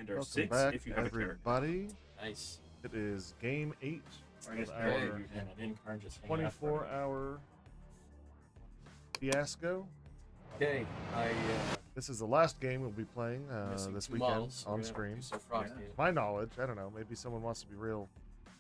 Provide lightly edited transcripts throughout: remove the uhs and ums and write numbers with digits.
Find our Welcome 6 back, if you have a character. everybody. Nice. It is game 8 Or I guess of character our you can, an in-card just hanging out for 24-hour fiasco. Okay, This is the last game we'll be playing missing this two weekend models, so we're on gonna have to stream. do some frost Yeah. game. To my knowledge, I don't know, maybe someone wants to be real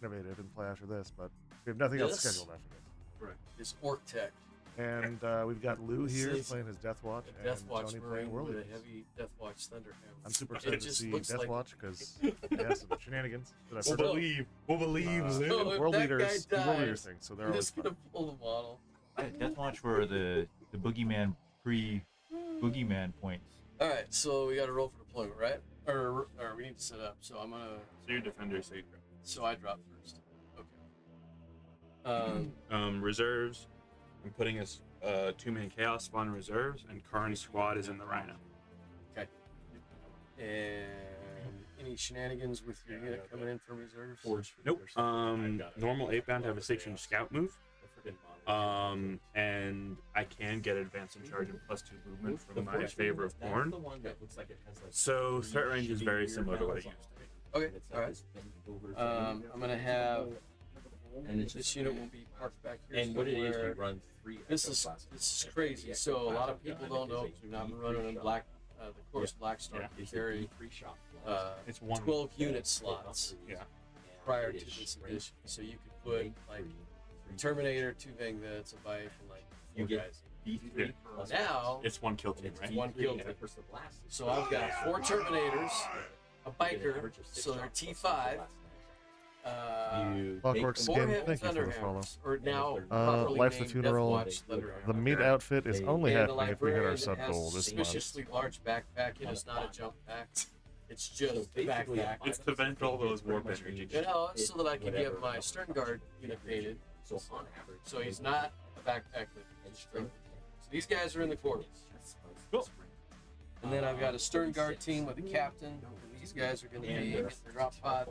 innovative and play after this, but we have nothing else This- scheduled after this. Right. This Orc Tech, And we've got Lou This here is playing his Deathwatch a and Deathwatch Tony playing Marine World with a Leaders. heavy Deathwatch Thunderhammer. I'm super It excited to just see looks like- Deathwatch because yes, the shenanigans that I've We'll heard. believe. We'll believe. So The if World that Leaders, guy the World Leaders dies, thing, so they're I'm always just fun. gonna pull the model. Deathwatch for the boogeyman boogeyman points. All right, so we got to roll for deployment, right? Or we need to set up. So I'm gonna. So you're defender, so you So I drop first. Okay. reserves. I'm putting a 2-man chaos spawn reserves, and Karn's squad is in the Rhino. And any shenanigans with your unit coming in from reserves? Nope. Normal 8-bound have a 6-inch scout move. And I can get advance and charge and +2 movement from my favor of Corn. So threat range is very similar to what it used to be. Okay. All right. I'm gonna have. And this unit will be parked back here. And what it is, we somewhere. run 3. This is crazy. So a lot of people don't know because we've not been running in black. The course Black Star can carry It's one. 12 unit slots Yeah. prior to this edition. So you could put like Terminator, 2 Vangvets, a Bike, and like You 4 get guys. B3 plus Now It's one kill team, it's right? one kill team. So I've got 4 Terminators, a biker, so they're T5. Clockwork 4 Skin, heavy thank you for the follow. Thunderhammers, or now properly Life's the named Funeral. Deathwatch Thunderhammer. The meat outfit is only And the happening if we hit our librarian sub has goal a this month. suspiciously large backpack. It is not a jump pack. It's just a backpack. It's to vent all those warp energy. You know, so that I can get my Stern Guard unit painted. So on average, So he's not a backpack with strength. So these guys are in the quarters. Cool. And then I've got a Stern Guard team with a captain. And these guys are going to be in the drop pod.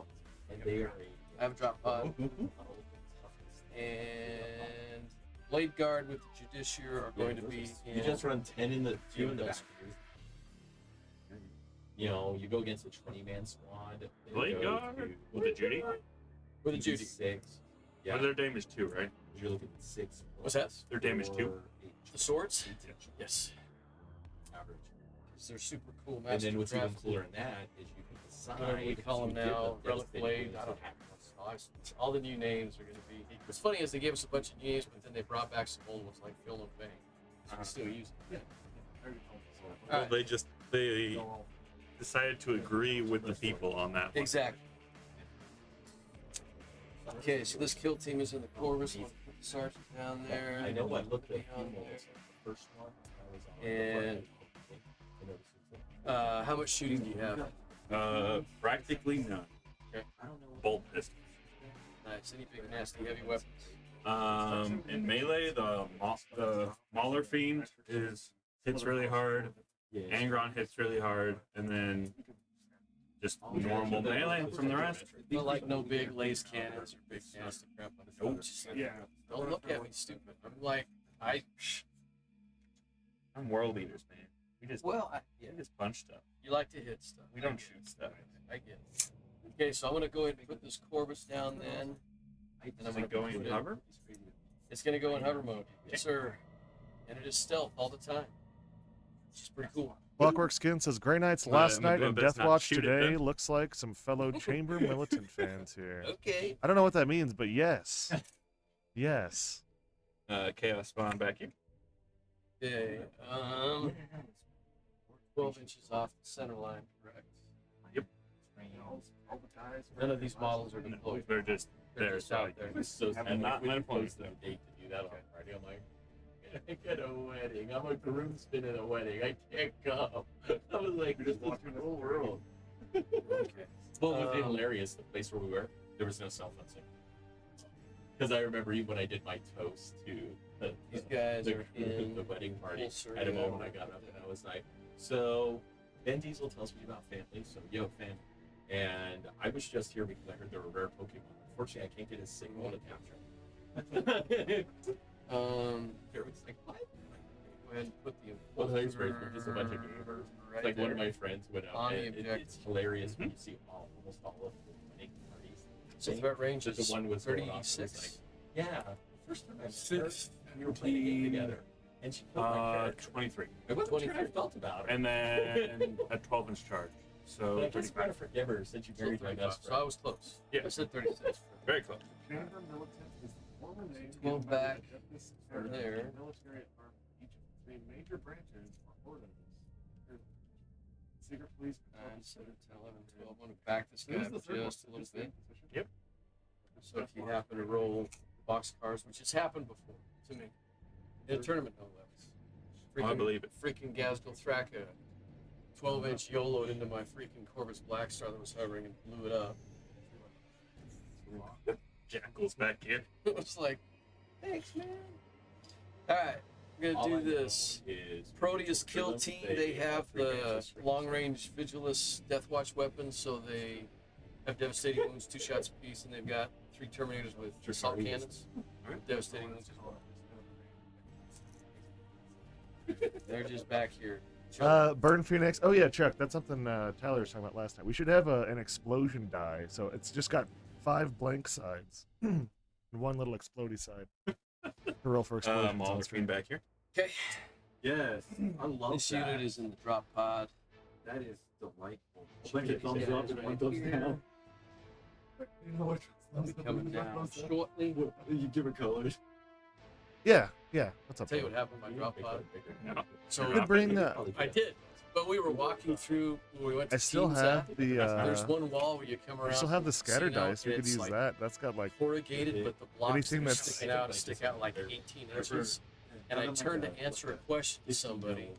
and they are I have a drop pod. And Blade Guard with the Judiciary are going to be in. You just run 10 in the 2 in the back. You know, you go against a 20-man squad. they Blade go Guard to- with a Judy? with a Judy. 6. Yeah. Or their damage 2, right? You're looking at 6. What's that? Their damage 2. The swords? Yeah. Yes. Average. Because they're super cool. And Master then what's even Craft. cooler than that is you can decide. Whatever we call them to give now, Relic devastating Blade. wounds I to don't hack. all the new names are going to be. What's funny is they gave us a bunch of new names, but then they brought back some old ones like Phil and Bang. So we still use them. Well, they decided to agree with the people on that one. Exactly. Okay, so this kill team is in the Corvus. I'll put the sergeant down there. I know I looked at a few Down models. The first one, I was on And- how much shooting do you have? Practically none. Okay. Bolt pistols. Nice. Any big nasty heavy weapons? In melee, the Mauler Fiend hits really hard. Angron hits really hard, and then just normal melee from the rest. But like no big lace cannons or big nasty crap on the Nope. Just like, Yeah. don't look at me stupid. I'm like, I'm world leaders, man. We just punch stuff. you like to hit stuff. We don't shoot stuff. I get it. Okay, so I'm gonna go ahead and put this Corvus down then. And I'm Is gonna it going put in hover? It's gonna go in hover mode. Yes, sir. And it is stealth all the time. Which is pretty cool. Clockwork Skin says Grey Knights last night and best not Deathwatch shoot it, today. then. Looks like some fellow Chamber Militant fans here. Okay. I don't know what that means, but yes. Yes. Chaos spawn back here. Okay. 12 inches off the center line, correct? Yep. None of these models are deployed. They're just They're there, just so out I there. can So and not my when you opponent. post the date to do that on Friday, I'm like, I got a wedding. I'm a groomsman at a wedding. I can't come. I was like, this is the whole world. Okay. Well, it was hilarious. The place where we were, there was no cell phone signal. Because I remember even when I did my toast to These guys the, are in the wedding party, full circle. at a moment I got up and I was like, so Ben Diesel tells me about family, so yo, family. And I was just here because I heard there were rare Pokemon. Unfortunately, I can't get a signal to capture. There was like, what? go ahead and put the Well, thanks, Ray. We're just a bunch of gamers. right Like one of there. my friends went out, On the and objective. it's hilarious when you see almost all of the winning parties. So threat range That is the one was going off, it was 36. like, yeah, the first time I met her, 6, we were playing a game together, and she played my character. 23. I wasn't sure how I 23. felt about it. And then a 12-inch charge. But So I guess you gotta 35. forgive her since you So married my 35. best So I friend. was close. Yeah. I said 36. Very close. Chamber militant is the former name Go given by back the Adeptus from era there. of the military arm of each of the three major branches or orders. Secret police. 9, 7, 10, 11, 12. I'm going to back this guy Who's up the third one? just a little Just the bit. position? Yep. So if you happen to roll boxcars, which has happened before to me, in a tournament no less. I believe it. Freaking Gazdel Thraka 12-inch YOLO'd into my freaking Corvus Blackstar that was hovering and blew it up. Jackal's back here. It was like, thanks, man. All right, we're All I gonna do know this. is Proteus Kill them, Team, they have three the branches, three long-range Vigilus Deathwatch weapons, so they have devastating wounds, 2 shots apiece, and they've got 3 Terminators with assault cannons. Devastating wounds as well. They're just back here. Burn Phoenix. Oh yeah, Chuck. That's something Tyler was talking about last night. We should have an explosion die. So it's just got 5 blank sides and 1 little explodey side. To roll for explosions. Mauler on screen. Fiend back here. Okay, Yes, I love this that. unit is in the drop pod. That is delightful. Bunch of thumbs up and one thumbs down. You know what? I'll be coming down shortly. You give it colors. Yeah. What's up? Tell you what Tyler? happened with my drop pod. No. So You could bring. I did, but we were walking through when we went to I still Teams have Out. the. There's one wall where you come around. I still have the from scatter casino, dice. We and could it's use like that. That's got like. corrugated, but the blocks Anything that are that's- sticking out stick out like 18 inches. And I turned to answer a question to somebody.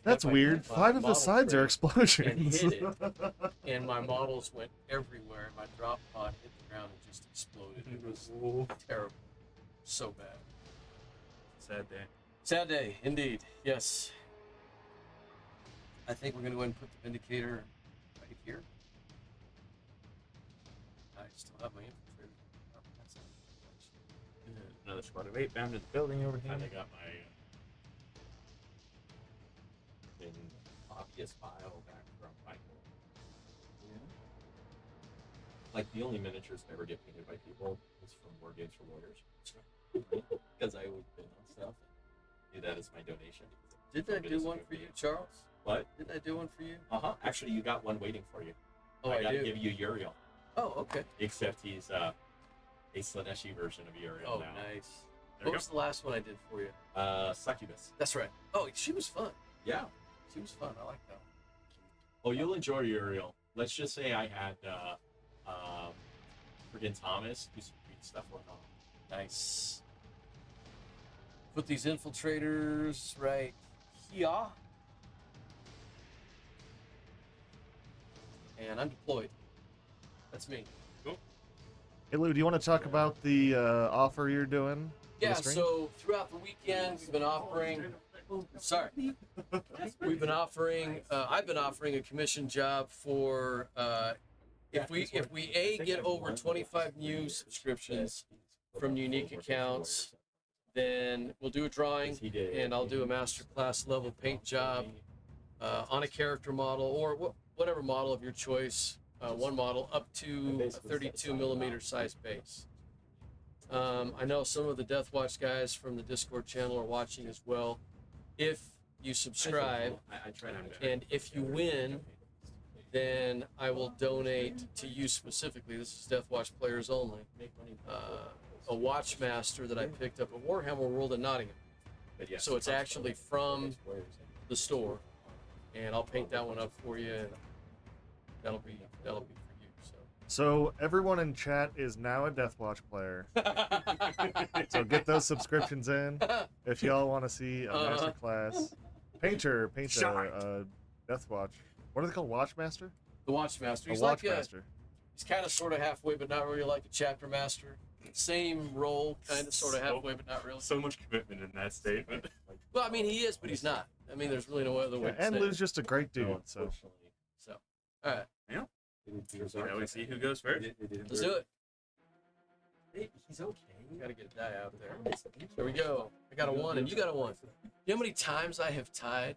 That's my- weird. my 5 of the model sides are and explosions. hit it, and my models went everywhere. And my drop pod hit the ground and just exploded. It was terrible, so bad. Sad day. Sad day, indeed. Yes. I think we're gonna go ahead and put the Vindicator right here. I still have my infiltrator. Oh, that's it. Another squad of 8 bound to the building over here. Finally got my in obvious file back from Michael. Like the only miniatures that ever get painted by people is from War Games for Lawyers. Because I always pin on stuff and do that as my donation. Didn't I do one for you, Charles? What? Didn't I do one for you? Actually, you got one waiting for you. Oh, I I gotta do. give you Uriel. Oh, okay. Except he's a Slaneshi version of Uriel Oh, now. nice. There What we was the last one I did for you? Succubus. That's right. Oh, she was fun. Yeah. She was fun. I like that Oh, you'll enjoy Uriel. Let's just say I had friggin' Thomas do some great stuff going on. one. Nice. Put these infiltrators right here. And I'm deployed. That's me. Hey Lou, do you want to talk about the offer you're doing? for the Yeah, stream? so throughout the weekend, we've been offering. Sorry, we've been offering. I've been offering a commission job for if we get over 25 new subscriptions from unique accounts, then we'll do a drawing, and I'll do a masterclass level paint job on a character model or whatever model of your choice. One model up to a 32 millimeter size base. I know some of the Deathwatch guys from the Discord channel are watching as well. If you subscribe I try not to. and if you win, then I will donate to you specifically. This is Deathwatch players only. A Watchmaster that I picked up at Warhammer World in Nottingham. But yes, So it's actually from the store, and I'll paint that one up for you. And that'll be for you. So everyone in chat is now a Deathwatch player. So get those subscriptions in if y'all want to see a Uh-huh. masterclass. Paint a Shite. Deathwatch. What are they called? Watchmaster? The Watchmaster. A He's like Watchmaster. he's kind of sort of halfway, but not really like a chapter master. Same role, kind of sort of halfway, but not really. So much commitment in that statement. Well, I mean, he is, but he's not. I mean, there's really no other way to And say Lou's it. just a great dude. So So, all right, Now we see who goes first. let's do it. He's okay. Gotta get a die out there. There we go. I got a 1 and you got a 1. You know how many times I have tied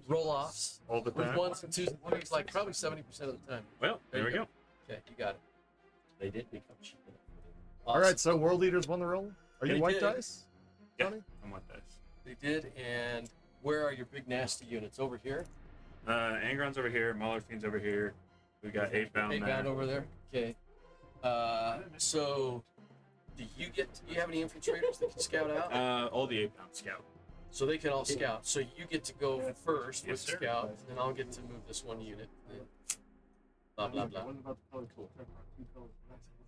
roll-offs All the with time. 1s and 2s and 3s? Like probably 70% of the time. Well, there we go. Okay, you got it. They did become cheap enough. All right, so World Eaters won the roll. Are you They white did. dice? Yeah, Johnny? I'm with this. They did, and where are your big nasty units? Over here? Angron's over here. Mauler Fiend's over here. We got 8 bound 8 there. bound over there? Okay. So, do you have any infiltrators that can scout out? All the 8 bound scout. So they can all scout. So you get to go first Yes, with sir. scout, and I'll get to move this one unit. Blah, blah, blah.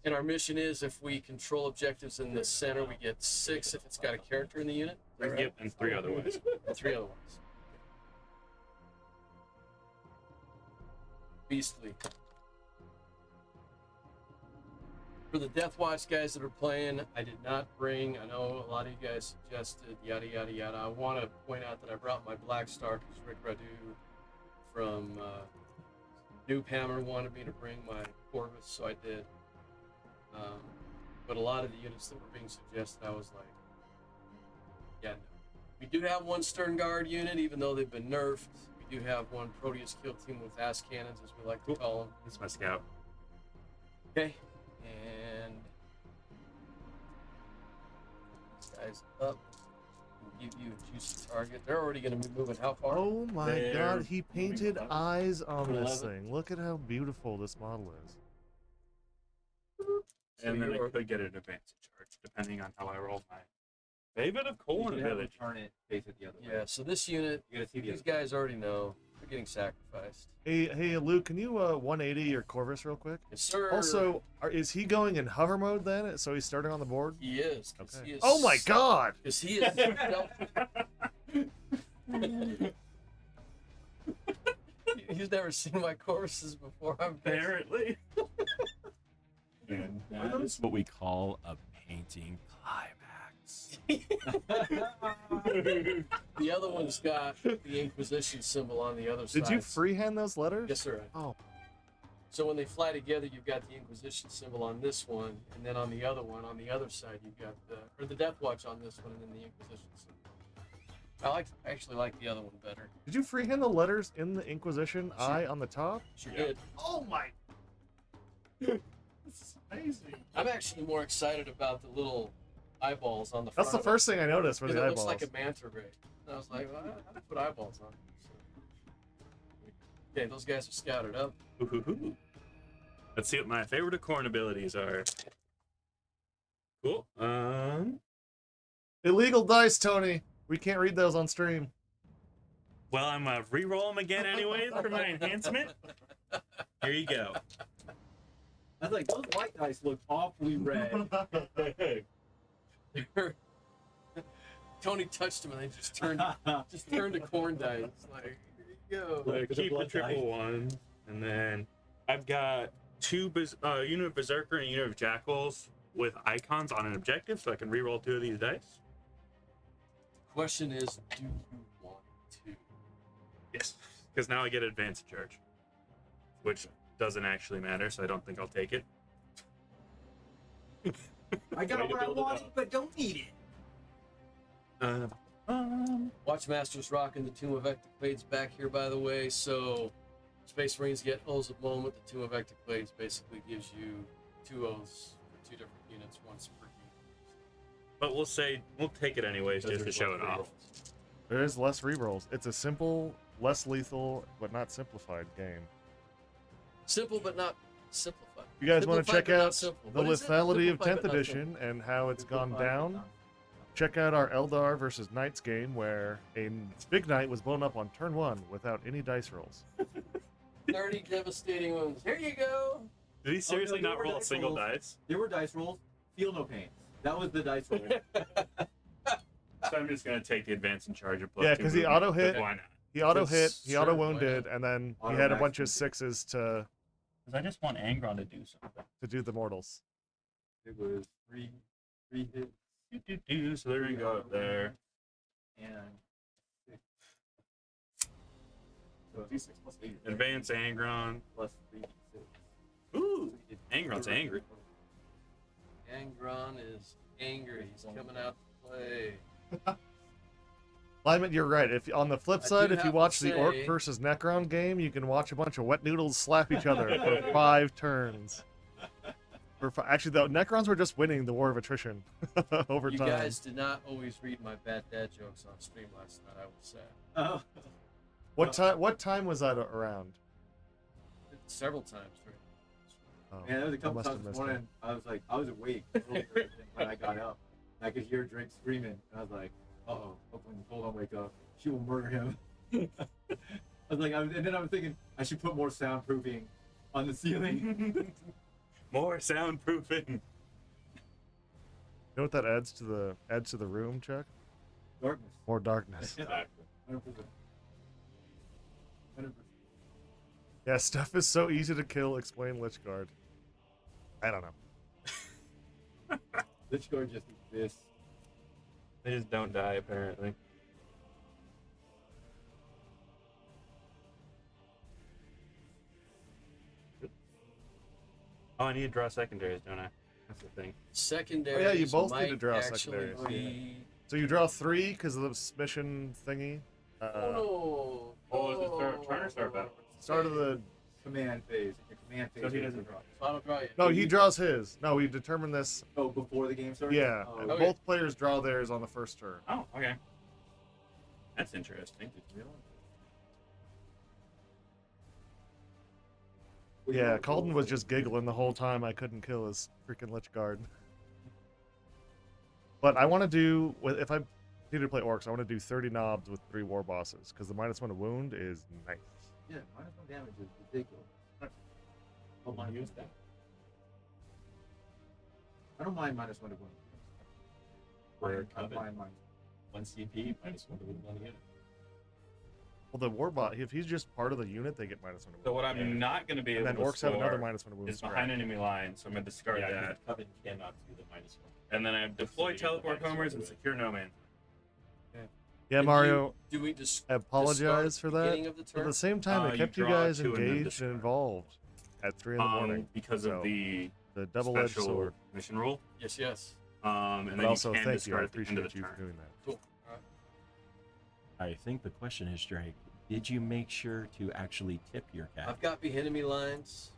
And our mission is if we control objectives in the center, we get 6 if it's got a character in the unit. Is that right? Yep, and 3 otherwise. And 3 other ones. Beastly. For the Deathwatch guys that are playing, I did not bring, I know a lot of you guys suggested yada yada yada. I want to point out that I brought my Black Star because Rick Radu from New Hammer wanted me to bring my Corvus, so I did. But a lot of the units that were being suggested, I was like, yeah, no. We do have one Stern Guard unit, even though they've been nerfed. We do have one Proteus kill team with ass cannons, as we like to call them. That's my scout. Okay, and these guys up. We'll give you a juicy target. They're already going to be moving how far? Oh my There. god, he painted eyes on this 11. thing. Look at how beautiful this model is. And then I you're- could get an advanced charge, depending on how I roll my David of Corn You have to Village. turn it, face it the other way. Yeah, so this unit, You gotta see the these other guys already know they're getting sacrificed. Hey, Luke, can you 180 your Corvus real quick? Yes, sir. Also, is he going in hover mode then? So he's starting on the board? he is. 'Cause Okay. he is Oh my god! Because he is. He's never seen my courses before. I'm pissed. Apparently. And that is what we call a painting climax. The other one's got the Inquisition symbol on the other side. Did you freehand those letters? Yes, sir. Oh. So when they fly together, you've got the Inquisition symbol on this one, and then on the other one, on the other side, you've got the Deathwatch on this one, and then the Inquisition symbol. I actually like the other one better. Did you freehand the letters in the Inquisition Sure. eye on the top? Sure Yeah. did. Oh my! This is amazing. I'm actually more excited about the little eyeballs on the front. That's the of it. first thing I noticed were Because the it looks eyeballs. like a manta ray. And I was like, well, how do I put eyeballs on it? So. Okay, those guys are scouted up. Ooh. Let's see what my favorite of corn abilities are. Cool. Illegal dice, Tony. We can't read those on stream. Well, I'm gonna re-roll them again anyways for my enhancement. Here you go. I was like, those white dice look awfully red. Tony touched them and they just turned to corn dice. Like, here you go. Keep the blood triple dice. one, and then I've got unit of Berserker and a unit of Jackals with icons on an objective, so I can re-roll 2 of these dice. Question is, do you want to? Yes, because now I get advanced charge, which doesn't actually matter, so I don't think I'll take it. I got Way to what I build it wanted, up. but don't need it. Watchmaster's rocking the Tomb of Ectoclades back here, by the way. So, Space Marines get Oaths of Moment. The Tomb of Ectoclades basically gives you 2 oaths for 2 different units, once per unit. But we'll take it anyways just to show it off. There's less rerolls. It's a simple, less lethal, but not simplified game. Simple but not simplified. You guys want to Simplified check but not out simple. the What is it? lethality of Simplified 10th but not edition and how it's gone down? Check out our Eldar versus Knights game where a big knight was blown up on turn 1 without any dice rolls. 30 devastating wounds. Here you go. Did he seriously there not were roll a dice single rolls. dice? There were dice rolls. Feel no pain. That was the dice roll. So I'm just gonna take the advance and charge and plus Yeah, 2 because he movement, auto hit, but why not? he auto Because hit, he auto sure, why wounded, and then he Auto had a max bunch of wounded. 6s to Because I just want Angron to do something. do the mortals. It was three hits So they're gonna go up there. and 6. So D6 plus 8. Advance Angron. Plus 3d6. Ooh, Angron's angry. Angron is angry. He's coming out to play. Lyman, you're right. If on the flip I side, do if you have to watch the Orc say- versus Necron game, you can watch a bunch of wet noodles slap each other for 5 turns. Actually, though, Necrons were just winning the war of attrition over You time. guys did not always read my bad dad jokes on stream last night, I will say. Oh. What time was that around? Several times during. Oh, Man, there was a I couple must have times this missed it. morning. I was awake earlier when I got up. I could hear Drake screaming, and I was like, "Uh-oh, hopefully Nicole don't wake up. She will murder him." I was like, and then I was thinking I should put more soundproofing on the ceiling. More soundproofing. You know what that adds to the room, Chuck? Darkness. More darkness. Exactly. 100%. 100%. Yeah, stuff is so easy to kill. Explain Lichguard. I don't know. Lichguard just exists. They just don't die, apparently. Oh, I need to draw secondaries, don't I? That's the thing. Secondary. Oh, yeah, you both need to draw actually secondaries. be... So you draw 3 because of the mission thingy. Oh, Oh, is it turn or start battle? Start of the. Command phase. Your command phase. So he is doesn't the- draw. So I don't draw yet. No, he draws his. No, we determined this. Oh, before the game starts? Yeah, Oh, and Okay. both players draw theirs on the first turn. Oh, okay. That's interesting. Yeah, Calden was just giggling the whole time I couldn't kill his freaking Lichguard. But I want to do, if I continue to play Orcs, I want to do 30 knobs with 3 war bosses, because the -1 to wound is nice. Yeah, -1 damage is ridiculous. I'll mind use that. I don't mind -1 to wound. For I don't Coven, mind mine. 1 CP, -1 to wound on the unit. Well, the war bot, if he's just part of the unit, they get -1 to wound. So what I'm not going to be And able then to Orcs have another store -1 to wound. is behind enemy lines, so I'm going to discard Yeah, that. Coven cannot do the -1. And then I have deploy So you get the teleport -1 homers to and it. secure no man. Yeah, And Mario, Do we just I apologize discard for the that. beginning of the But turn? at the same time, it You kept you draw guys 2 and then engaged and discard. involved at 3 in the morning. Because So, of the the double-edged special sword. mission rule. Yes, yes. And But then also, you can thank you. I discard at the end appreciate of the you for turn. doing that. Cool. All right. I think the question is, Drake, did you make sure to actually tip your cat? I've got behind enemy lines,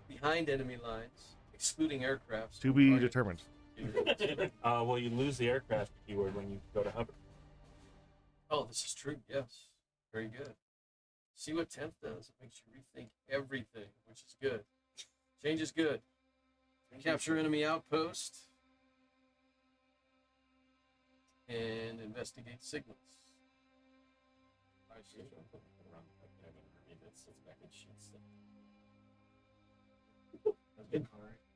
excluding aircrafts. To be determined. Well, you lose the aircraft keyword when you go to hover. Oh, this is true. Yes. Very good. See what temp does. It makes you rethink everything, which is good. Change is good. Capture enemy outpost. And investigate signals. I should have put it around like that underneath it sits back in sheets.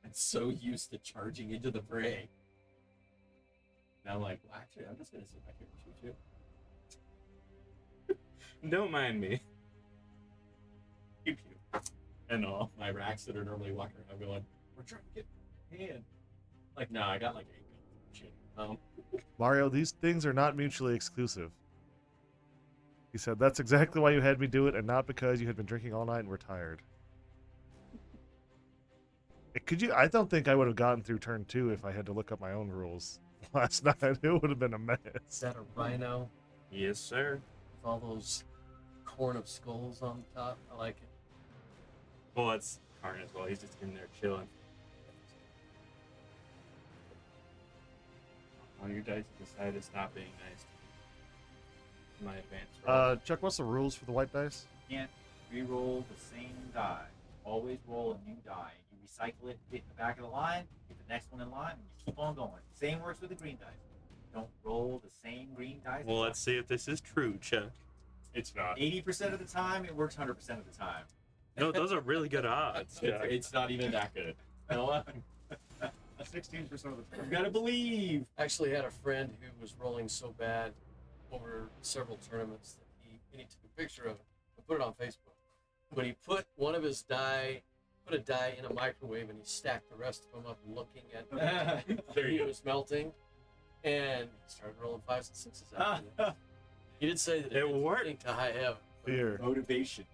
I'm so used to charging into the fray. Now I'm like, well, actually, I'm just gonna sit back here and shoot you. Don't mind me. Pew pew. And all my racks that are normally walking around going, we're trying to get hand. Like, no, I got like 8 guns. Shit. Mario, these things are not mutually exclusive. He said, that's exactly why you had me do it, and not because you had been drinking all night and were tired. Could you? I don't think I would have gotten through turn 2 if I had to look up my own rules last night. It would have been a mess. Is that a rhino Yes, sir. with all those corn of skulls on top? I like it. Well, that's Karn as well. He's just in there chilling. Oh, your dice decided to stop being nice to me. My advanced roll. Chuck, what's the rules for the white dice? Can't re-roll the same die. Always roll a new die. You recycle it, hit in the back of the line, get the next one in line, and you keep on going. Same works with the green dice. Don't roll the same green dice. Well, let's see if this is true, Chuck. It's not. 80% of the time, it works 100% of the time. No, those are really good odds. It's not even that good. No, 16% of the you time. gotta believe. Actually had a friend who was rolling so bad over several tournaments that he took a picture of it and put it on Facebook. But he put one of his die, put a die in a microwave, and he stacked the rest of them up looking at There you it go. was melting, and he started rolling 5s and 6s after that. He did say that It didn't worked. sink to high heaven. Fear. Motivation.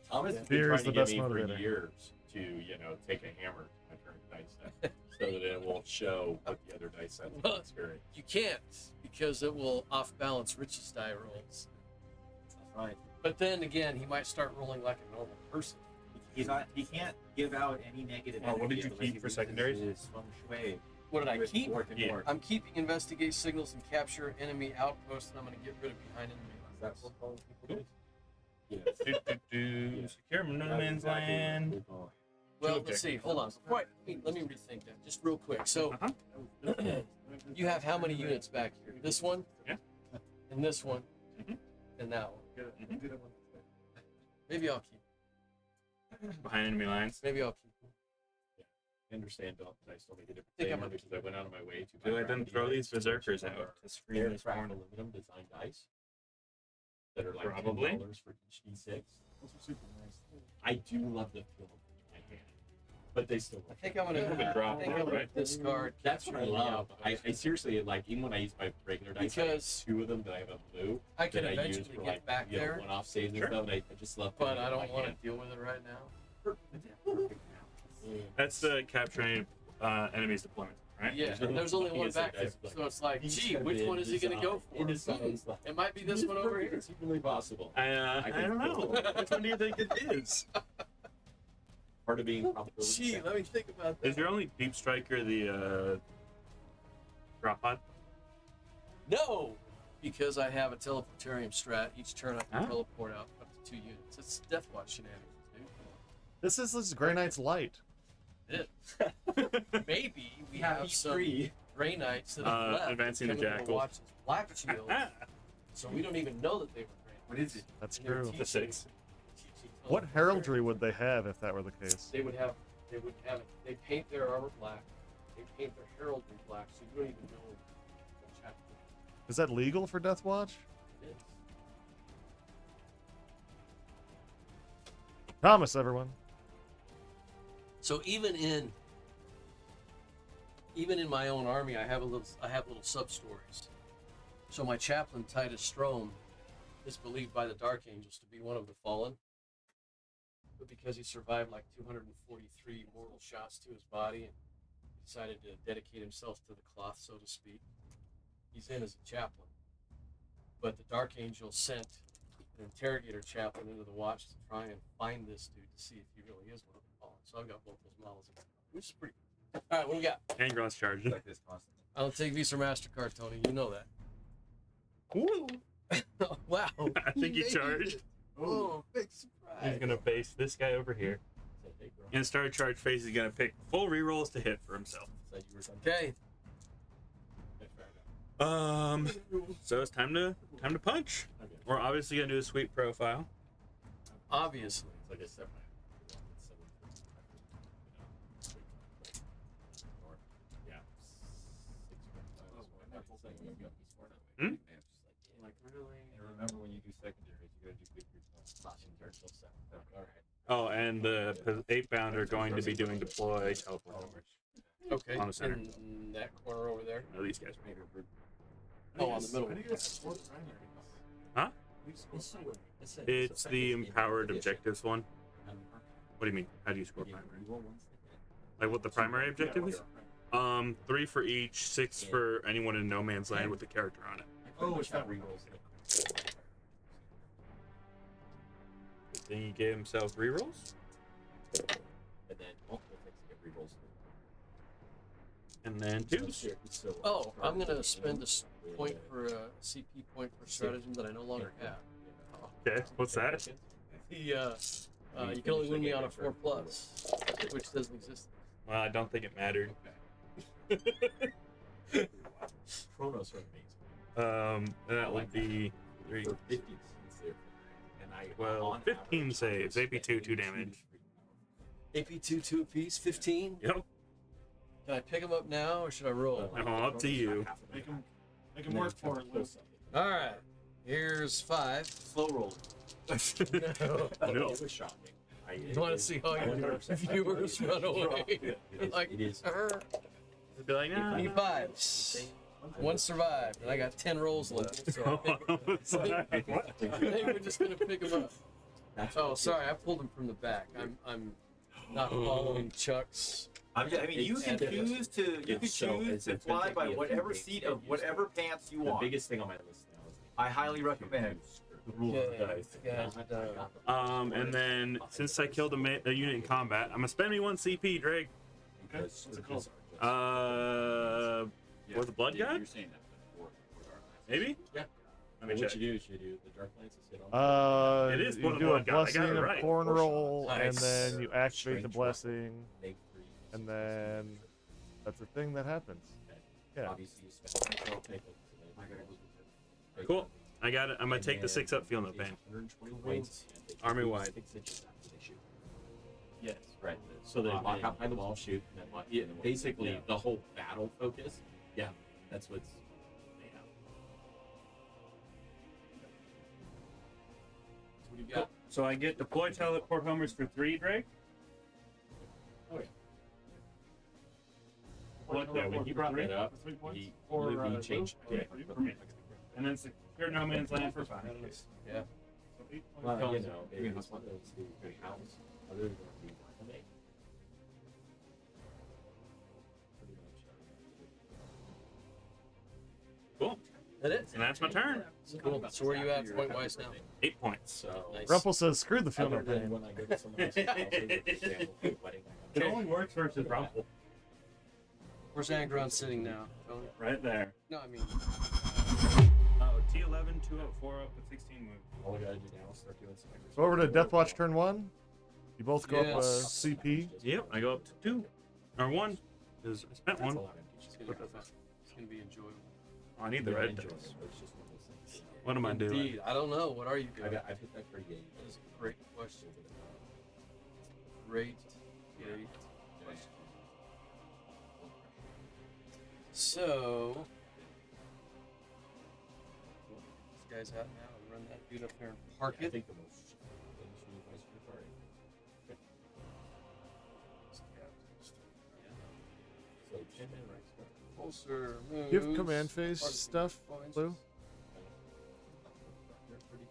Thomas has been Fear trying is to the get best me for motivator. years to, take a hammer and turn dice. so that it won't show what the other dice have Well, experience. You can't because it will off balance Rich's die rolls. That's right. But then again, he might start rolling like a normal person. He can't give out any negative Oh, what did energy you unless keep he for uses secondaries? his feng shui What did I with keep? Orc and Yeah. Orc. I'm keeping investigate signals and capture enemy outposts, and I'm going to get rid of behind enemy Is that lines. what calling people Do, do, do. Secure no man's land. Well, let's see. Hold on. Right. Let me rethink that just real quick. So, you have how many units back here? This one? Yeah. And this one? Mhm. And that one? Mhm. Maybe I'll keep. Behind enemy lines. Maybe I'll keep. I understand, but I still make a different Think thing I'm- because I went out of my way to Do I buy then crappy throw dice, these berserkers which out are to screen this aircraft corner? aluminum design dice that are like Probably. $10 for each D6. Those are super nice. I do love the feel of them in my hand, but they still. I think I'm going Little bit to drop, right? discard. That's what I capture love. enemy I seriously like even when I use my regular dice, I have Because two of them that I have a blue I can that I use eventually for get like back there, one-off saves and Sure. stuff. And I just love. but putting it I in don't my want to hand. deal with it right now. That's the capturing enemies deployment, right? Yeah, and there's only one Yes, it back there, does, but so it's like, these gee, have which been one is he going to go for? designed- It sounds like It might be this one over here. It's equally possible. I don't know. Which one do you think it is? Part of being probability. Gee, check. let me think about that. Is your only deep striker the drop pod? No, because I have a teleportarium strat. Each turn I can Ah. teleport out up to 2 units. It's Deathwatch shenanigans, dude. This is Grey Knight's light. It is. Maybe we have some Grey Knights that have left. advancing the coming over to Jackals. watch this Black Shield, so we don't even know that they were Grey Knights. What is it? That's And they were true. teaching- The 6. teaching What teleportation. heraldry would they have if that were the case? They would have. They paint their armor black. They paint their heraldry black, so you don't even know what chapter Is that legal for Deathwatch? it is. Thomas, everyone. So even in my own army, I have little sub stories. So my chaplain Titus Strom is believed by the Dark Angels to be one of the fallen, but because he survived like 243 mortal shots to his body and decided to dedicate himself to the cloth, so to speak, he's in as a chaplain. But the Dark Angel sent an interrogator chaplain into the watch to try and find this dude to see if he really is one of the fallen. So I've got both those models, which is pretty cool. All right, what do we got? Angron's charged. Like this constantly. I don't take Visa or MasterCard, Tony. You know that. Woo! Wow. I think he made charged. it. Oh, big surprise. He's gonna face this guy over here. And start a charge phase, he's gonna pick full rerolls to hit for himself. Okay. So it's time to punch. We're obviously gonna do a sweep profile. Obviously. Like I said, Hmm? Like really? And remember when you do secondaries, you gotta do big group All right. Oh, and the 8-bound are going to be doing deploy teleport over. Okay. On the center. In that corner over there. No, these guys. Oh, on the middle. Huh? It's the empowered objectives one. What do you mean? How do you score primary? Like what the primary objective is? 3 for each, 6 for anyone in no man's land with a character on it. Oh, it's not rerolls. Then he gave himself rerolls, And then multiple things get rerolls. and then 2s. Oh, I'm going to spend a point for a CP point for a stratagem that I no longer have. Okay, what's that? The, you can only win me on a 4+, which doesn't exist. Well, I don't think it mattered. Chronos are amazing. That would be 3. For 50 cents there. And I, Well, on 15 average, saves, I AP2, spend 2 damage. AP2, 2 apiece, 15. Yep. Can I pick them up now or should I roll? No, up to you. Make him work for it, Lou. All right. Here's 5. Slow roll. No. No. It was shocking. You want to see how your viewers run away? Like, it is. I'd be like, nah. E5s. 1 survived, and I got 10 rolls left. So I think we're just gonna pick them up. Oh, sorry, I pulled them from the back. I'm not following Chuck's I mean, you can choose to fly by whatever seat of whatever pants you The want. biggest thing on my list now is I highly recommend. the rules of the dice. And then since I killed a unit in combat, I'm gonna spend me 1 CP, Drake. Because What's it called? Was it Blood God? You're saying that before our last Maybe? Yeah. Let me What check. you do is you do the Dark Lances hit on It is you one of do the a one God. I got blessing it and right. corn roll, and Nice. then you activate the Strange blessing, make 3. and then that's a thing that happens. Yeah. Obviously you spend Cool. I got it. I'm gonna take the 6 up, feel no pain. 120 points. Army wide. 6 inches after they shoot. Yes. Right. So they walk out behind the wall, shoot, and then walk. Yeah, basically, the whole battle focus. Yeah, that's what's. What do you got? So I get deploy teleport homers for 3, Drake. Oh yeah. What, Yeah, when you brought that up, Three points? he Or, literally changed. Yeah. for me. And then secure no man's land for 5. Yeah. Well, you know, it's one of those who house other than the one. Cool. That it? And that's my turn. Cool. So where are you at point wise now? 8 points. So. Nice. Rumpel says, "Screw the feel no Other than pain." when I go to someone else's house, for example, for a wedding, It only works versus Rumple. Where's Angron sitting now, Tony? Right there. No, I mean, Oh, T11, 204 up with 16 move. all I gotta do now is start doing some exercise. Go over to Deathwatch turn 1. You both go up Yes. CP. Yep, I go up to 2. Or 1. Because I spent That's 1. a lot of it's empty. gonna be enjoyable. Oh, I need the Yeah, red enjoy dice. it, but it's just one of those things. What am I doing? Indeed. I don't know. What are you doing? I've hit that 38. That is a great question. Great question. So, this guy's out now. And run that dude up there and park I it. think the most things you guys for the party. So 10 men right stuff. Closer moves. You have command phase Park stuff, points. Lou?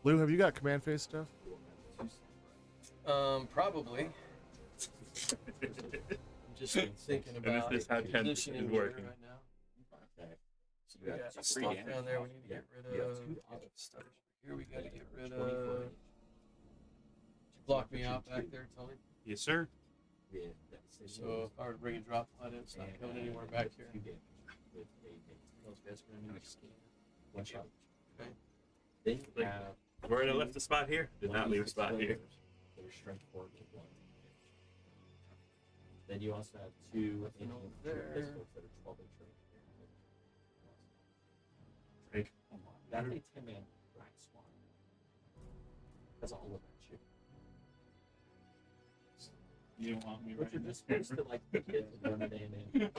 Lou, have you got command phase stuff? Probably. I'm just thinking about this is how 10 positioning is here working. right now. Okay. So We got stuff down there we need to get rid of. Stuff here we got to get rid of. Did you block me out back there, Tony? Yes, sir. Yeah. So if I were to bring a drop pod in, it's not going anywhere back here. One shot. Okay. Then you have Where did I left the spot here? Did not leave a spot here. that are strength 4 to 1. Then you also have 2 Nothing over there there. pistols that are 12 inch range. Drake. That is a 10-man black swan. That's all about you. You don't want me But you're just supposed to like the kids and run it in.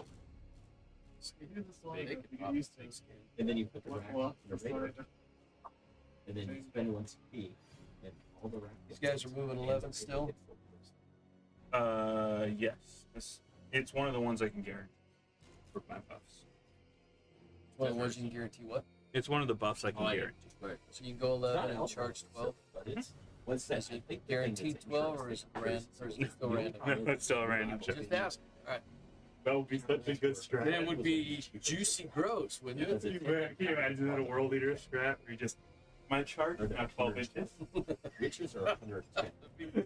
They could pop this thing. And then you put the rack in the radar. And then you spend 1 CP. And all the rack. These guys are moving 11 still? Yes. It's one of the ones I can guarantee for my buffs. One of the ones you can guarantee what? It's one of the buffs I can guarantee. So you can go 11 and charge 12. But it's what's that? Is it guaranteed 12 or is it random? Or is it still random? No, it's still a random check. Just ask. All right. That would be such a good strat. Then it would be juicy gross, wouldn't it? Can you imagine that a world leader strat where you just my chart is now 12 inches. Riches are 110.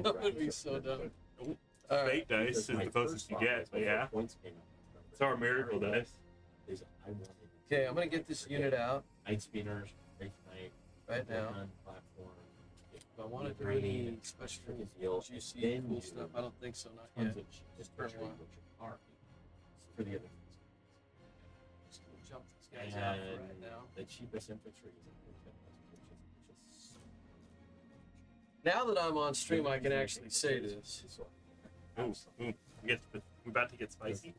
That would be so dumb. All right. Fate dice is the closest you get, but yeah. Points came out. It's our miracle dice. I wanted Okay, I'm gonna get this unit out Night Spinners, Wraith Knight, right now. Gun, Platform. If I want to do any special juicy cool stuff, I don't think so. Not yet. Tons of just For a for while. for the other things. Just gonna jump these guys out for right now. The cheapest infantry is just Now that I'm on stream, I can actually say this. Ooh, we're about to get spicy.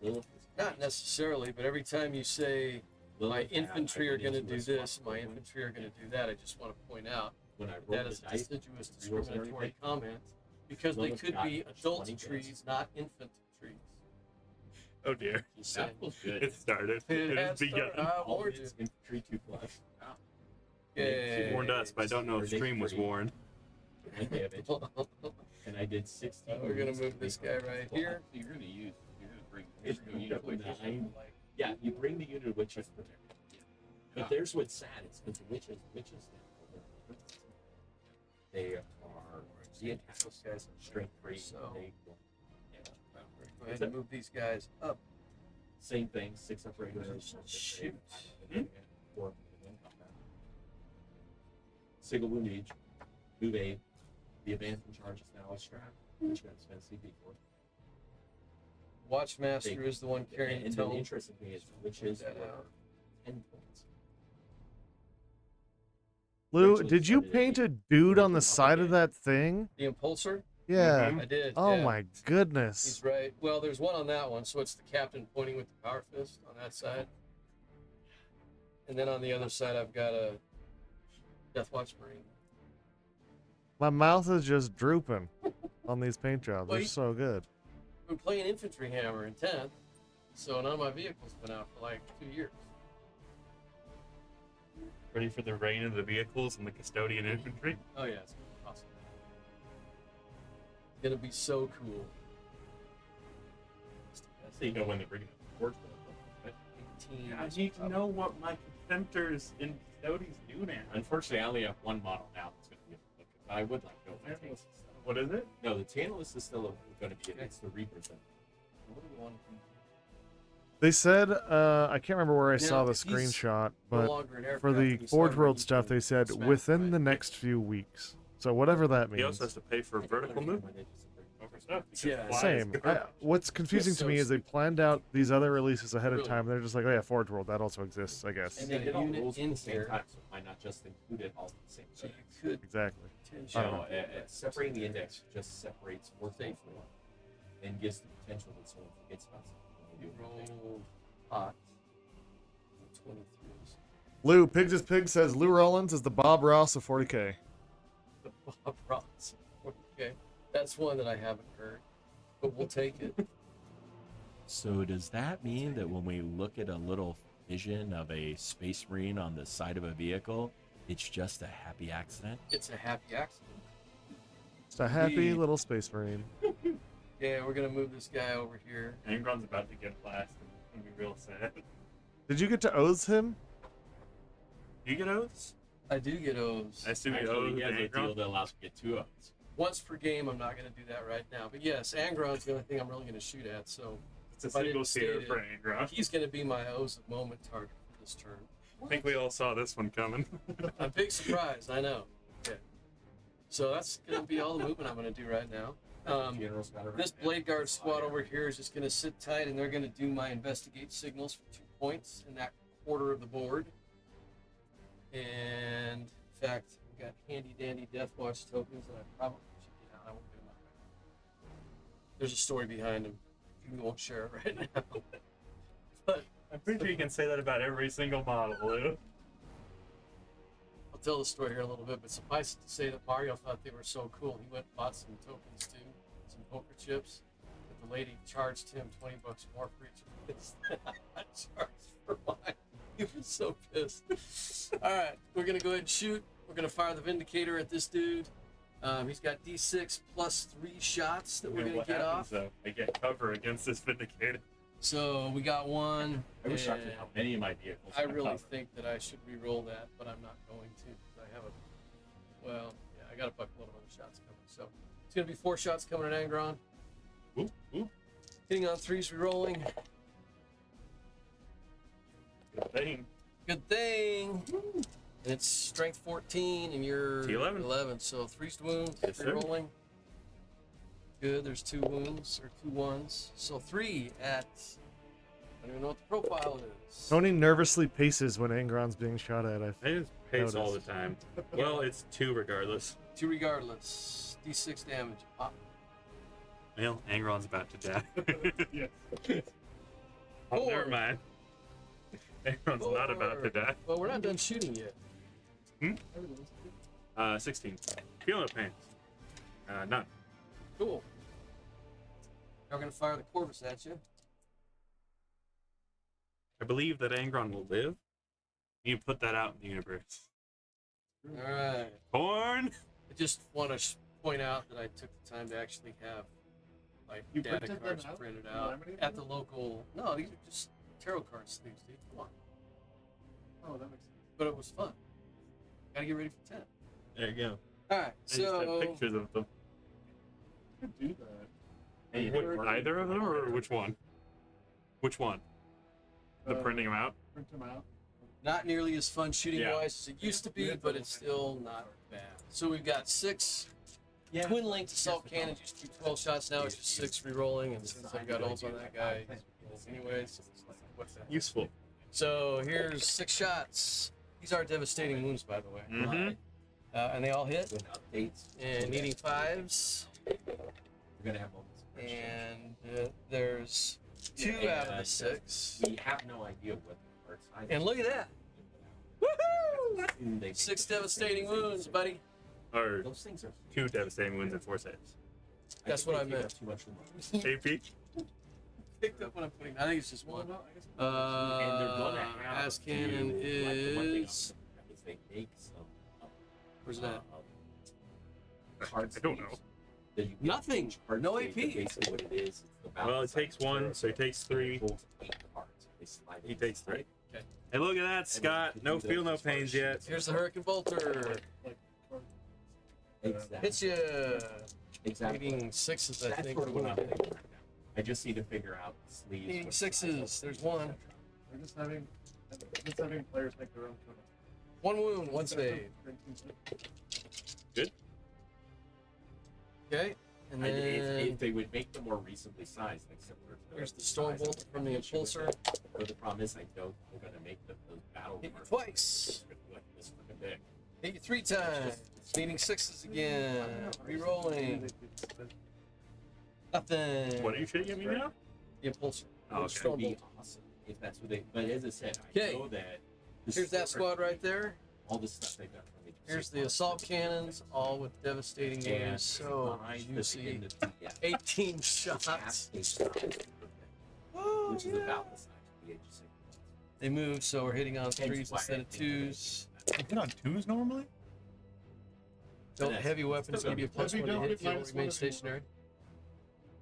Not necessarily, but every time you say my infantry are going to do this, my infantry are going to do that, I just want to point out When I that roll that is the a dice, deciduous discriminatory comment because they could be adult trees, not infant trees. Oh dear. Just saying. It started. It has begun. I all warned you. its infantry 2+. Yay. You warned us, but I don't know if stream was warned. And I did 16. We're gonna move this guy right here. You're gonna use It's unit 9. Yeah, you bring the unit of witches protected. But there's what's sad is because the witches they are the attack guys strength 3. So, They go ahead and move these guys up. same thing, 6 up regulars. Shoot. 4 in combat. Single wound each. Move 8. The advance in charge is now a strap, which you got to spend CP for. Watchmaster is the one carrying And the the tone. interesting thing is witches Check that are out. 10 points. Lou, Rachel did you started paint a it. dude on Rachel the side of that thing? The impulsor? Yeah. I did. Oh yeah. my goodness. He's right. Well, there's one on that one, so it's the captain pointing with the power fist on that side. And then on the other side, I've got a Deathwatch Marine. My mouth is just drooping on these paint jobs. Well, They're you- so good. I've been playing Infantry Hammer in 10th, so none of my vehicles been out for like 2 years. Ready for the reign of the vehicles and the custodian infantry? Oh yeah, it's gonna be awesome. It's gonna be so cool. So you know when they're bringing it forward. 18. I need to know what my contemptors and custodians do now. Unfortunately, I only have one model now that's going to be able to look at. I would like to go with the Tantalus. What is it? No, the Tantalus is still going to be it's the Reapers. What do we want? They said, I can't remember where I saw the if he's screenshot, No but longer an for aircraft, the and he's Forge armored, World he stuff, can they said smash within right. the next few weeks. So whatever that He means. also has to pay for vertical movement over stuff. because Yeah. flies Same. go- What's confusing It's to so me is they planned out these other releases ahead of Really? time. They're just like, oh yeah, Forge World, that also exists, I guess. And They then did a all the unit rules at in the same here. time, so it might not just include it all at the same So time. you could Exactly. So I don't know. separating the index just separates more safely and gives the potential that someone forgets about something. when they do it. roll hot. 23s. Lou, Pigs is Pig says Lou Rollins is the Bob Ross of 40K. The Bob Ross. Okay, that's one that I haven't heard, but we'll take it. So does that mean that when we look at a little vision of a Space Marine on the side of a vehicle, it's just a happy accident? It's a happy accident. Just a happy Indeed. little Space Marine. Yeah, we're gonna move this guy over here. Angron's about to get blasted. It's gonna be real sad. Did you get to oaths him? Do you get oaths? I do get O's. I assume you Actually, oath he has a deal Angron. that allows you to get 2 of it. Once per game, I'm not gonna do that right now. But yes, Angron's the only thing I'm really gonna shoot at. So It's a if I single didn't seater state for it, Angron. he's gonna be my O's of moment target for this turn. I think we all saw this one coming. A big surprise, I know. Okay. So that's gonna be all the movement I'm gonna do right now. Funeral's got it right This there. Blade Guard squad over here is just gonna sit tight, and they're gonna do my investigate signals for 2 points in that quarter of the board. And in fact, we got handy dandy Deathwatch tokens that I probably should get out. I won't get them out right now. There's a story behind them. We won't share it right now. But I'm pretty sure you can say that about every single model, Lou. I'll tell the story here in a little bit, but suffice it to say that Mario thought they were so cool. He went and bought some tokens too, some poker chips. But the lady charged him $20 more for each of his than I charged for mine. He was so pissed. All right, we're gonna go ahead and shoot. We're gonna fire the Vindicator at this dude. He's got D6 plus 3 shots that we're And gonna what get happens, off. though? I get cover against this Vindicator. So we got one. I wish I and could how many of my vehicles I have really cover. think that I should re-roll that, but I'm not going to because I have I got a bucket load of other shots coming. So it's gonna be 4 shots coming at Angron. Oop, oop. Hitting on 3s, re-rolling. Good thing. Good thing. And it's strength 14, and you're T11. 11. So 3's wounds, Yes, sir. re-rolling. Good. There's 2 wounds or 2 1s. So 3 at. I don't even know what the profile is. Tony nervously paces when Angron's being shot at. I just pace all the Noticed. time. Well, it's 2 regardless. 2 regardless. D6 damage. Pop. Well, Angron's about to die. Yes. Oh, 4. never mind. Angron's not about to die. Well, we're not done shooting yet. 16. Feeling no pain. None. Cool. Now we're gonna fire the Corvus at you. I believe that Angron will live. You put that out in the universe. All right. Born! I just want to point out that I took the time to actually have like You data printed them cards out? printed You out laminated at the them? local. No, these are just tarot card sleeves, dude. Come on. Oh, that makes sense. But it was fun. Gotta get ready for 10. There you go. All right, I just have so pictures of them. You could do that. Hey, What, either of them, or which one? Which one? The printing them out? Print them out. not nearly as fun shooting Yeah. wise as it used to be, but it's still not bad. So we've got 6 twin length assault cannons. Used to be 12 shots, now it's just 6 re-rolling. And since I've got holes on that guy, anyways, it's like, what's that? Useful. So here's 6 shots. These are devastating wounds, by the way. Mm-hmm. And they all hit. With updates, And needing 5s. we're gonna have moments. of exchange. And there's 2 out of the 6. We have no idea what the card size. And look at that. Woohoo! 6 devastating wounds, buddy. Or Those things are. 2 devastating wounds and 4 saves. That's think what they I take meant. up too much room. AP? Picked up what I'm putting. I think it's just one. And they're gonna have Ass a few, cannon like, the one thing is. is they make some. Where's that? Card I don't know. sleeves that you get Nothing. each card No sleeve, but AP. Basically, what it is, it's the Well, it balance takes side. 1, so he takes 3. Holds 8 cards. They slide He it takes inside. 3. Hey, look at that, Scott. No feel, no pains yet. Here's the Hurricane Bolter. Exactly. Hits you. Exactly. Needing 6s, I That's think. sort of what I'm thinking right now. I just need to figure out the sleeves. Needing what 6s. There's 1. We're just having players make their own total. 1 wound, 1 save. Good. Okay. And I- then if they would make them more recently sized, like similar to here's the Storm size of Bolt from the issue with Impulsor. that. But the problem is, I don't. We're gonna make those battle Hit you cards twice. like this freaking big. Hit you 3 times. Needing 6s again. Rerolling. Nothing. What are you shooting at me now? The Impulsor. Oh, okay. Storm That'd be Bolt. awesome if that's what they. But as I said, I Okay. know that. Here's that squad right there. All the stuff they've got from the. Here's the assault cannons, all with devastating And wounds. So juicy. 18 shots. Which is about the size of the age of 6. They move, so we're hitting on Hence 3s why I instead of think that 2s. You hit on 2s normally? Don't heavy weapons give you a plus Heavy 1 to don't hit if you get don't minus remain 1 if you stationary.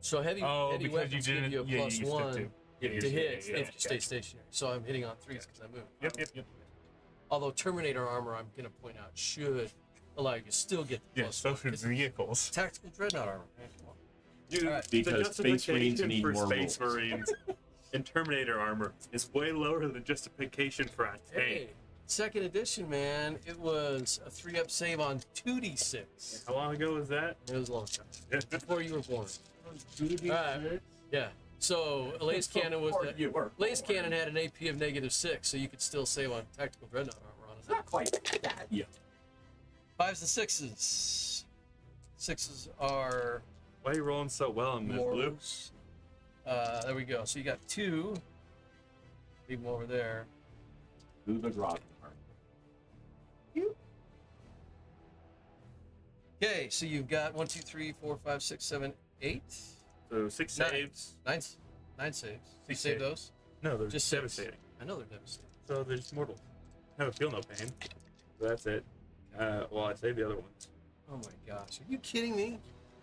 So heavy because you weapons give didn't. you a Yeah, plus you used 1 to. Yeah, to you hit used to, yeah, if you yeah. stay stationary. So I'm hitting on 3s because I move. Yep. Although Terminator armor, I'm going to point out, should allow you to still get the Yeah, plus so 1. should 'cause it's vehicles. Tactical dreadnought armor. Dude, Alright. Because the Space Marines justification need for more Space rules. Marines and Terminator armor is way lower than justification for a tank. Hey, second edition, man, it was a 3-up save on 2d6. How long ago was that? It was a long time. Before you were born. 2d6. Alright. Yeah. So a laser cannon was Or the you were. laser cannon had an AP of -6, so you could still save on tactical dreadnought armor on It's it. not quite that. Yeah. 5s and 6s. 6s are Why are you rolling so well in this blue? morals. There we go. So you got 2. Leave them over there. Do the grog part. Okay, so you've got 1, 2, 3, 4, 5, 6, 7, 8. So 6 Nine. saves. 9 saves. You Six save saves. those? No, they're Just just six. devastating. I know they're devastating. So they're just mortal. Have a feel no pain. So that's it. Well, I saved the other one. Oh my gosh. Are you kidding me?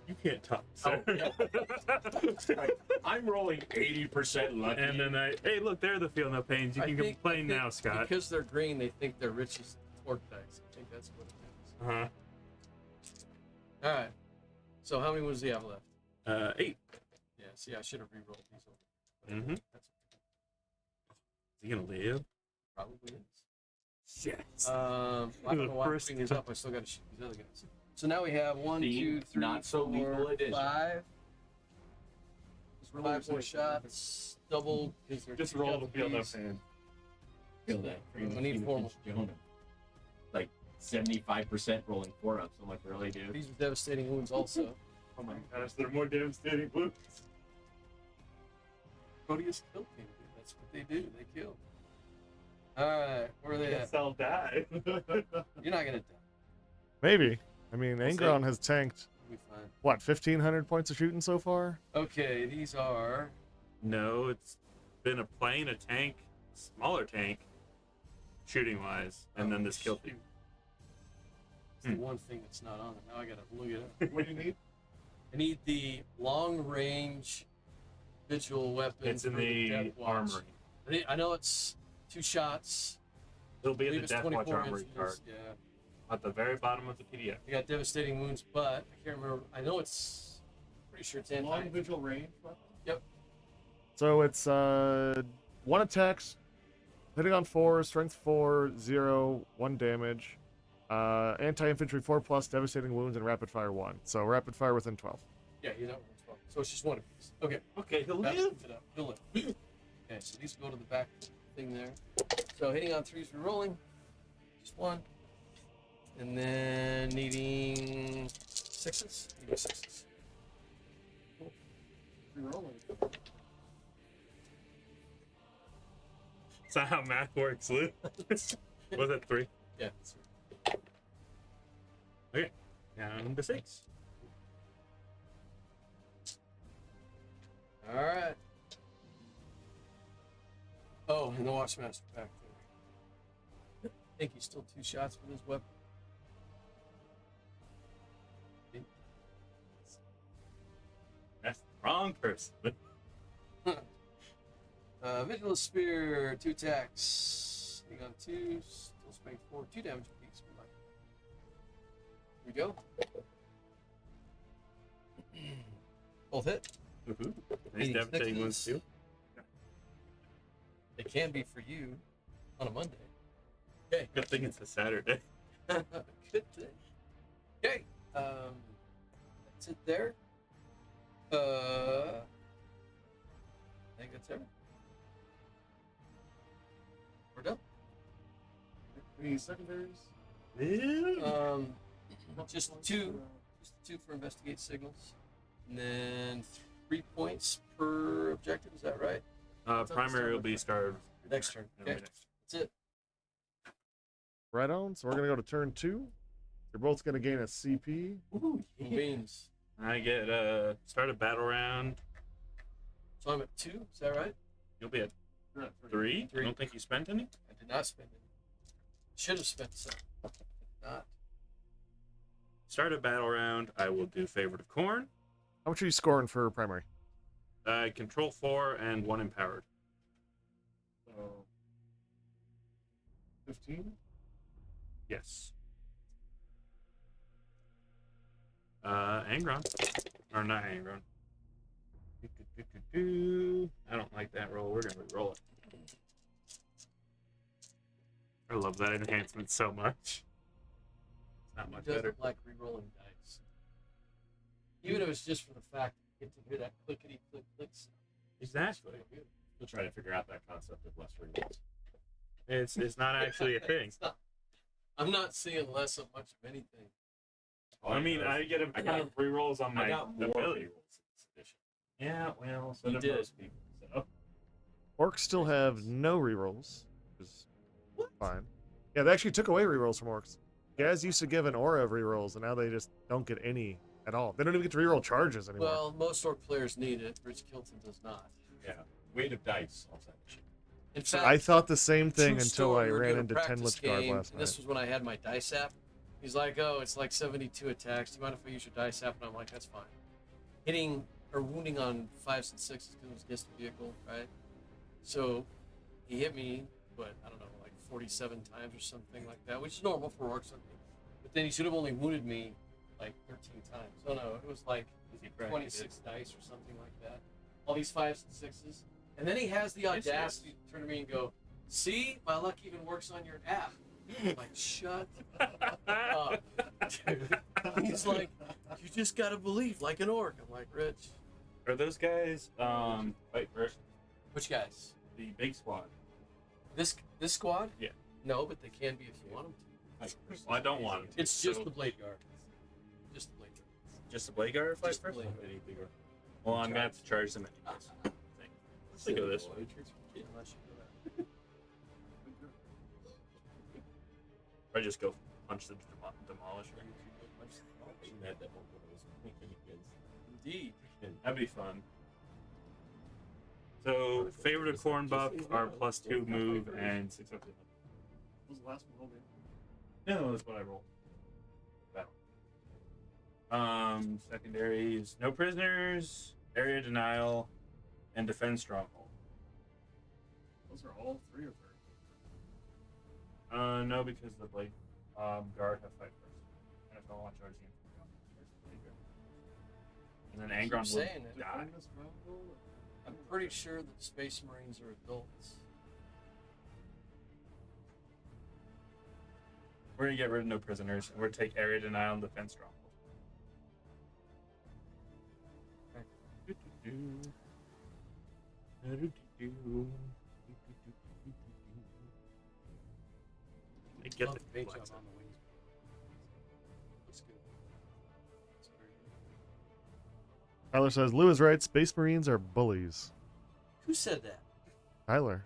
You can't top, sir. I'm rolling 80% lucky. And then hey, look, there are the feel no pains. You I can think- complain I think now, Scott. Because they're green, they think they're rich as pork bags. I think that's what it is. All right. So how many wounds do you have left? 8. Yeah. See, I should have re-rolled these over. Mm-hmm. Is he gonna live? Probably is. Yes. I don't know why I'm putting these up. I still got to shoot these other guys. So now we have 1, The 2, 3, not so lethal 4, edition. 5. 5 more shots. Double. Because they're Just two roll double the feel no Ps. pain. Feel that. I need 4 more. Like 75% rolling 4-ups. I'm like, really, dude? These are devastating wounds also. Oh my gosh, they're more devastating wounds. Proteus kill team, dude. That's what they do. They kill. Alright, where are they at? Yes, I'll die. You're not gonna die. Maybe. I mean, We'll see. Angron has tanked, We'll be fine. what, 1,500 points of shooting so far? Okay, these are No, it's been a plane, a tank, smaller tank, shooting wise, and then this kill team. it's the one thing that's not on it. Now I gotta look it up. What do you need? I need the long range vigil weapon. It's in for the Deathwatch. armory. I know it's 2 shots. It'll be I in believe the it's Deathwatch 24 armory inches. card Yeah. at the very bottom of the PDF. I got devastating wounds, but I can't remember. I know it's pretty sure it's Long anti. vigil range. So it's 1 attacks, hitting on 4, strength 4, 0, 1 damage, anti-infantry 4+, devastating wounds, and rapid fire 1. So rapid fire within 12. Yeah, he's not 12. So it's just 1 apiece. Okay. Okay, he'll That live. sums it up. He'll live. Okay, so these go to the back thing there. So hitting on 3s, re-rolling. Just 1. And then needing 6s. Needing 6s. Cool. Re-rolling. That's not how math works, Lou. Was it 3? Yeah. Okay, down to 6. All right. Oh, and the Watchmaster back there. I think he's still 2 shots with his weapon. That's the wrong person. Vigilant Spear, 2 attacks. Hang on 2, still strength 4, 2 damage apiece. Here we go. Both hit. Nice Meaning devastating wounds sixes. too. It can be for you on a Monday. Okay. Good thing it's a Saturday. Good thing. Okay. That's it there. I think that's everything. We're done. Any secondaries? Just 2 for investigate signals, and then 3 points per objective. Is that right? Primary will be starved. Next turn. Okay. That's it. Right on. So we're going to go to turn 2. You're both going to gain a CP. Ooh, beans. I get start a battle round. So I'm at 2. Is that right? You'll be at 3. I don't think you spent any. I did not spend any. Should have spent some. I did not. Start a battle round. I will do favorite of corn. How much are you scoring for primary? Control 4 and 1 empowered. So 15. Yes. Angron. Or not Angron. I don't like that roll. We're gonna re-roll it. I love that enhancement so much. It's not much Doesn't better. like re-rolling dice. Even if it's just for the fact that you get to hear that clickety click click sound. Exactly. Still trying to figure out that concept of less rerolls. It's not actually a thing. It's not- I'm not seeing less of much of anything. I mean, I get a ton of re-rolls on I my got more ability. rerolls in this edition. Yeah, well, so You do did. most people. So. Orcs still have no rerolls, which is fine. Yeah, they actually took away rerolls from orcs. Gaz used to give an aura of rerolls, and now they just don't get any at all. They don't even get to reroll charges anymore. Well, most orc players need it. Rich Kilton does not. Yeah. Weight of dice. I'll send it. In fact, I thought the same thing true until story, I we were ran doing a into practice Tenlich Guard game, last and this night. was when I had my dice app. He's like, "Oh, it's like 72 attacks. Do you mind if I use your dice app?" And I'm like, "That's fine." Hitting or wounding on 5s and 6s because it was against the vehicle, right? So he hit me, but I don't know, like 47 times or something like that, which is normal for orcs, I think. But then he should have only wounded me like 13 times. Oh no, it was like 26 dice or something like that. All these 5s and 6s. And then he has the audacity to turn to me and go, "See, my luck even works on your app." I'm like, shut up, dude. He's like, "You just gotta believe like an orc." I'm like, "Rich." Are those guys fight first? Which guys? The big squad. This squad? Yeah. No, but they can be if you want them to. Fight first. Well, I don't want them to. It's just so- the blade guard. Just the blade guard. just the blade guard fight Just the first. blade guard. Any bigger? Well, I'm gonna have to charge them anyways. Let's go this way. Yeah, unless you go that. Or I just go punch the demolisher. That won't go those. Indeed. That'd be fun. So, favorite of corn buff are +2 move and 6 up. What was the last one rolled in? No, that's what I rolled. Battle. Secondaries: no prisoners, area denial, and defend stronghold. Those are all 3 of her. No, because the Blade guard have fight first, and if I want charging, and then Angron will saying it. die. I'm pretty sure that Space Marines are adults. We're gonna get rid of no prisoners, and we're gonna take area denial and defend stronghold. I get Love the paint job complex. on the wings. Looks good. It's very good. Tyler says, Lou is right. Space Marines are bullies. Who said that? Tyler.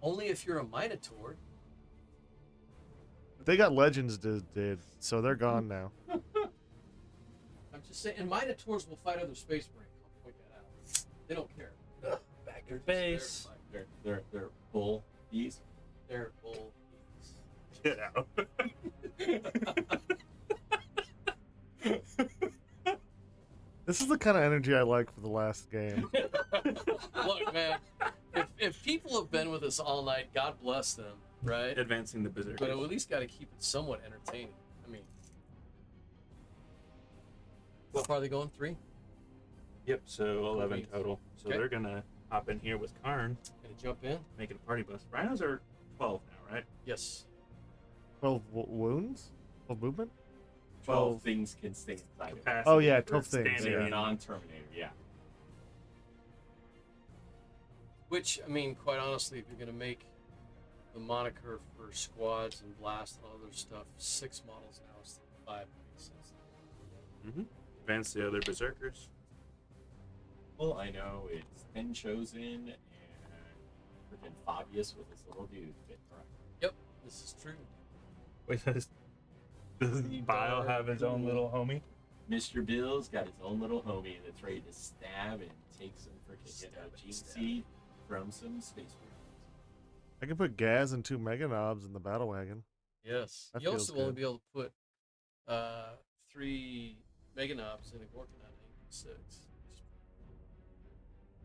Only if you're a Minotaur. They got Legends did, so they're gone now. I'm just saying, and Minotaurs will fight other Space Marines. I'll point that out. They don't care. Back They're your just there to base. fight. They're bull bees. They're bull bees. Get out. This is the kind of energy I like for the last game. Look, man, if people have been with us all night, God bless them, right? Advancing the berserkers. But at least got to keep it somewhat entertaining. I mean, how far are they going? 3? Yep, so 11 beans. total. So Okay. they're gonna hop in here with Karn, Gonna jump in? make it a party bus. Rhinos are 12 now, right? Yes. 12 wounds? 12 movement? 12 things can stay inside of it. Capacity Oh, yeah, for 12 things, standing yeah. in. Non-Terminator, yeah. Which, I mean, quite honestly, if you're gonna make the moniker for squads and blast and all other stuff 6 models now instead of 5, makes sense. Advance the other berserkers. Well, I know it's 10 chosen and freaking Fabius with his little dude. Fit right. Yep, this is true. Wait, does Bio have his own little homie? Mr. Bill's got his own little homie that's ready to stab and take some freaking gene seed from some space marines. I can put Gaz and 2 Mega Knobs in the battle wagon. Yes. That You feels also want to good. be able to put 3 Mega Knobs in a Gorkon 6.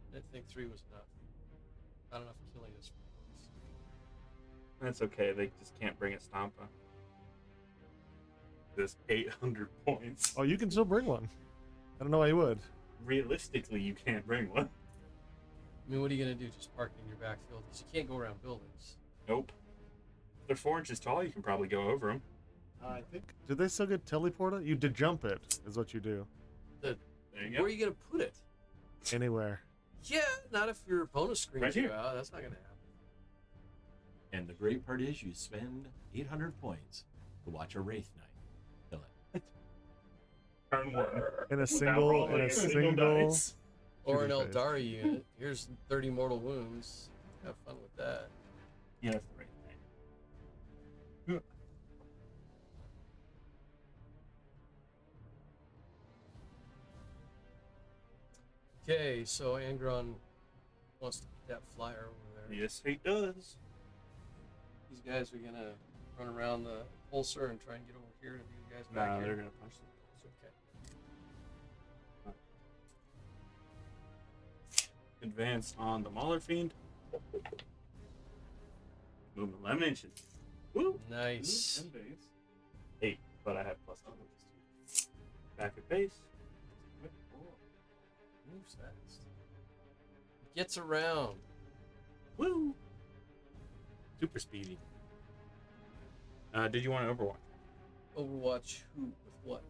I didn't think 3 was enough. Not enough killing us. That's okay, they just can't bring a Stompa. This 800 points. Oh, you can still bring one. I don't know why you would. Realistically, you can't bring one. I mean, what are you going to do? Just park in your backfield? Because you can't go around buildings. Nope. If they're 4 inches tall, you can probably go over them. I think. Did they still get teleported? You did jump it, is what you do. There you Where go. are you going to put it? Anywhere. Yeah, not if your opponent screams Right you here. out. That's not going to happen. And the great part is you spend 800 points to watch a Wraith Knight kill it. Turn 1. In a Without single, rolling in a a single. dice. Or an Shooting phase. Eldari unit. Here's 30 mortal wounds. Have fun with that. Yeah, that's the right thing. Okay, so Angron wants to put that flyer over there. Yes, he does. These guys are going to run around the pulsar and try and get over here to these guys back No, here. they're gonna punch them. Okay. Advance on the Mauler Fiend. Movement 11 inches. Woo! Nice. 8, but I have plus on this. Back at base. Moves fast. Gets around. Woo! Super speedy. Did you want to Overwatch? Overwatch who with what?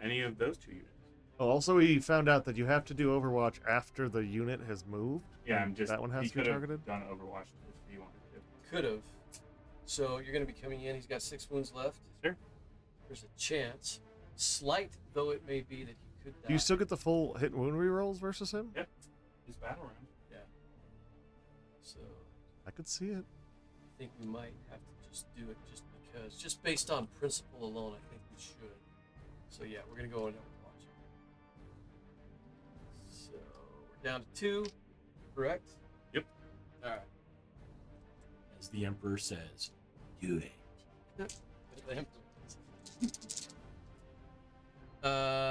Any of those 2 units? Oh, also, we found out that you have to do Overwatch after the unit has moved. Yeah, and I'm just. That one has he to be could've targeted. Done Overwatch if you wanted to. Could have. So you're going to be coming in. He's got 6 wounds left. Sure. There's a chance, slight though it may be, that he could die. Do you still get the full hit and wound rerolls versus him? Yep. His battle round. Yeah. So I could see it. I think we might have to just do it just because, just based on principle alone, I think we should. So yeah, we're going to go into Overwatch. So we're down to 2, correct? Yep. All right. As the Emperor says, do it.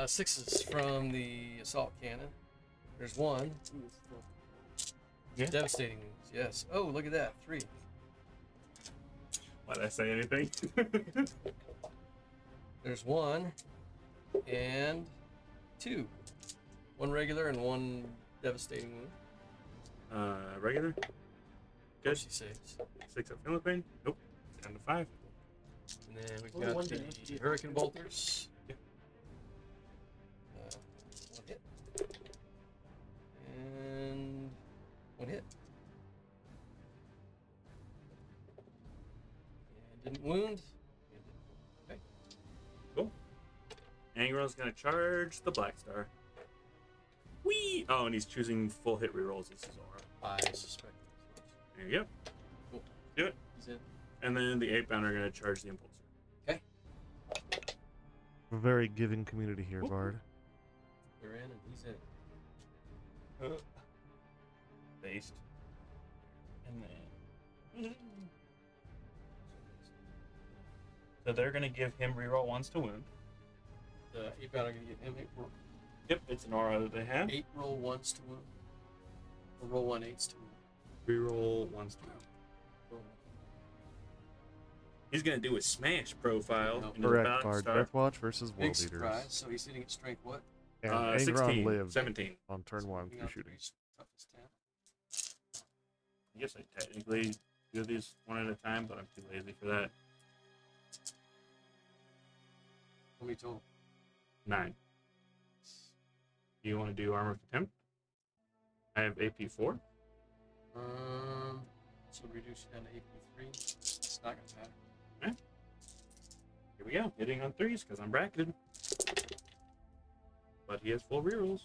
Sixes from the assault cannon. There's one. Yeah. Devastating wounds. Yes. Oh, look at that. 3. Why did I say anything? There's 1 and 2. 1 regular and 1 devastating wound. Regular. Good. She saves. 6 of Philippine. Nope. Down to 5. And then we've got the Hurricane Bolters. Yep. 1 hit. And 1 hit. And didn't wound. Okay. Cool. Angron's gonna charge the Black Star. Whee! Oh, and he's choosing full hit rerolls as his aura. I suspect. There you go. Cool. Do it. He's in. And then the 8-bound are gonna charge the Impulsor. Okay. A very giving community here, Bard. They're in and he's in. Based. And then. So they're gonna give him reroll 1s to wound. The 8-bound are going to get him 8 roll. Yep, it's an aura that they have. 8 roll 1s to wound. Or roll 1 8s to wound. Reroll 1s to wound. He's gonna do a smash profile. No. into the Correct, Black Bard. Star. Deathwatch versus Big World surprise. Eaters. So he's hitting at strength what? And Angron 16, lives 17. on turn 1 Moving through out shooting. to toughest 10. I guess I technically do these one at a time, but I'm too lazy for that. How many total? 9. Do you want to do Armor of Contempt? I have AP 4. So reduce it down to AP3. It's not gonna matter. Here we go, hitting on 3s because I'm bracketed. But he has full rerolls.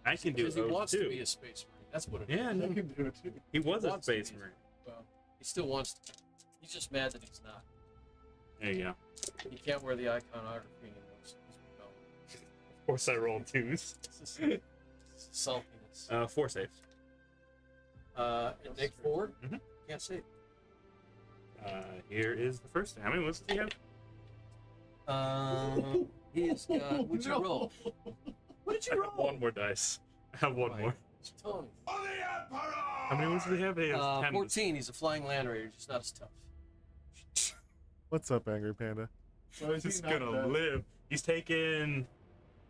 I can do Because he wants to too. be a space marine. That's what it is. Yeah, no, can do it too. he was a Wants to space be. marine. Well, he still wants to. He's just mad that he's not. There you go. He can't wear the iconography anymore. So he's Of course, I rolled 2s. It's just saltiness. 4 saves. And Nick 4? Mhm. Can't save. Here is the first. How many ones does he have? He's got. What'd you roll? What did you roll? One more dice. I have one more. Tony. How many ones does he have? He has 10. 14. He's a flying land raider, just not as tough. What's up, Angry Panda? So is He's he not gonna dead? live. He's taken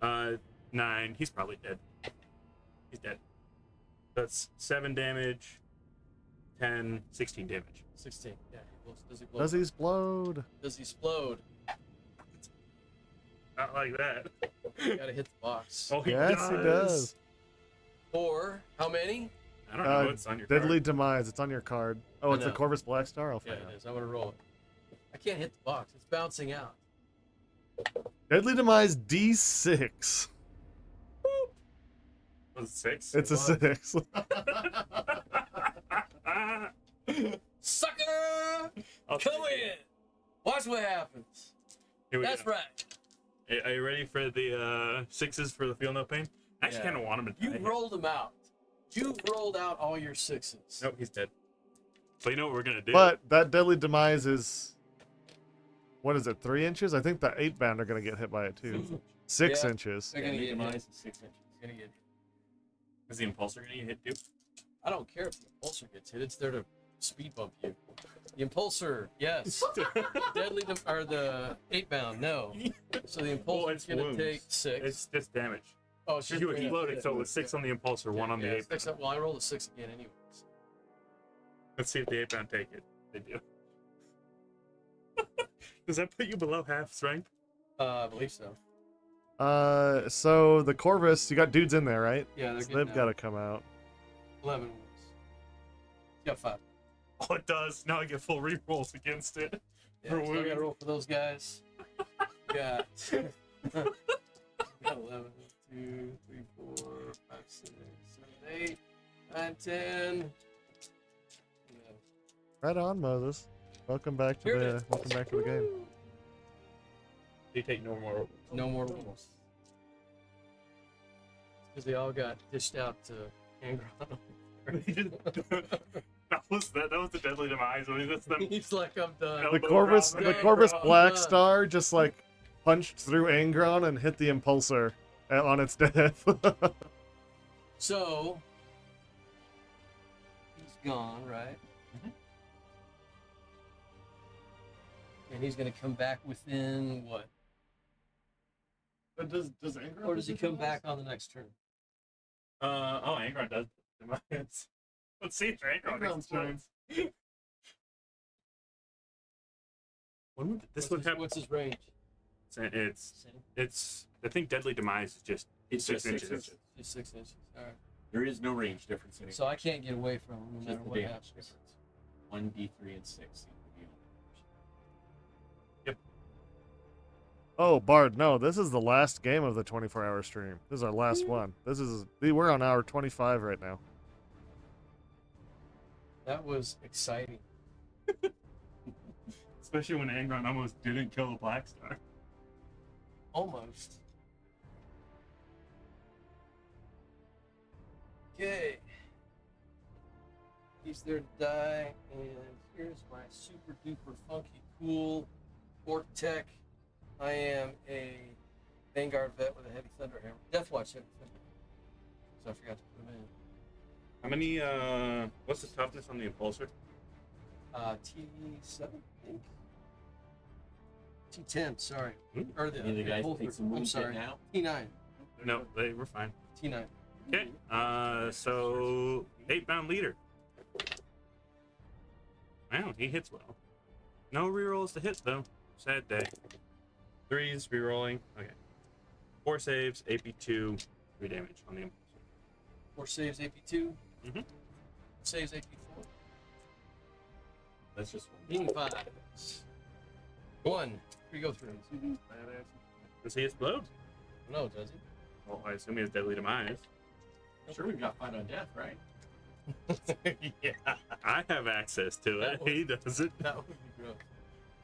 9. He's probably dead. He's dead. That's 7 damage, 10, 16 damage. 16. Yeah. Does he blow? Does he explode? Does he explode? Not like that. You gotta hit the box. Oh, he Yes, does. he does. Or how many? I don't know. It's on your Deadly card. Demise. It's on your card. Oh, I it's a know. Corvus Black Star? I'll Yeah, find it out. is. I'm gonna roll it. I can't hit the box. It's bouncing out. Deadly Demise D6. Was it 6? It's a 6. Sucker! I'll Come take it. in! Watch what happens. Here we That's go. right. Are you ready for the 6s for the Feel No Pain? I actually Yeah. kind of want him to die. You've rolled them out. You've rolled out all your 6s. Nope, he's dead. So you know what we're going to do? But that Deadly Demise is... What is it, 3 inches? I think the 8-bound are going to get hit by it too. 6 Yeah. inches. They're gonna get hit. Demise is 6 inches. Gonna get hit. Is the Impulsor going to get hit too? I don't care if the impulsor gets hit. It's there to speed bump you. The impulsor, yes. Deadly or the 8-bound, no. So the Well, impulsor's it's gonna wounds. take 6. It's just damage. Oh, it's Because just you yeah, exploded, yeah, so it was 6 on the Impulsor, 1 on the 8. Except, well, I rolled a 6 again, anyways. Let's see if the 8-bound take it. They do. Does that put you below half strength? I believe so. So the Corvus, you got dudes in there, right? Yeah, they're So getting they've got to come out. 11 wounds. You got 5. Oh, it does. Now I get full rerolls against it. Yeah, For so I wounds. gotta roll for those guys. got 11, 2, 3, 4, 5, 6, 7, 8, 9, 10. Yeah. Right on, Moses. Welcome back to Here it the is. game. You take no more. No more wounds. Because they all got dished out to Angron. that was the Deadly Demise. I mean, that's them. He's like, I'm done. No, The but Corvus, we're the all Corvus good. Black Yeah. Star just like punched through Angron and hit the Impulsor on its death. So he's gone, right? And he's gonna come back within what? But does Angron? Or does he come back on the next turn? Oh, Angron does. Let's see if Angron Angron's explodes. When would this would happen? What's his range? It's I think Deadly Demise is just It's 6 just 6 inches. inches. He's 6 inches. All right. There is no range difference anymore. So I can't get away from him no matter Just the what damage happens. difference. 1d3 and 6 seem to be on Oh, Bard, no, this is the last game of the 24-hour stream. This is our last one. We're on hour 25 right now. That was exciting. Especially when Angron almost didn't kill the Black Star. Almost. Okay. He's there to die, and here's my super duper funky cool Orc Tech. I am a Vanguard vet with a heavy thunder hammer. Deathwatch heavy thunder. So I forgot to put him in. How many, what's the toughness on the Impulsor? T7, I think. T10, sorry. Or Any of the guys Impulsor. take some I'm wounds sorry. now? T9. No, they were fine. T9. Okay, so 8-bound leader. Wow, he hits well. No rerolls to hit though. Sad day. 3s rerolling. Okay. 4 saves, AP2, 3 damage on the Impulsor. 4 saves, AP2. Mhm. Saves, AP4. That's just one. Meaning 5. 1. Here you go, 3. Does he explode? No, does he? Well, I assume he has Deadly Demise. I'm sure we've got Fight on Death, right? Yeah, I have access to it. He doesn't. That would be gross.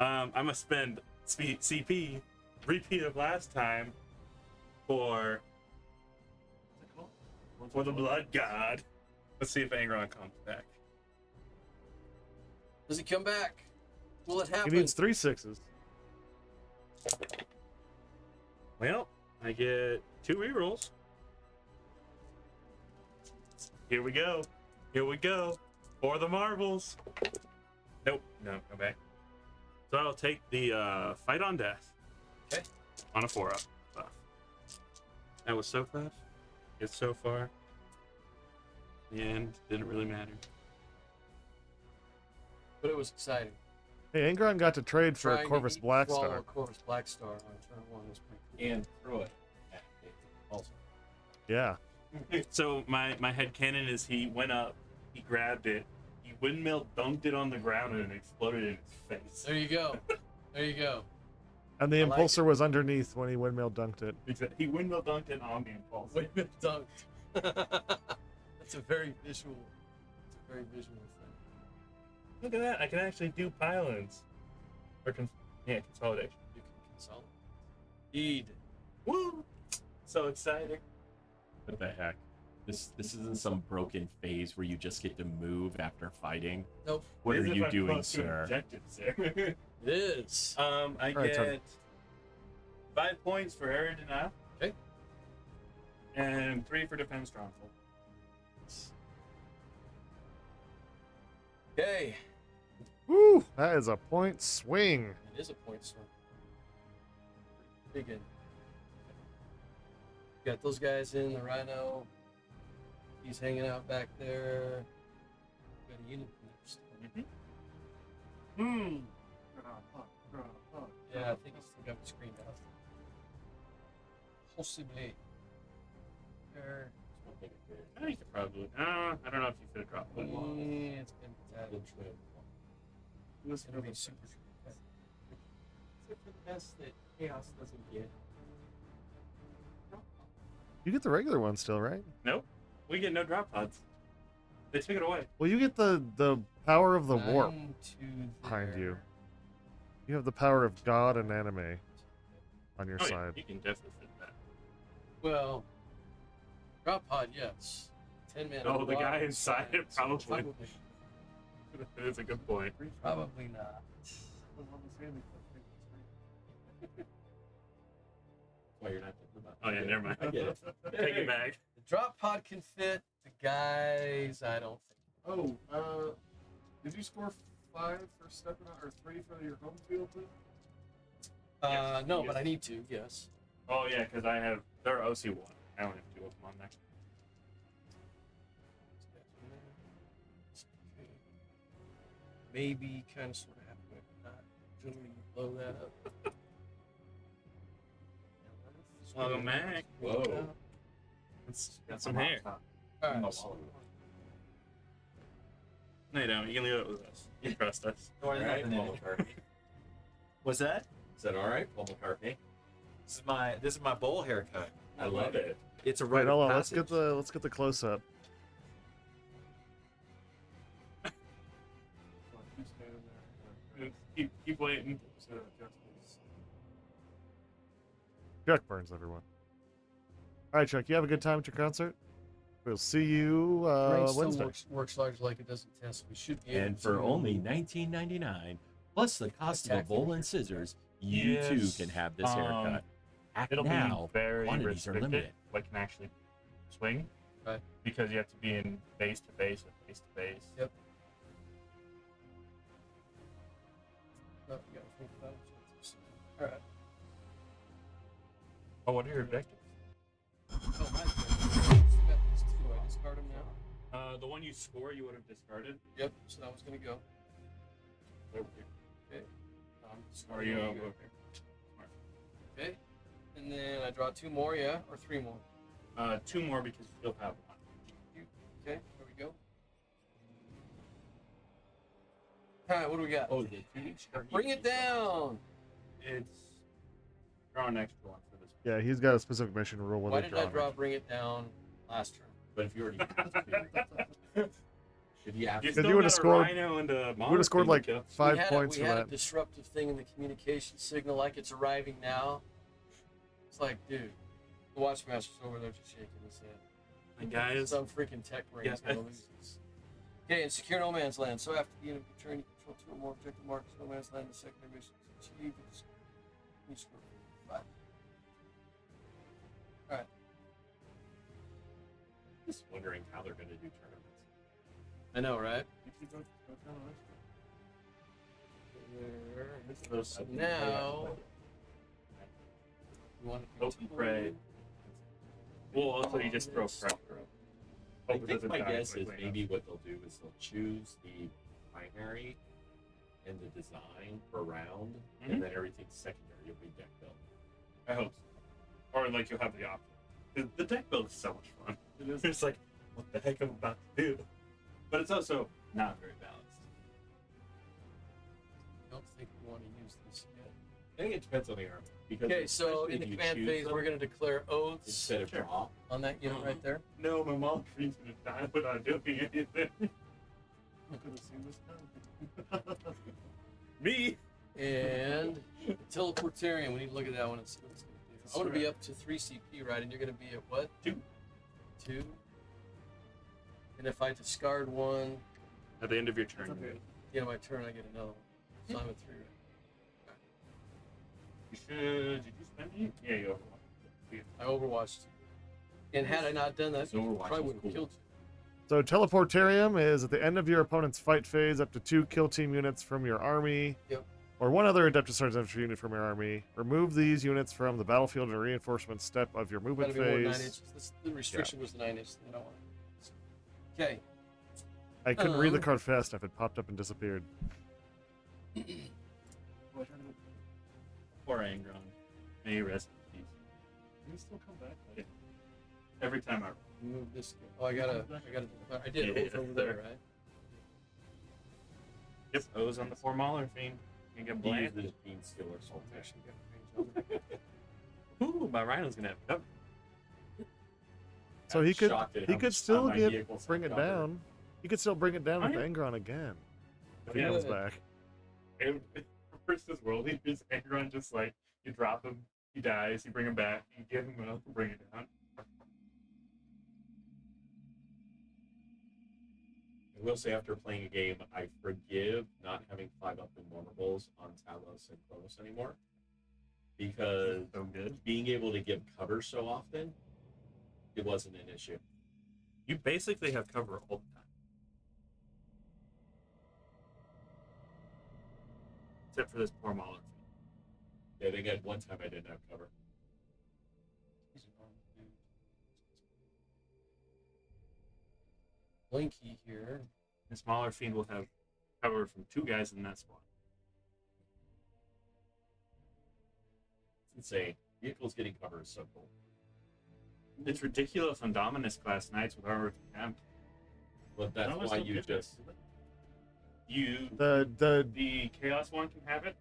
I'm gonna spend CP, repeat of last time, for the Blood God. Let's see if Angron comes back. Does he come back? Will it He happen? needs 3 6s. Well, I get 2 rerolls. Here we go. Here we go. For the marbles. Nope. No, go back. So I'll take the Fight on Death. Okay. On a 4-up buff. That was so fast. It's so far. The end didn't really matter. But it was exciting. Hey, Angron got to trade for a Trying to Corvus eat Black Thrall Star. or Corvus Black Star on turn 1 was pretty cool. And throw it at it also. Yeah. So my headcanon is he went up, he grabbed it, he windmill dunked it on the ground, and it exploded in his face. There you go. There you go. And the I like Impulsor was underneath when he windmill dunked it. He windmill dunked it on the Impulse. Wait a minute, dunked. That's a very visual. It's a very visual thing. Look at that! I can actually do pylons. Or consolidation. You can consolidate. Indeed. Woo! So exciting. What the heck? This isn't some broken phase where you just get to move after fighting. Nope. What As are if you I'm doing, close to an sir? objective, sir. It is. I right, get Tony. 5 points for area denial. Okay. And 3 for defense stronghold. Okay. Woo! That is a point swing. It is a point swing. Big in. Got those guys in the Rhino. He's hanging out back there. Got a unit next. Yeah, I think he's still got the screen down. Possibly. There. I think you probably. I don't know if you could have dropped one. Yeah, it's been tatted. It's gonna be super. Except for the best that Chaos doesn't get. You get the regular one still, right? Nope. We get no drop pods. They took it away. Well, you get the power of the warp 9 to behind there. you. You have the power of God and anime on your Oh, yeah, side. you can definitely fit that. Well, drop pod, yes. 10 man. Oh, the guy inside it, probably. That's a good point. Probably not. why you're not thinking about. Oh yeah, never mind. I get it. Take it back. The drop pod can fit. The guys, I don't think. Oh, did you score 5 for stepping out, or 3 for your home field? Yes, No, yes. but I need to. Yes. Oh yeah, because they're OC1. I only have 2 of them on there. Maybe kind of sort of halfway, but not. Generally, blow that up. Welcome back. Whoa. Got some hair. All right. No, you don't. You can leave it with us. You trust us. All right, Paul McCartney. What's that? Is that all right, Paul McCartney? This is my bowl haircut. I love it. It's a Right, rite hold of on. passage. Let's get the close up. Keep waiting. Chuck Burns, everyone. All right, Chuck. You have a good time at your concert. We'll see you Brain still Wednesday. works large like it doesn't test. We should be able And for to- only $19.99 plus the cost of a Attack bowl your and scissors, you Yes, too can have this haircut. Act It'll now. be very Quantities are restricted. limited. What can actually swing? Right. Because you have to be in base to base or face to base. Yep. Oh, you gotta think about it. All right. Oh, what are your objectives? Oh, my bad. Got these two. I discard them now. The one you score, you would have discarded. Yep. So that was gonna go. Over here. Okay. Or Discarding you one, over go. here. Okay. And then I draw 2 more, yeah, or 3 more. 2 more because you still have 1. Okay. There we go. All right. What do we got? Oh, the 2 each. Bring it down. It's draw an extra 1 for this. Yeah, he's got a specific mission rule with Why it. did I draw bring it down last turn? But if you already have to, if you have You to, still you would've got a scored- rhino and a We would monarch have scored to like kill. 5 we points had for a that. disruptive thing in the communication signal, like it's arriving now. It's like, dude, the watchmaster's over there just shaking his head. And guys, Some freaking tech brain's Yeah. gonna lose this. Okay, in secure no man's land. So after the end of your turn, you control 2 or more objective markers. No man's land. The secondary mission is achieved. You score 5. All right. just wondering how they're going to do tournaments. I know, right? So now you want to Open prey. Well, also you just throw pressure. I Hope it think doesn't my die guess is quickly enough. maybe what they'll do is they'll choose the primary and the design per round, Mhm. and then everything's secondary. You'll be deck build. I hope so. Or like you'll have the option. The deck build is so much fun. It is. It's like, what the heck am I about to do? But it's also not very balanced. I don't think we want to use this yet. I think it depends on the army. Because Okay, so especially in the if you command choose phase, them we're going to declare oaths instead of Sure. draw. on that unit right there. No, my mom treats me to die without doing anything. I could have seen this coming. Me? And teleportarium, we need to look at that one and see what it's going to do. I want to be up to 3 CP, right? And you're going to be at what? 2. 2. And if I discard one, At the end of your turn. That's okay. the end of my turn, I get another one. So I'm at 3 right You should. Did you spend it? Yeah, you overwatched. I overwatched. And had I not done that, So Overwatch probably is would have cool. killed you. So teleportarium is at the end of your opponent's fight phase, up to 2 kill team units from your army. Yep. Or 1 other Adeptus Sergeant infantry unit from your army. Remove these units from the battlefield and reinforcement step of your movement Gotta be more than 9 phase. inches. The restriction was the 9 inches. I don't want it. Okay. I couldn't read the card fast enough. It popped up and disappeared. Poor Angron. May you rest in peace. Can you still come back? Yeah. Every time I Move this. Oh, I gotta. I did. Yeah, Oath over there, right? Yep, O's on the 4 Mauler fiend. You get Use bland. the bean skill or something. Actually, got range on it. Ooh, my rhino's gonna have cover. So I'm he could shocked at he how could much still my get vehicles bring have it cover. down. He could still bring it down Oh, with yeah. Angron again. If he Yeah. comes back. Versus World Eaters, Angron just like, you drop him, he dies, you bring him back, you give him enough to bring it down. I will say after playing a game, I forgive not having 5 up invulnerables on Talos and Kronos anymore. because So good. being able to give cover so often, it wasn't an issue. You basically have cover all the time. Except for this poor Mauler. Yeah, I think at one time I didn't have cover. Blinky here. The smaller fiend will have cover from 2 guys in that spot. It's insane. Vehicles getting cover is so cool. It's ridiculous on Dominus class knights with armor contempt. But that's Dominus why don't you get just this. You The chaos one can have it.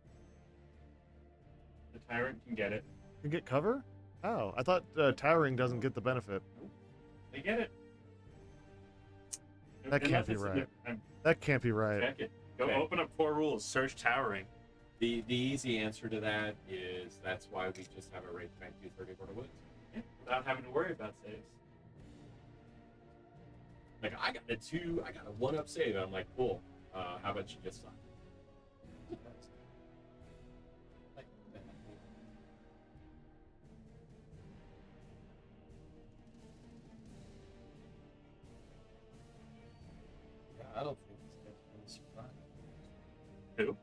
The tyrant can get it. can get cover? Oh, I thought towering doesn't get the benefit. They get it. That can't be right. That can't be right. Check it. Go Okay. open up 4 rules. Search towering. the easy answer to that is that's why we just have a rate bank 230 for the woods. Yeah, without having to worry about saves. Like I got a 1-up save. And I'm like, cool. How about you just suck? I don't think these guys are going to survive. Who?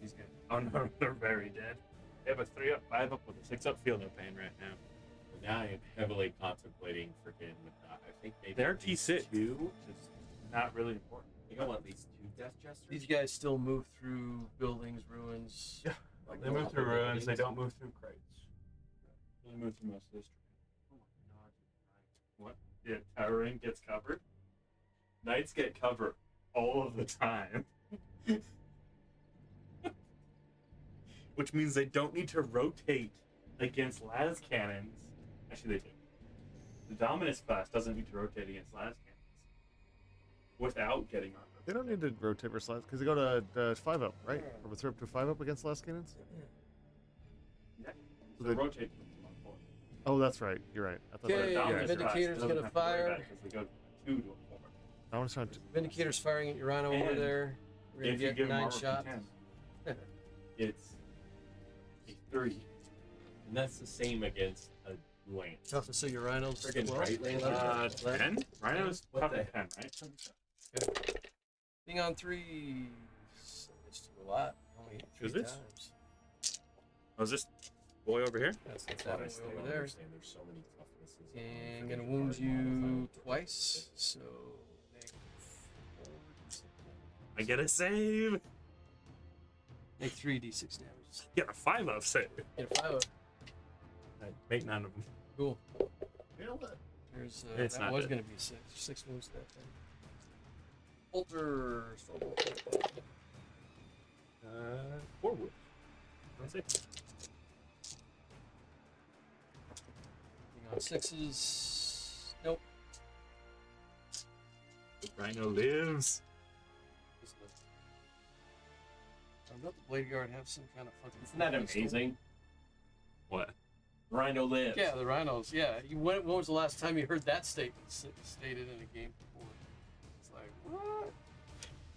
These guys. Oh no, they're very dead. They have a 3-up, 5-up with a 6-up. Feel no pain right now. But now I am heavily contemplating freaking. I think maybe They're at least T6. 2. Just not really important. I think I want at least 2 Death Jesters. These guys still move through buildings, ruins. Yeah. Like They move multiple through ruins. They buildings. don't move through crates. They move through most of this terrain. Oh my god, you're right. What? Yeah, towering gets covered. Knights get cover all of the time. Which means they don't need to rotate against las cannons. Actually, they do. The Dominus class doesn't need to rotate against las cannons without getting armor. They don't need to rotate versus last because they go to 5-up, right? Or throw up to 5-up against last cannons? Yeah. So So they- rotate. Oh, that's right. You're right. I thought Okay, that, Dominus yeah. Vindicator's class doesn't gonna have to worry fire. about it 'cause they go from 2 to a 4. I was trying to. Vindicator's firing at your rhino over And there. We're gonna If you get give 9 armor shots. contempt, it's a 3. And that's the same against a lance. Tough to see your rhinos. Friggin' well. right lane. 10? Rhino's What top the- 10, right? Thing on 3. It's a lot. Only hit 3 Is this? times. Oh, is this boy over here? That's That's that what I way still over don't there. understand. There's so many toughnesses. And gonna wound you twice. So. I get a save. Make 3d6 damage. Get a 5-up save. Get a 5 I make none of them. Cool. There's, It's that not was dead. going to be 6 wounds to that thing. Bolter. 4 wounds. That's it. Thing on 6s. Nope. Rhino lives. Don't the Blade Guard have some kind of fucking. Isn't that pistol? amazing? What? Rhino lives. Yeah, the rhinos. Yeah. When was the last time you heard that statement stated in a game before? It's like, what?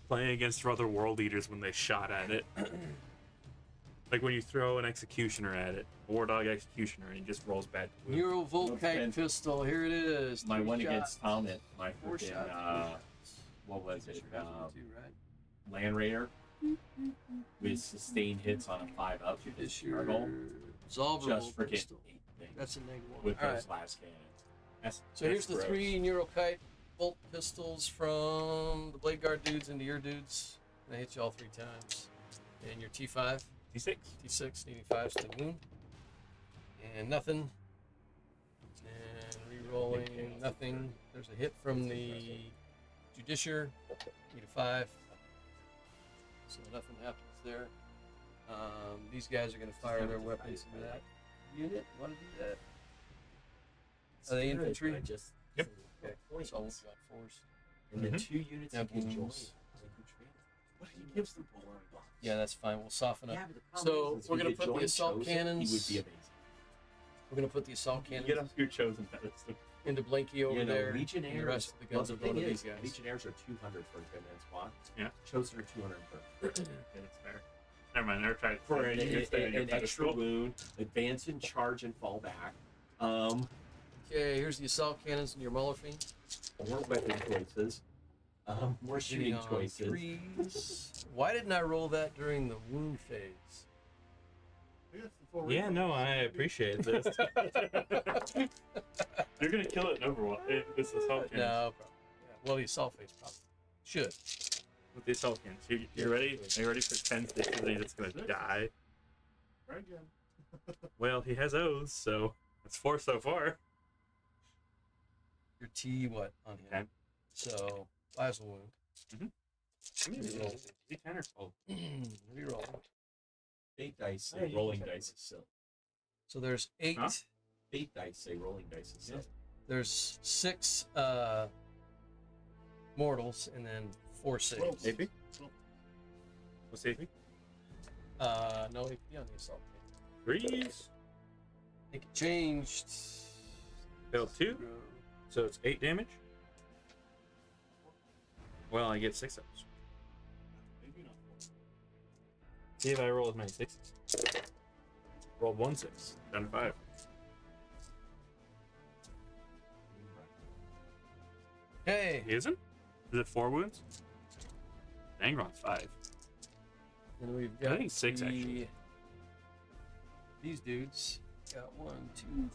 Playing against other world eaters when they shot at it. Like when you throw an executioner at it, a war dog executioner, and he just rolls back to wound. Neurovolkite Ben. pistol. Here it is. My 3 one shots. against Talmud, my 4 freaking, shots. what was it? Too, right? Land Raider with sustained hits on a 5-up. This Struggle. Solver Just freaking pistol. ate things That's a negative 1. with All those right. last cannons. So here's the 3 Neurokite bolt pistols from the Blade Guard dudes into your dudes. They hit you all 3 times. And your T5, D6. T6, needing 5s to wound. And nothing. And re-rolling, nothing. There's a hit from the Judiciar, need a 5. So nothing happens there. These guys are going to fire their weapons into that unit. Want to do that? Are they infantry? Just, Yep. Okay. So all got 4s. And then 2 units Now you can join. wounds. What he gives them polar buffs. Yeah, that's fine. We'll soften up. Yeah, but the problem So is we're if gonna you put the join assault Chosen, cannons. He would be amazing. We're going to put the assault Get cannons up your chosen pedestal. into Blinky over You know, there. And the Legionnaires. rest of the Well, guns the will go to thing these is, guys. Legionnaires are 200 for a 10-man squad. Yeah. Chosen are 230. Yeah, that's fair. Never mind. Never tried. for You can stay on your an extra pedestal. wound. Advance and charge and fall back. Okay, here's the assault cannons and your Mauler Fiend. More weapon choices. More shooting Hitting on choices. 3s. Why didn't I roll that during the wound phase? Yeah, no, I appreciate this. You're gonna kill it in Overwatch. This assault cannon. No problem. Yeah, well, the assault phase probably should. With the assault cannons. You ready? Are you ready for 10 stations that he's just gonna die? Try again. Well, he has O's, so that's 4 so far. Your T what on him? 10. So 5's a wound. Roll. D10 or Reroll. 8 dice say rolling dice is silly. So there's 8. Huh? 8 dice say rolling dice is silly. There's 6 mortals and then 4 saves. AP? What's AP? No AP on the assault. 3s. I think it changed. Failed 2. So it's 8 damage. Well, I get 6 of those. See if I roll as many 6s. Rolled 1 6. Down to 5. Hey. He isn't? Is it 4 wounds? Angron's 5. And we've I got think 6 actually. These dudes got 1, 2,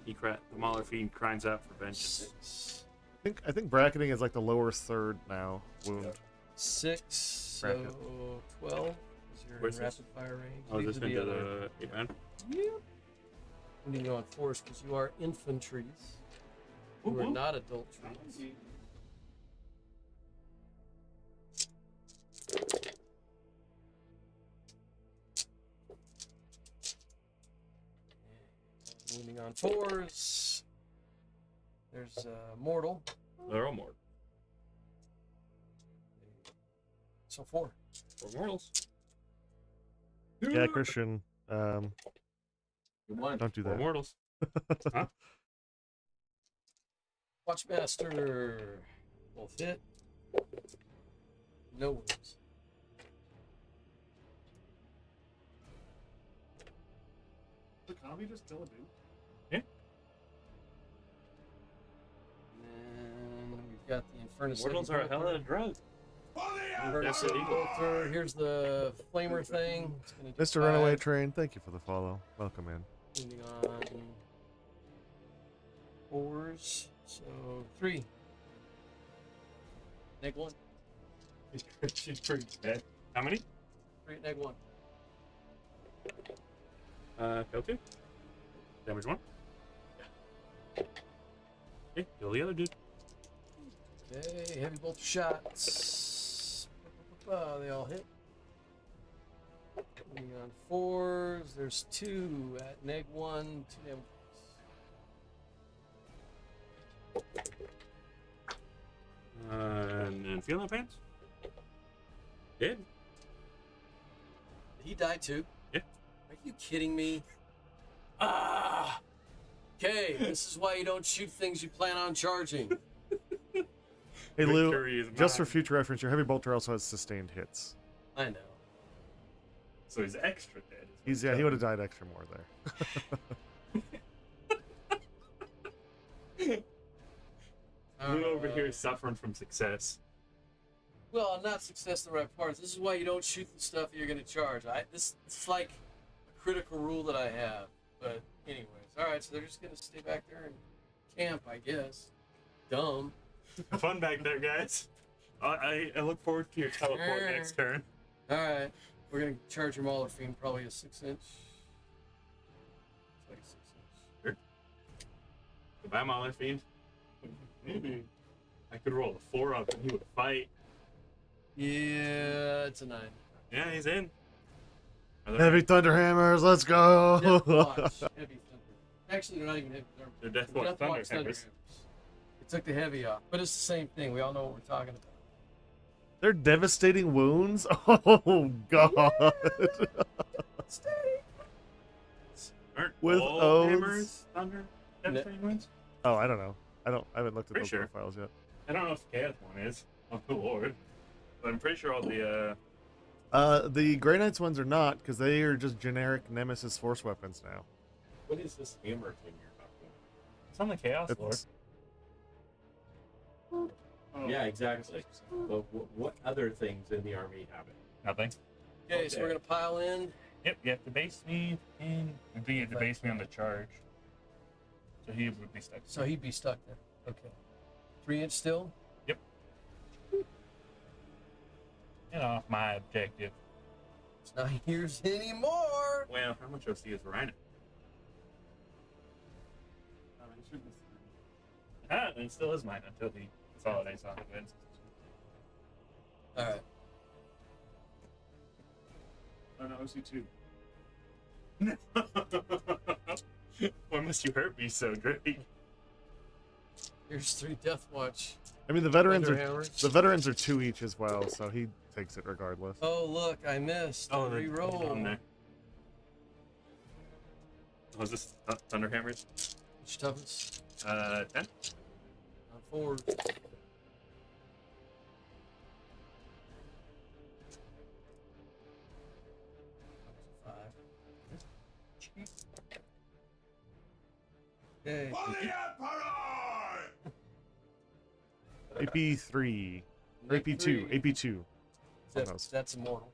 3, The Mauler Fiend cries out for vengeance. 6. I think bracketing is like the lower third now. Wound. 6. So Bracket. 12. Is your Where's rapid this? fire range? Oh, These is this are the into other. the 8-man? Yep. We need to go on force because you are infantries. You are not adult trees. Moving on fours. There's mortal. They're all mortal. So 4. 4 mortals. Yeah, Christian. You won. Don't do 4 that. mortals. Huh? Watchmaster. Both hit. No wounds. Did Kami just kill a dude? And then we've got the Infernus. Mortals are a hell of a drug. Infernus Heavy Bolter. Here's the flamer thing. It's gonna do Mr. Runaway 5. Train, thank you for the follow. Welcome in. Moving on. 4s. So 3. Neg 1. She's pretty dead. How many? 3 at neg 1. Fail 2. Damage 1. Okay, kill the other dude. Okay, heavy bolter shots. They all hit. Moving on 4s. There's 2 at neg 1. 2 damage. And then feel no pants. Dead. Did he die too? Yeah. Are you kidding me? Ah! Okay, this is why you don't shoot things you plan on charging. Hey Lou, Victory is just for mine. future reference, your heavy bolter also has sustained hits. I know. So he's extra dead. He would have died extra more there. Lou over here suffering from success. Well, not success in the right parts. This is why you don't shoot the stuff that you're going to charge. This is like a critical rule that I have. But anyways, all right. So they're just going to stay back there and camp, I guess. Dumb. Have fun back there, guys. I look forward to your teleport next turn. All right. We're going to charge your Mauler Fiend probably a 6-inch. It's like a 6-inch. Sure. Goodbye, Mauler Fiend. Maybe I could roll a 4 up and he would fight. Yeah, it's a 9. Yeah, he's in. Heavy Thunderhammers, let's go! Deathwatch, heavy thunder. Actually, they're not even heavy. They're Deathwatch Thunderhammers. It took the heavy off, but it's the same thing. We all know what we're talking about. They're devastating wounds? Oh, God. Aren't With all O's? hammers thunder devastating wounds? Oh, I don't know. I haven't looked at Pretty those sure. profiles yet. I don't know if the Chaos one is. Oh, good lord. But I'm pretty sure all the The Grey Knights ones are not, because they are just generic Nemesis Force weapons now. What is this hammer thing you're talking It's on the Chaos Lord. It's, Oh, about? Yeah, exactly. But what other things in the army have it? Nothing. Okay, so we're gonna pile in. Yep, you have to base me in. I think you have to base me on the charge. So he would be stuck. So he'd be stuck there. Okay. 3-inch still. Yep. Get off my objective. It's not yours anymore. Well, how much OC is Rhino? it should be Ah, and it still is mine until he consolidates on it. Wins. All right. Oh no, OC2. Why must you hurt me so, Drake? Here's 3 Deathwatch. I mean, the veterans Thunder are hammers. 2 each as well, so he takes it regardless. Oh look, I missed. Oh, the Reroll. on there. Was this Thunder Hammers? Which toughest? 10? On 4. Okay. AP3. AP2. AP2. That's immortal.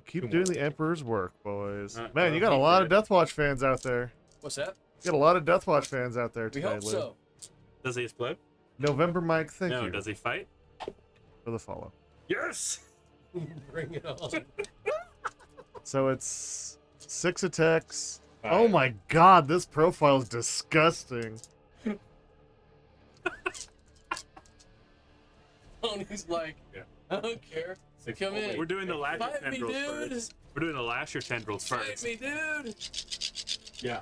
Keep doing the Emperor's work, boys. Alright, Man, you well, got a he lot of did. Deathwatch fans out there. What's that? You got a lot of Deathwatch fans out there We today, hope Lou. so. Does he explode? November Mike, thank No, you does he fight? for the follow. Yes! Bring it on. So it's 6 attacks. Five. Oh my god, this profile is disgusting. Tony's like, Yeah. I don't care. Come in. We're doing the lasher Fight me, tendrils dude. first. We're doing the lasher tendrils Fight first. me, dude. Yeah.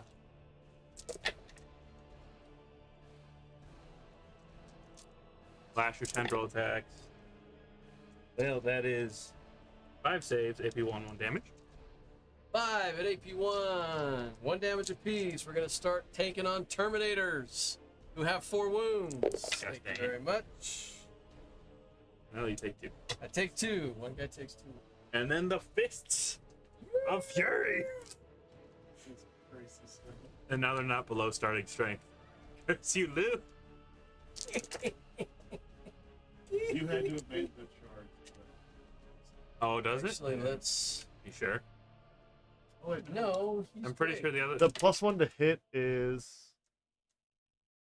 Lasher tendril attacks. Well, that is 5 saves, AP 1 damage. 5 at AP1. 1 damage apiece. We're gonna start tanking on Terminators, who have 4 wounds. Thank dang you it. very much. Well, you take 2. I take 2. One guy takes 2. And then the fists of fury. And now they're not below starting strength. Curse you, Lou. You had to have made the charge. Oh, does it? Actually, let's. You sure? Oh, wait, No. he's I'm pretty great. sure the other. The +1 to hit is.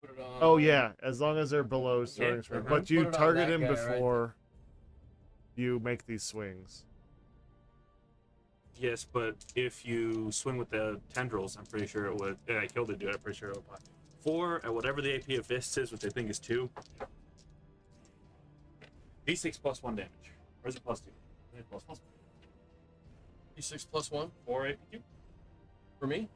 Put it on. Oh yeah, as long as they're below starting strength. uh-huh. But you Put it on target that him guy right before you make these swings. Yes, but if you swing with the tendrils, I'm pretty sure it would. Yeah, I killed the dude. I'm pretty sure it would apply. 4 at whatever the AP of fists is, which I think is 2. D6 plus 1 damage. Or is it plus 2? I think it's plus D6 plus 1 4 AP2. for me.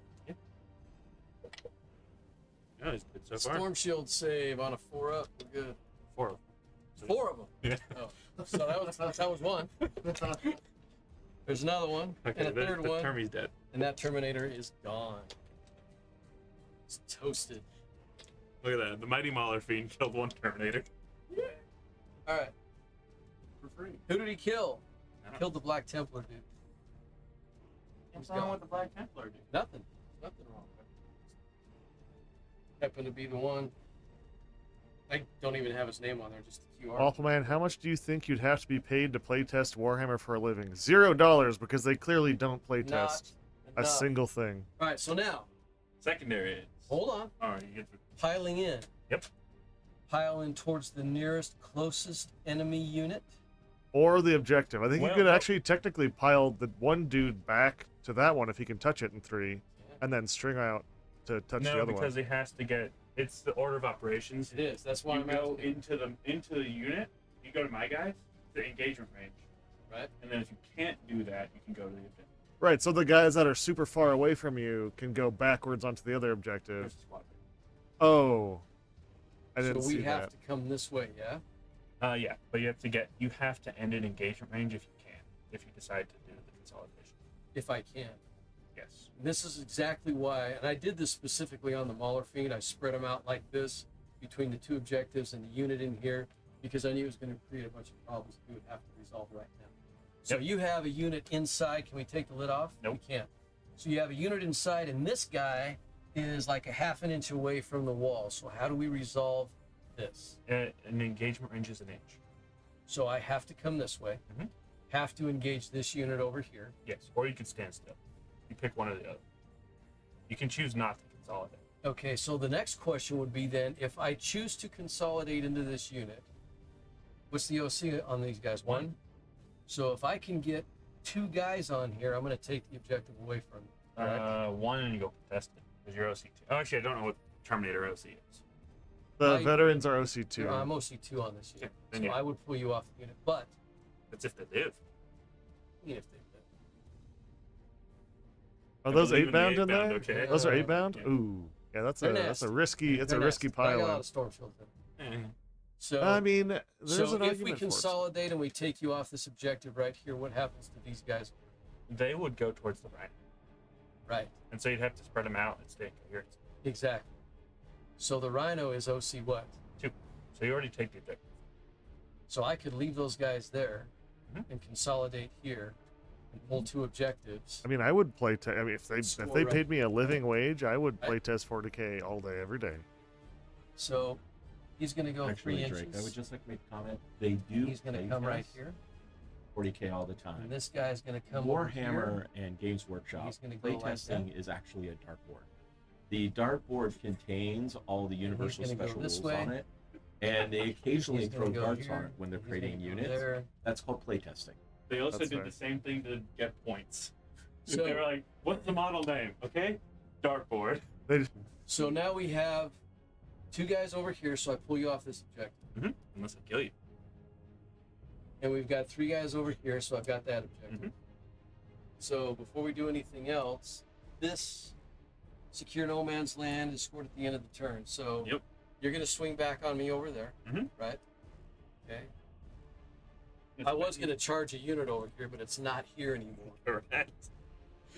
Yeah, he's good so far. Storm shield save on a 4 up. We're good. 4. 4 of them. Yeah. Oh, so that was 1. There's another one, Okay, and a third the one, Termie's dead. and that Terminator is gone. It's toasted. Look at that. The Mighty Mauler Fiend killed 1 Terminator. All right, For free. who did he kill? I don't Killed the Black Templar dude. What's He's gone. wrong with the Black Templar, dude? Nothing. Nothing wrong with it. Happened to be the one. I don't even have his name on there, just the QR. Awful man, how much do you think you'd have to be paid to playtest Warhammer for a living? $0, because they clearly don't playtest Not a enough. single thing. All right, so now, Secondary is. hold on. Alright, you get the. Piling in. Yep. Pile in towards the nearest, closest enemy unit. Or the objective. I think Well, you could no. actually technically pile the one dude back to that one if he can touch it in 3, and then string out to touch the No, other because one. it has to get. It's the order of operations. It is. That's why You I'm go asking. into the unit. You go to my guys, the engagement range, Right. and then if you can't do that, you can go to the objective. Right, so the guys that are super far away from you can go backwards onto the other objective. There's a squad. Oh. I So didn't we see have that. to come this way, yeah? Yeah, but you have to end an engagement range if you can, if you decide to do the consolidation. If I can. Yes. This is exactly why, and I did this specifically on the Mauler Fiend. I spread them out like this between the 2 objectives and the unit in here because I knew it was going to create a bunch of problems that we would have to resolve right now. So Yep. you have a unit inside. Can we take the lid off? Nope. We can't. So you have a unit inside, and this guy is like a half an inch away from the wall. So how do we resolve this? An engagement range is an inch. So I have to come this way. Mhm. Have to engage this unit over here. Yes, or you can stand still. You pick one or the other. You can choose not to consolidate. Okay, so the next question would be then, if I choose to consolidate into this unit, what's the OC on these guys? One? So if I can get 2 guys on here, I'm going to take the objective away from them. Correct? One and you go contest it because you're OC2. Oh, actually, I don't know what Terminator OC is. The I- veterans are OC2. I'm OC2 on this unit. then So yeah. I would pull you off the unit. But That's if they live. even if they Are I those believe 8 bound the in 8 bound, there? okay. Those are 8 bound? Yeah. Ooh. Yeah, that's They're a nasty. risky it's they're a risky nasty. But I got a lot pile of storm shields in. Eh. So, I mean, there's so an if argument we for it. consolidate and we take you off this objective right here, what happens to these guys? They would go towards the right. Right. And so you'd have to spread them out and stay coherent. Exactly. So the Rhino is OC what? 2. So you already take the objective. So I could leave those guys there Mhm. and consolidate here and pull 2 objectives. I mean, I would play I mean, if they Score paid right. me a living wage, I would Right. play test 40K all day every day. So he's going to go Actually, 3 Drake, inches. I would just like to make a comment. They do. He's going to play come right test here. 40K all the And time. this guy's going to come over Warhammer here. and Games Workshop He's gonna go like playtesting is actually a dartboard. The dartboard contains all the universal gonna go special this rules way. on it, and they occasionally He's gonna throw go darts on here. it when they're He's creating gonna go units. there. That's called playtesting. They also That's did fair. the same thing to get points. So- they were like, "What's the model name?" Okay, dartboard. They just, So now we have 2 guys over here, so I pull you off this objective. Mm-hmm. Unless I kill you. And we've got 3 guys over here, so I've got that objective. Mhm. So before we do anything else, this secure no man's land is scored at the end of the turn. So Yep. you're going to swing back on me over there, Mhm. right? Okay. I was going to charge a unit over here, but it's not here anymore. Correct.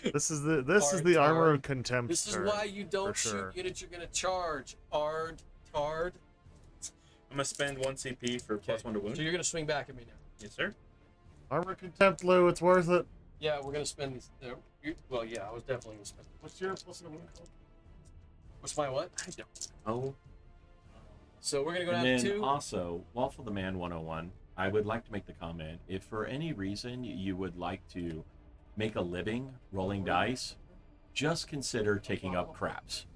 this is the Ard, armor ard. of contempt. This is turn, why you don't for shoot sure. units you're going to charge. Ard, tard. I'm gonna spend 1 CP for +1 to wound. So you're going to swing back at me now. Yes, sir. Armor contempt, Lou. It's worth it. Yeah, we're going to spend these. Well, yeah, I was definitely going to spend. What's your plus in the wind called? What's my what? I don't know. So we're going to go And down to then 2. also, Waffle the Man 101, I would like to make the comment, if for any reason you would like to make a living rolling dice, just consider taking up craps.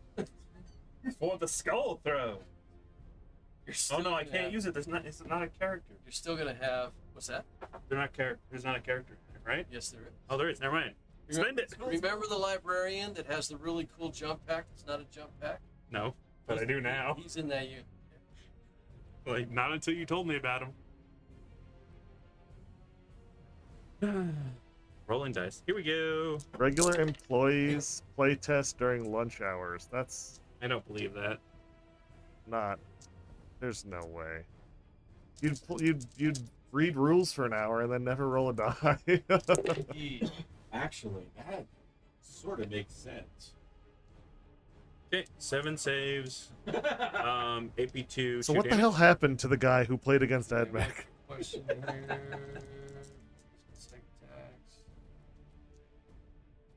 For the skull throw. You're Oh still no, I gonna can't have- use it. It's not a character. You're still going to have. What's that? They're not There's not a character, right? Yes, there is. Oh, there is. Never mind. Spend it. Remember the librarian that has the really cool jump pack that's not a jump pack? No, but I do now. He's in that unit. Like not until you told me about him. Rolling dice. Here we go. Regular employees play test during lunch hours. That's I don't believe that. not. There's no way. You'd read rules for an hour and then never roll a die. Actually, that sort of makes sense. Okay, 7 saves. AP2. So 2 what the damage. hell happened to the guy who played against AdMac? Question here. Second tax.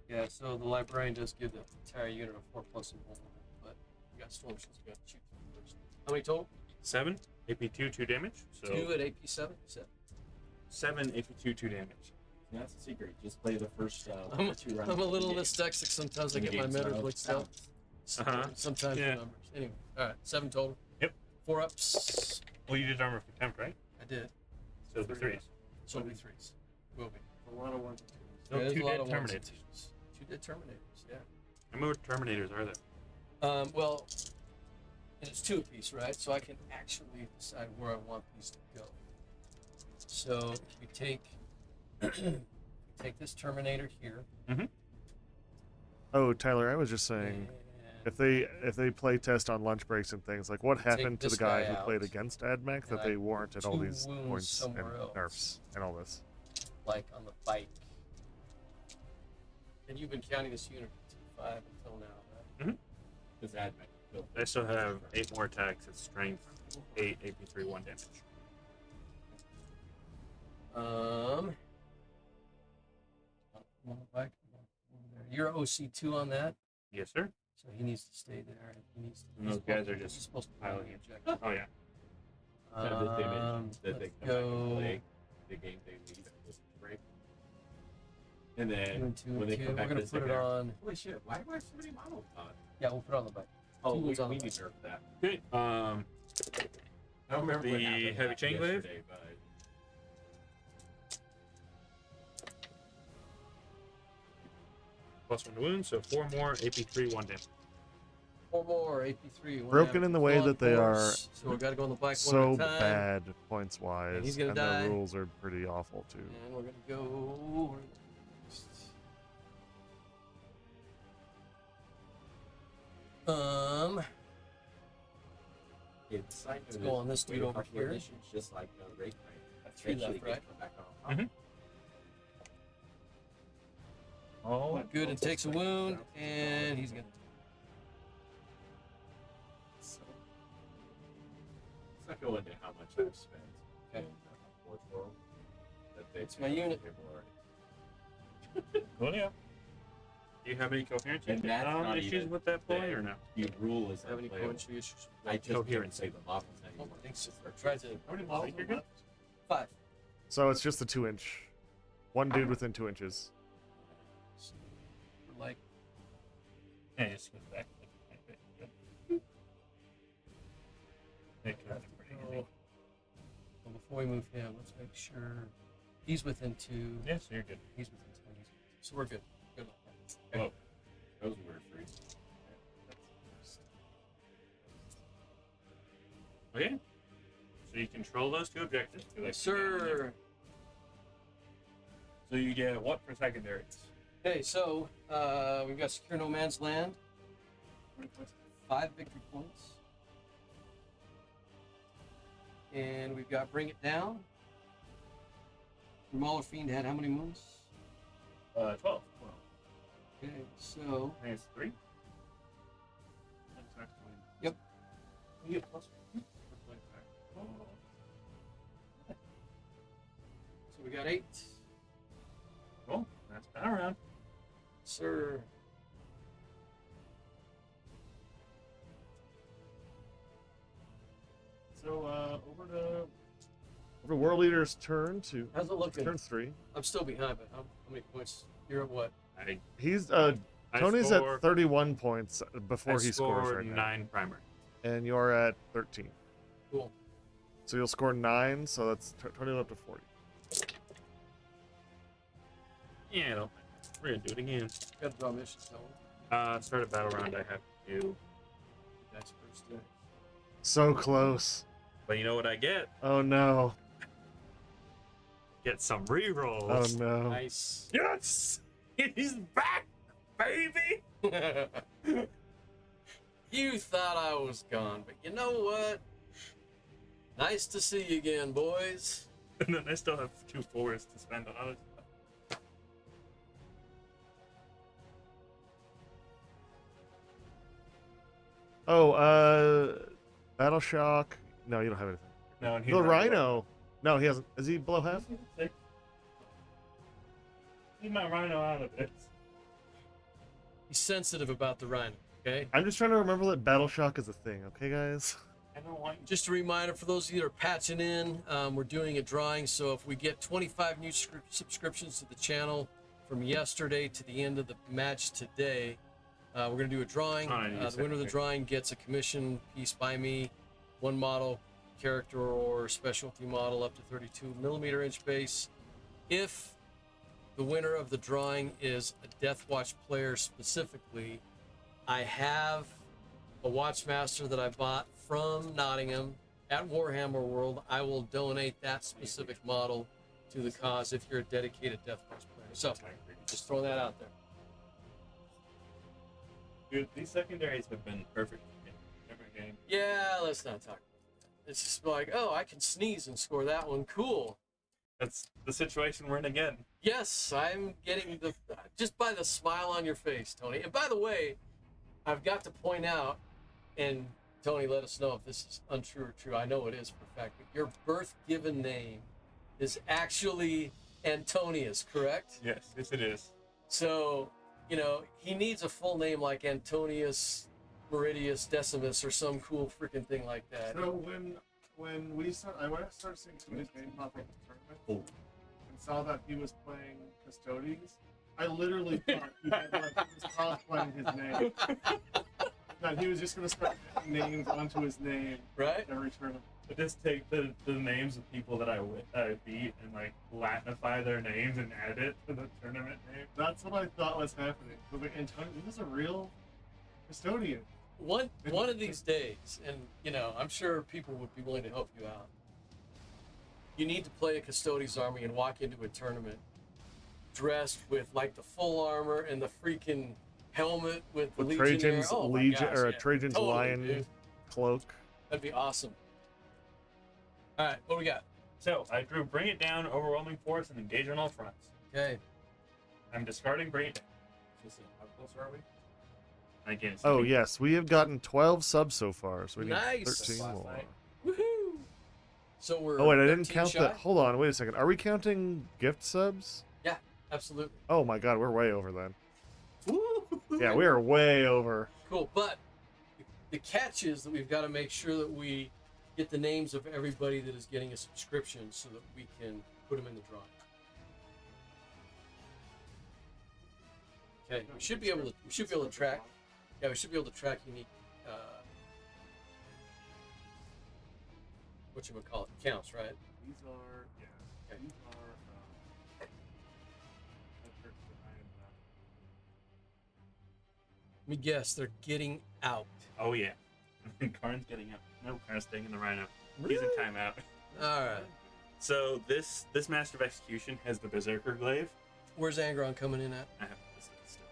Yeah, so the librarian does give the entire unit a 4+ involvement, but we got storm shields we got to shoot through first. How many total? 7. AP2, 2 damage. So 2 at AP7? 7 AP2, 2 damage. Yeah, that's a secret. Just play the first I'm, 2 rounds. I'm a of the little game. dyslexic. Sometimes I In get my games, letters mixed up. Uh-huh. Sometimes Yeah. the numbers. Anyway, all right, 7 total. Yep. 4 ups. Well, you did armor of contempt, right? I did. So the 3s. So it'll be 3s. Will be. A lot of ones and twos. No, There's 2 a lot dead of ones and Terminators. twos. 2 dead Terminators, yeah. How many Terminators are there? Well, and it's 2 apiece, right? So I can actually decide where I want these to go. So if we take this Terminator here, Oh, Tyler, I was just saying, and if they play test on lunch breaks and things, like what Take happened to this the guy guy who played out, against AdMac and that I they put warranted all 2 these wounds points and somewhere else. nerfs and all this? like on the bike. And you've been counting this unit from T5 until now, right? Does that make it I still have 8 more attacks. It's strength 8, AP3, 1 damage. you're OC2 on that, Yes, sir. so he needs to stay there. He needs to. And those guys are just he's supposed to piling be in. objective. Oh yeah. Kind of this image that they Let's come back and go. play the game they leave at this break. And 2 then and 2 when and they 2. come We're back gonna to put it there, on. holy shit, why do I have so many models on? Yeah, we'll put it on the bike. Oh, Two we was on the need bike. nerf that. Okay. I don't remember what The happened heavy chain glaive? yesterday, but +1 to wound, so 4 more. AP3, 1 damage. 4 more AP3. one Broken damage. in the way Full on that they are force, so we got to go on the bike so one at a time. bad points And wise, he's gonna and die. the rules are pretty awful too. And we're gonna go. it's side Let's go on this dude over here. Just like raid night. That's 3 left, right? Come back on. Mhm. Oh, Good, and takes a wound, and he's gonna. So, let's not go into how much I've spent Okay. in Forge World. That they It's my unit. cool, yeah. Do you have any coherence And that's not issues even with that boy there. or no? The rule is Have any unplayable. poetry issues? I just Coherence. can't say the models Oh, anymore. thanks. Try to. How many models are left? 5. So it's just the 2-inch. One dude within 2 inches. Like, Yeah, just go back. They could have been pretty handy. well, before we move him, let's make sure he's within 2. Yeah, so you're good. He's within 2. So we're good. Good. Whoa. That was a weird freeze. Okay. So you control those 2 objectives. Yes, sir. So you get what for secondaries? Okay, so we've got Secure No Man's Land. 5 victory points. And we've got Bring It Down. Mauler Fiend had how many moons? 12. Okay, so I think it's 3. Yep. You get plus. so we got 8. Cool. That's been around. Sir. So over The World Leader's turn to How's it looking? turn 3. I'm still behind, but how many points? You're at what? He's I Tony's score, at 31 points before I he scores scored right now, 9 primary. and you're at 13. Cool. So you'll score 9, so that's turning it up to 40. Yeah, no, we're gonna do it again. Got to draw missions, don't we? Start a battle round. I have to. That's first. So close. But you know what I get? Oh no. Get some rerolls. Oh no. Nice. Yes! He's back, baby! You thought I was gone, but you know what? Nice to see you again, boys. And then I still have 2 4s to spend on other stuff. Oh, Battle Shock. No, you don't have anything. No, and he's The not Rhino. No, he hasn't. Is he below half? Leave my rhino out of it. He's sensitive about the Rhino, okay? I'm just trying to remember that Battle Shock is a thing, okay, guys? I don't want Just a reminder for those of you that are patching in, we're doing a drawing, so if we get 25 new subscriptions to the channel from yesterday to the end of the match today, we're going to do a drawing. Oh, I need to The winner of the okay. drawing gets a commission piece by me, 1 model, character or specialty model up to 32 millimeter inch base. If the winner of the drawing is a Deathwatch player specifically, I have a Watchmaster that I bought from Nottingham at Warhammer World. I will donate that specific model to the cause if you're a dedicated Deathwatch player. So, just throwing that out there. Dude, these secondaries have been perfect in every game. Yeah, let's not talk about that. It's just like, oh, I can sneeze and score that one. Cool. That's the situation we're in again. Yes, I'm getting the just by the smile on your face, Tony. And by the way, I've got to point out, and Tony, let us know if this is untrue or true. I know it is for a fact, but your birth given name is actually Antonius, correct? Yes, it is. So you know, he needs a full name like Antonius Meridius Decimus or some cool freaking thing like that. So when we started, I started seeing some of his name pop up in tournaments and saw that he was playing Custodes, I literally thought he had like he was cosplaying his name. That he was just gonna start adding names onto his name Right? every tournament. But just take the names of people that I beat and like Latinify their names and add it to the tournament name. That's what I thought was happening. But like, Antonio, he was a real custodian. One of these days, and you know, I'm sure people would be willing to help you out. You need to play a Custodes army and walk into a tournament dressed with like the full armor and the freaking helmet with the Legionnaire. Trajan's Oh my Legion gosh, or a yeah. Trajan's Totally, lion dude. cloak. That'd be awesome. All right, what we got? So I drew Bring It Down, Overwhelming Force, and Engage on all fronts. Okay. I'm discarding Bring It Down. How close are we? Again, it's Oh gonna be- yes, we have gotten 12 subs so far, so we need Nice. 13 Last more. night. Woohoo! So we're. Oh wait, I didn't 13 count shy? that. Hold on, wait a second. Are we counting gift subs? Yeah, absolutely. Oh my god, we're way over then. Yeah, we are way over. Cool, but the catch is that we've got to make sure that we get the names of everybody that is getting a subscription so that we can put them in the drawing. Okay, we should be able to track. Yeah, we should be able to track unique. Whatchamacallit, counts, right? These are Okay. these are metrics that I am not. Let me guess, they're getting out. Oh yeah. Karn's getting up. No, Karn's taking the Rhino. He's in timeout. All right. So this Master of Execution has the Berserker glaive. Where's Angron coming in at? I have this still.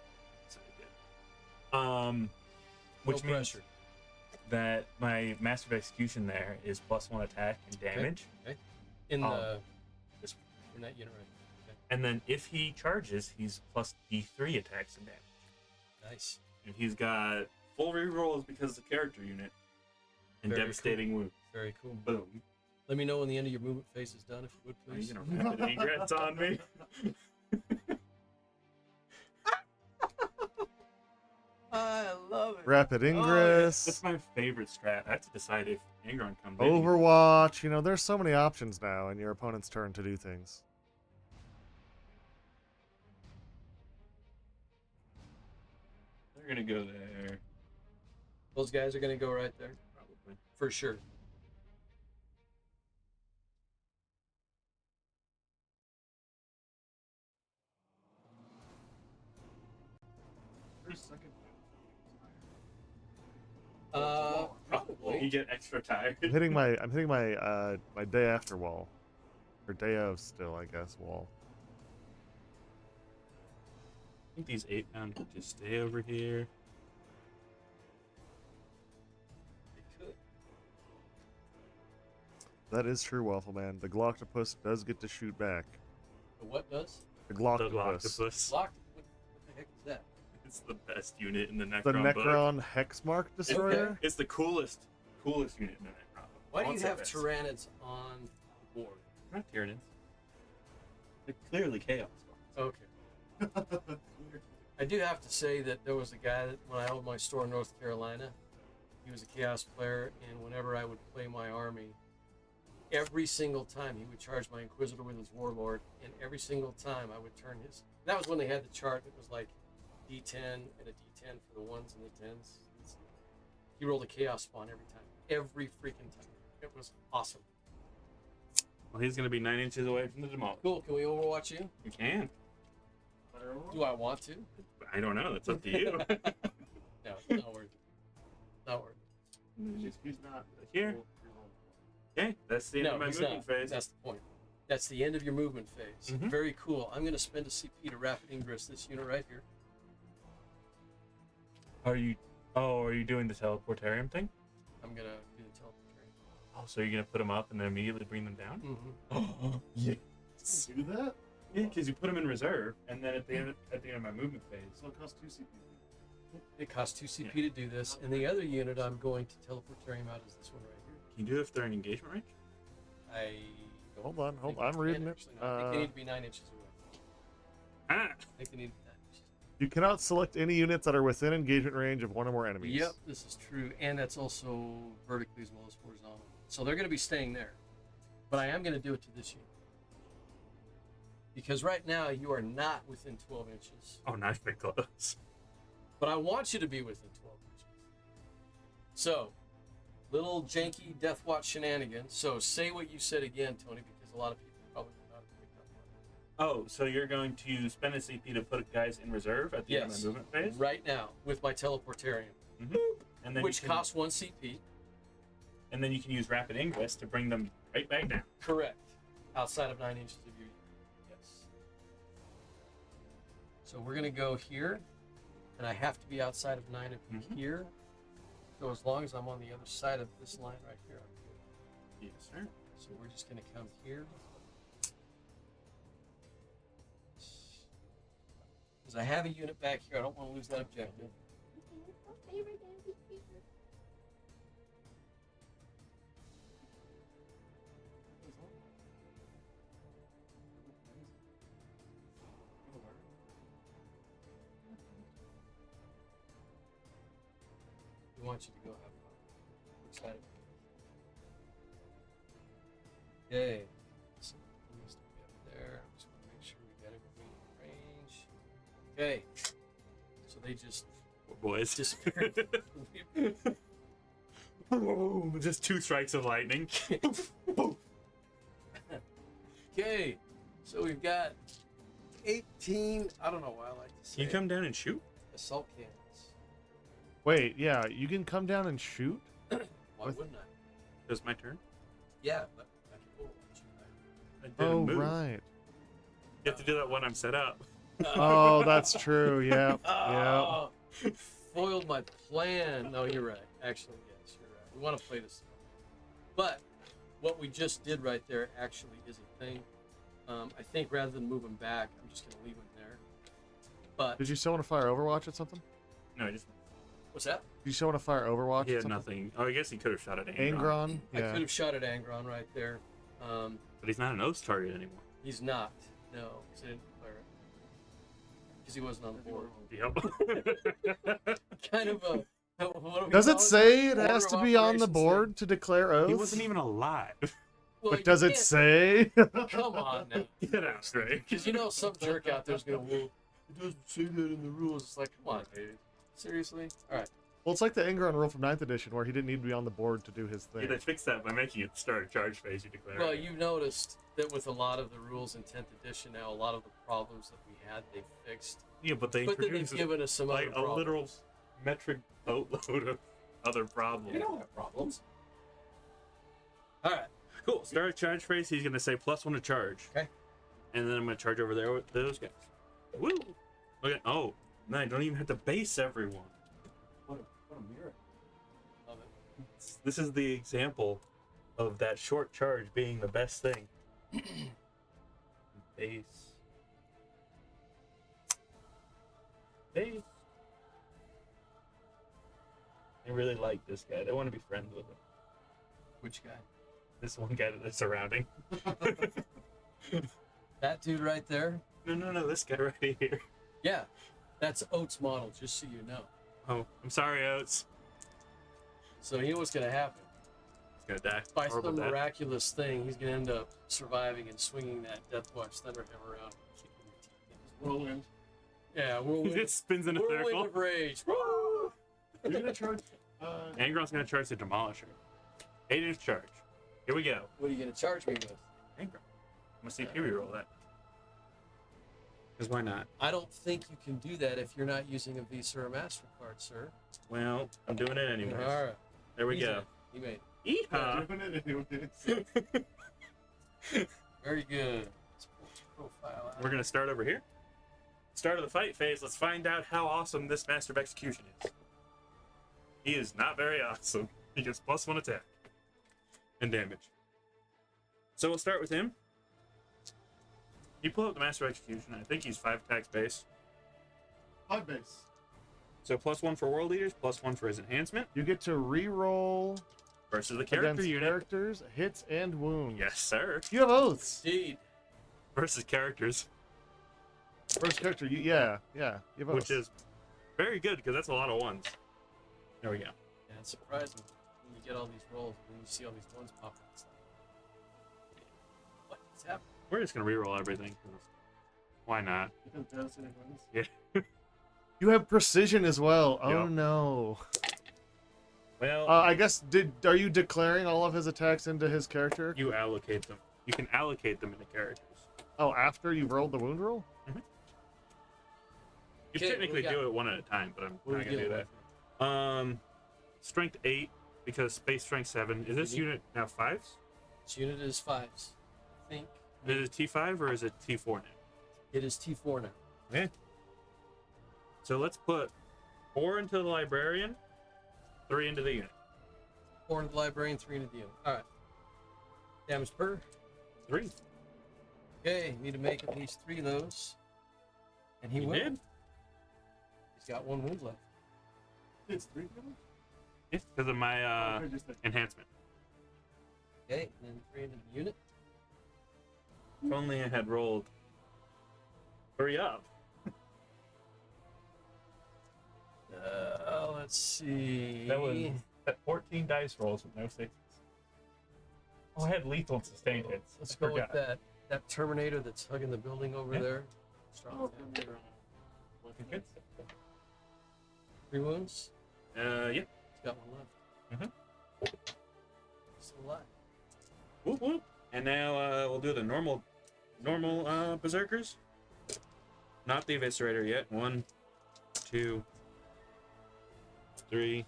So good. Which No means pressure. that my Master of Execution there is +1 attack and damage. In Um, the this- in that unit, right? Okay. And then if he charges, he's +D3 attacks and damage. Nice. And he's got full rerolls because of the character unit. And Very devastating wounds. Very cool. Boom. Let me know when the end of your movement phase is done, if you would, Are you please. gonna rapid egrets on me? I love it. Rapid Ingress, That's my favorite strat. I have to decide if Angron comes in. Overwatch. You know, there's so many options now in your opponent's turn to do things. They're gonna go there. Those guys are going to go right there, Probably. for sure. There's second. Probably. You get extra tired. I'm hitting my my day after wall, or day of still, I guess, wall. I think these 8-pound could just stay over here. They could. That is true, Waffle Man. The Gloctopus does get to shoot back. The what does? The The Gloctopus. Gloctopus. Locked. What the heck is that? It's the best unit in the Necron The book. Necron Hexmark Destroyer. It's the coolest unit in the Necron book. Why do I you won't say have best. Tyranids on the board? Not Tyranids. They're clearly chaos. Okay. I do have to say that there was a guy that when I owned my store in North Carolina, he was a Chaos player, and whenever I would play my army, every single time he would charge my Inquisitor with his Warlord, and every single time I would turn his. That was when they had the chart that was like D10 and a D10 for the ones and the 10s. He rolled a Chaos spawn every time. Every freaking time. It was awesome. Well, he's gonna be 9 inches away from the demolish. Cool. Can we Overwatch you? You can. Do I want to? I don't know. That's up to you. No, not worth it. Not worth it. He's not Here. Okay, that's the end of my he's movement not. phase. That's the point. That's the end of your movement phase. Mhm. Very cool. I'm going to spend a CP to rapid ingress this unit right here. Are you doing the teleportarium thing? I'm going to do the teleportation. Oh, so you're gonna put them up and then immediately bring them down? Mm-hmm. Yes. do that? Yeah, because you put them in reserve, and then at the end of my movement phase. So it costs 2 CP. It costs 2 CP to do this, and the other unit I'm going to teleportarium out is this one right here. Can you do it if they're in engagement range? I don't Hold on, think I'm I reading can, it. actually. No, I think they need to be 9 inches away. Ah! I think they need to be 9 inches. You cannot select any units that are within engagement range of one or more enemies. Yep, this is true, and that's also vertically as well as horizontal. So they're going to be staying there, but I am going to do it to this unit because right now you are not within 12 inches. Oh, nice big close. But I want you to be within 12 inches. So, little janky Deathwatch shenanigans. So say what you said again, Tony, because a lot of people probably do not pick up on it. Oh, so you're going to spend a CP to put guys in reserve at the end of Yes, my movement phase? right now with my teleportarium, And then which you can, costs 1 CP. And then you can use rapid ingress to bring them right back down. Correct. Outside of 9 inches of you. Yes. So we're going to go here, and I have to be outside of 9 of you here. So as long as I'm on the other side of this line right here, I'm good. Yes, sir. So we're just going to come here. Because I have a unit back here, I don't want to lose that objective. We want you to go have fun. We're excited. Okay. So it needs to be up there. I'm just going to make sure we got everybody in range. Okay. So they just Boys. disappeared. Just 2 strikes of lightning. Okay. So we've got 18. I don't know why I like to say Can you come down and shoot? assault cannons. Wait, yeah, you can come down and shoot? Why wouldn't I? It was my turn. Yeah, but I can pull one. I didn't Oh, move. right. You have to do that when I'm set up. Oh, that's true. Yeah. Yeah. Oh, foiled my plan. No, you're right. Actually, yes, you're right. We want to play this. But what we just did right there actually is a thing. I think rather than move them back, I'm just going to leave them there. But Did you still want to fire Overwatch at something? No, I just. what's that? Did you still want to fire Overwatch? He at had something? nothing. Oh, I guess he could have shot at Angron. Angron? I Yeah. could have shot at Angron right there. But he's not an Oath target anymore. He's not. No, because I didn't declare it. Because he wasn't on the board. Yep. Kind of a. What do we Does it call say it Order has of to be on the operations board to declare oath? he wasn't even alive. Well, But you does it can't- say? Come on now. Get out straight. Because you know some jerk out there's gonna, well, it doesn't say that in the rules. It's like, come on, dude. Seriously? All right. Well, it's like the Angron rule from 9th edition where he didn't need to be on the board to do his Yeah, thing. they fixed that by making it start a charge phase. You declare. Well, it. you noticed that with a lot of the rules in 10th edition now, a lot of the problems that we had, they fixed. Yeah, but they But then they've introduced given us some like other a literal problems. metric boatload of other problems. You don't have problems. All right. Cool. Start a charge phase. He's gonna say +1 to charge. Okay. And then I'm gonna charge over there with those guys. Woo! Okay. Oh, man, I don't even have to base everyone. What a miracle. Love it. This is the example of that short charge being the best thing. Base. Base. I really like this guy. They want to be friends with him. Which guy? This one guy that they're surrounding. That dude right there? No, this guy right here. Yeah. That's Oates' model, just so you know. Oh, I'm sorry, Oates. So you know what's going to happen? He's gonna die. By Horrible some death. miraculous thing, he's going to end up surviving and swinging that Deathwatch Thunderhammer around. Whirlwind. Yeah, He whirlwind, just spins in a whirlwind circle. of rage. You're gonna charge. Angron's gonna charge the Demolisher. 8-inch charge. Here we go. What are you going to charge me with? Angron. I'm gonna see if you reroll that. Because why not? I don't think you can do that if you're not using a Visa or Master card, sir. Well, I'm doing it anyways. All right. There we He's go. in. He made it. Yeehaw! Doing it anyways. Very good. Let's pull his profile out. We're gonna start over here. Start of the fight phase. Let's find out how awesome this Master of Execution is. He is not very awesome. He gets +1 attack and damage. So we'll start with him. You pull up the Master of Execution. I think he's 5 attacks base. 5 base. So +1 for World Leaders, +1 for his enhancement You get to re-roll versus the character against unit. characters, hits, and wounds. Yes, sir. You have oaths. Indeed. Versus characters. First character, yeah. Give which us. is very good because that's a lot of ones. There we go. Yeah, it's surprising when you get all these rolls, when you see all these ones pop up. It's like, what is happening? We're just gonna reroll everything. 'Cause why not? Because devastating wins. Yeah. You have precision as well. Oh Yep. no. Well, I guess are you declaring all of his attacks into his character? you allocate them. You can allocate them into characters. Oh, after you've rolled the wound roll? You Okay, technically what do we do it one at a time, but I'm What are not we gonna do dealing that. with? Strength 8 because space strength 7. Is this Mhm. unit now 5s? This unit is 5s. I think Is it T5 or is it T4 now? it is T4 now. Okay. So let's put 4 into the librarian, 3 into the unit. 4 into the librarian, 3 into the unit. All right. Damage per. 3. Okay, need to make at least 3 of those. And he You will. did? He's got 1 wound left. It's 3 people? Yes, because of my Okay, just like, enhancement. Okay, and then 3 into the unit. If only I had rolled. Hurry up. Let's see. That was 14 dice rolls with no sixes. Oh, I had lethal and sustained hits. Let's I go with forgot. that Terminator that's hugging the building over Yeah. there. oh, Strong. from your, Good. 3 wounds. Yeah. He's got 1 left. Still alive. Whoop whoop. And now we'll do the normal berserkers. Not the eviscerator yet. 1, 2, 3.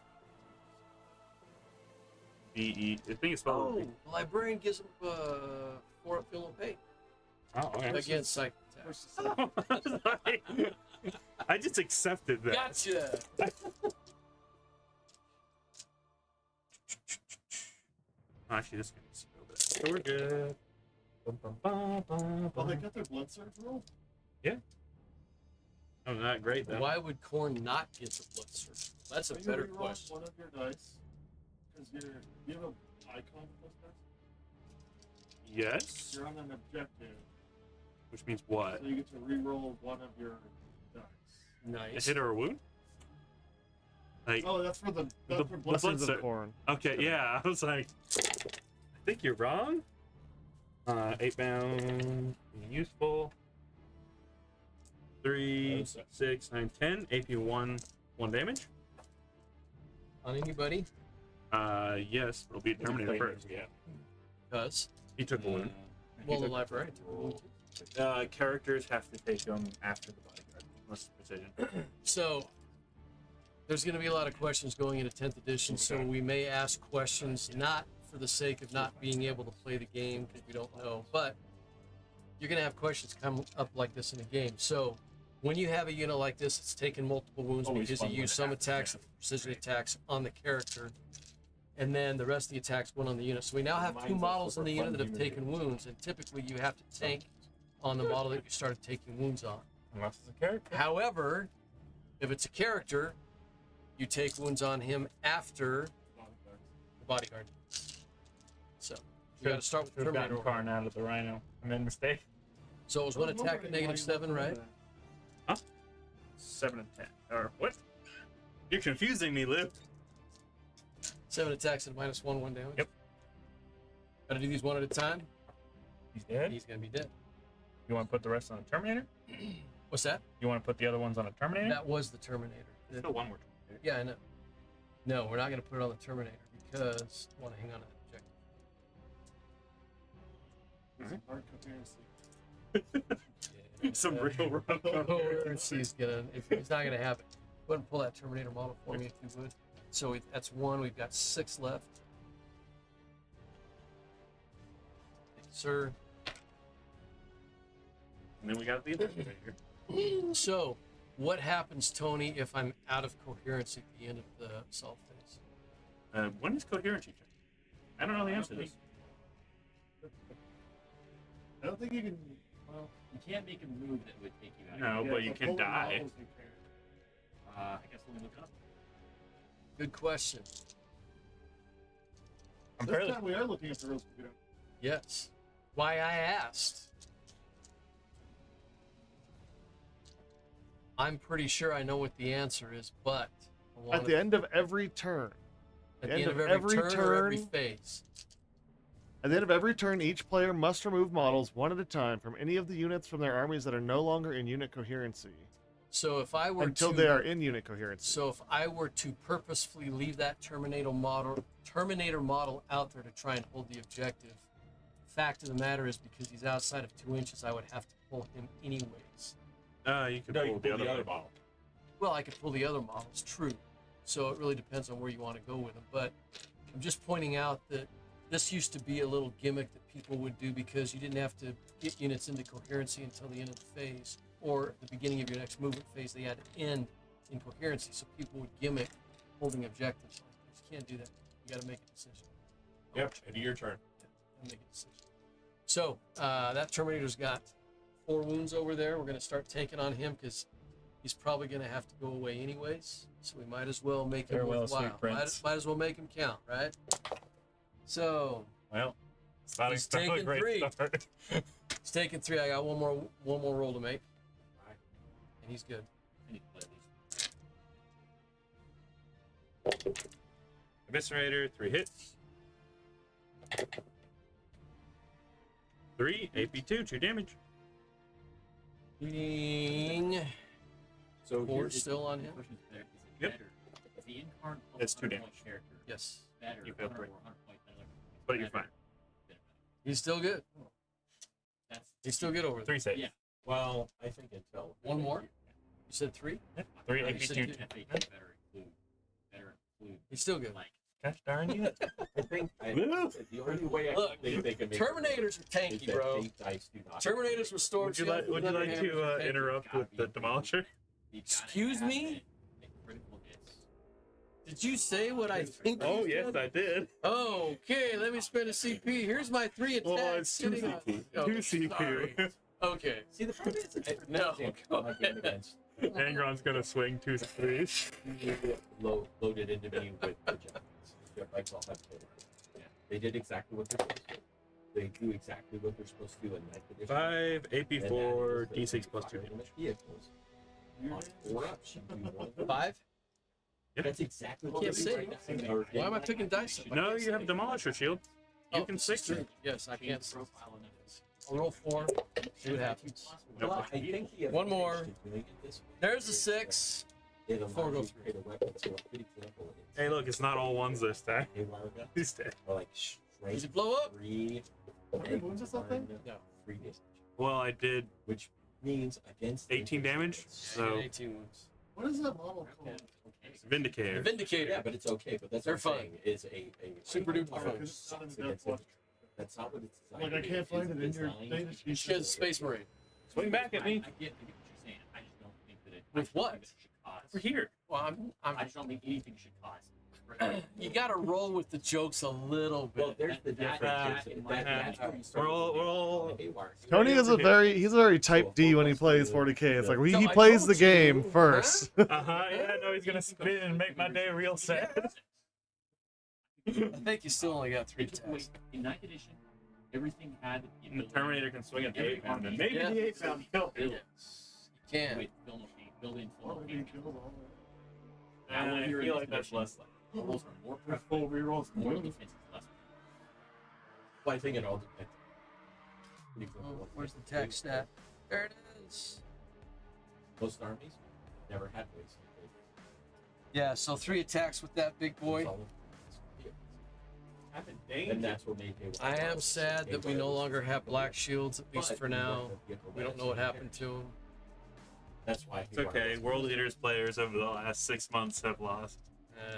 BE. I think it's spelled. Oh, the librarian gives him 4 up feel no pain Oh, okay. against psychic attacks. Sorry. I just accepted that. Gotcha. Actually, this can be spilled it. So we're good. Bum, bum, bum, bum, oh, they bum. got their blood surge roll? Oh, not great though. Why would Korn not get the blood surge? That's a When you better reroll question. one of your dice, because you have an icon with those dice? Yes. You're on an objective, Which means what? so you get to reroll one of your dice. A Nice. hit or a wound? Like, Oh, that's for the The blood Blessings blood of Corn. okay, yeah. I was like, I think you're wrong. 8 bound, useful. 3, 6, 9, 10. AP 1 damage. On anybody? Yes, it'll be Terminator first. Yeah. Because, He took a wound. well, the librarian took a wound too. Characters have to take them after the bodyguard, unless it's precision. So, there's going to be a lot of questions going into 10th edition, so we may ask questions not for the sake of not being able to play the game because we don't know, but you're going to have questions come up like this in the game. So, when you have a unit like this, it's taking multiple wounds Always because fun you when use it some happens, attacks, yeah. precision attacks on the character, and then the rest of the attacks went on the unit. So we now have 2 models in the unit that have taken wounds, and typically you have to tank on the model that you started taking wounds on. Unless it's a character. However, if it's a character, you take wounds on him after the bodyguard. So you got to start with the Should've gotten Terminator. Karn out of the Rhino. I made a mistake. So it was 1 attack at -7, right? 7 and 10. Or what? You're confusing me, Liv. 7 attacks at -1 damage. Yep. Gotta do these 1 at a time. He's dead. He's gonna be dead. You want to put the rest on a Terminator? What's that? You want to put the other ones on a Terminator? That was the Terminator. Still one more. Yeah, I know. No, we're not gonna put it on the Terminator because I want to hang on to that objective. Hard coherency. Some real rough. He's gonna. He's not gonna have it. Go ahead and pull that Terminator model for me if you would. So that's 1. We've got 6 left. Thank you, sir. And then we got the eviscerator. So, what happens, Tony, if I'm out of coherence at the end of the assault phase? When is coherency check? I don't know the answer to this. I don't think you can. Well, You can't make a move that would take you out. No, yeah, but you for can polar die. models, you can. I guess we'll look up. Good question. I'm This fairly. time we are looking at the rules. We don't. Yes. Why I asked. I'm pretty sure I know what the answer is, but I wanna- At the end of every turn. at the end of every turn or every phase. At the end of every turn, each player must remove models one at a time from any of the units from their armies that are no longer in unit coherency So if I were until to, they are in unit coherency. so if I were to purposefully leave that Terminator model out there to try and hold the objective, fact of the matter is because he's outside of 2 inches, I would have to pull him anyways. You can No, pull you the pull the other other one. model. Well, I could pull the other models, true. So it really depends on where you want to go with them. But I'm just pointing out that this used to be a little gimmick that people would do because you didn't have to get units into coherency until the end of the phase or the beginning of your next movement phase. They had to end in coherency. So people would gimmick holding objectives like this. You can't do that. You got to make a decision. Yep, end of your turn. Make a decision. So that Terminator's got 4 wounds over there. We're going to start taking on him because he's probably going to have to go away anyways. So we might as well make him Farewell, worthwhile. sweet prince. Might as well make him count, right? So Well, it's not He's a taking great 3. start. he's taking 3. I got one more roll to make, and he's good. I need to play these. Eviscerator, 3 hits. 3, AP2, 2 damage. Being So 4 here's still on him. Question is better. Is it Yep. better? Is the incarnate It's 2 100 damage. point character Yes, better? You failed 100 three. or 100 point better? But you're Better. fine. he's still good. That's He's still good over there. 3 saves. Yeah. well, I think until One more? You said 3? 3 You AP2. said 2. better include. Better include. He's still good. Like Gosh darn you. I think Woo! the only way I Look, think they can make Terminators are is tanky, that bro. fate dice do not- Terminators with storm Would you shield. like Thunderhammers to are tanky. interrupt with the Demolisher? you gotta Excuse have me? it, make critical hits. Did you say what I think? Oh, you yes, said? I did. Okay, let me spend a CP. Here's my 3 attacks. Well, it's 2 sitting on- CP. Oh, 2 CP. sorry. Okay. See, the problem is, No, go my game against Angron's gonna swing 2 3s. loaded into me with projectiles. I'll have to. Yeah, they did exactly what they're supposed to. They do exactly what they're supposed to do in 9th edition. 5, And AP4, that is D6 the plus 2 requirement damage. of Vehicles. On 4 ups, you do 1 of them. 5? That's exactly what Can't they're doing say. right now. Or Why am I in picking dice? No, you have Demolisher Shield. You Oh, can 6 it. Yes, I can't. Change profile and it's- I'll roll 4. See what happens. Well, I think the One more. advantage to doing it this way There's a is 6. that it Before we allows go you to create a weapon. So a good example is Hey, look, it's not all ones this time. haywire gun, He's dead. or like Does straight it blow up? 3, many wounds or something? No. 3 damage, Well, I did which means against 18 damage, so 18 wounds. What is that model called? Vindicator. The Vindicator. Yeah, but it's okay. But that's They're what I'm fun. saying is a Super duper fire fun. which Because it's not in sucks the against Deathwatch. infantry. That's not what it's designed Like, to I do. can't It's find it in your designed data to sheet. She has a Space Marine. Swing back at me. I get what you're saying. I just don't think that it. With I just don't what? think that it should cost. Over here. Well, I just don't think anything should cost. you gotta roll with the jokes a little Well, bit. there's the That- difference. that- That's where you start We're all- to we're all- get haywire. Tony is he's a very type D when he plays 40k. It's like So he I plays told the game you, first. Yeah, no, he's gonna spin and make my day real sad. I think you still only got 3 They took away- attacks. in 9th edition, everything had the The ability Terminator can swing at the Every 8 pound, and army- maybe Yeah. the 8 pound kill. build You can. with build in Why full would you kill them all? And I feel like that's less like. Rolls are more With full rerolls. more defense is less. Well, I think it all depends. Good example Oh, of where's the what attack they- stat? There it is. Most armies never had waves. Yeah, so 3 attacks with that big boy. And that's what made haywire. I am sad that we no longer have black shields, at least for now. We don't know what happened to them. That's why It's okay. World Leaders players over the last 6 months have lost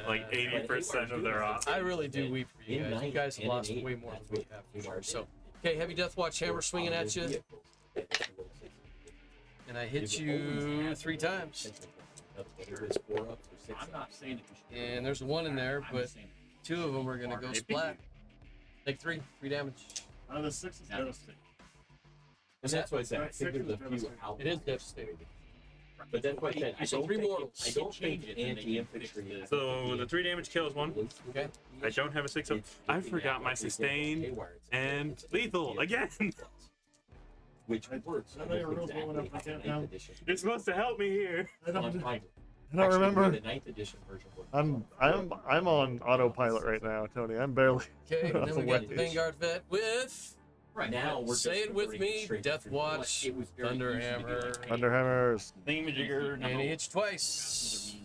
like 80% of their odds. I really do weep for you guys. You guys have lost way more than we have for sure. So, okay, heavy Deathwatch hammer swinging at you, and I hit you 3 times. I'm not saying that you should. And there's a 1 in there, I'm but just saying 2 of them are gonna go splat. Take 3 damage. Out of the 6 is that was devastating. And that's why I said I That's think there's a six few is outliers. It is devastating. But that's why I said I So don't 3 think mortals. I don't Change think it and they can anti-infantry. fix the- So the 3 damage kills 1. Okay. I don't have a 6 up. I forgot my sustain and lethal again. which works I know your rules exactly well enough, I how the can't 9th count. edition. You're supposed to help me here. I don't, Fine. I don't Actually, remember. The 9th edition version works. I'm on autopilot right now, Tony. I'm barely. Okay, and then we got Wet the itch. Vanguard vet with. Right Now we're just Say it with converting me, straight to Deathwatch, It was very easy to do Thunderhammer, like Thunderhammers. Thingamajigger and number he one. hits twice.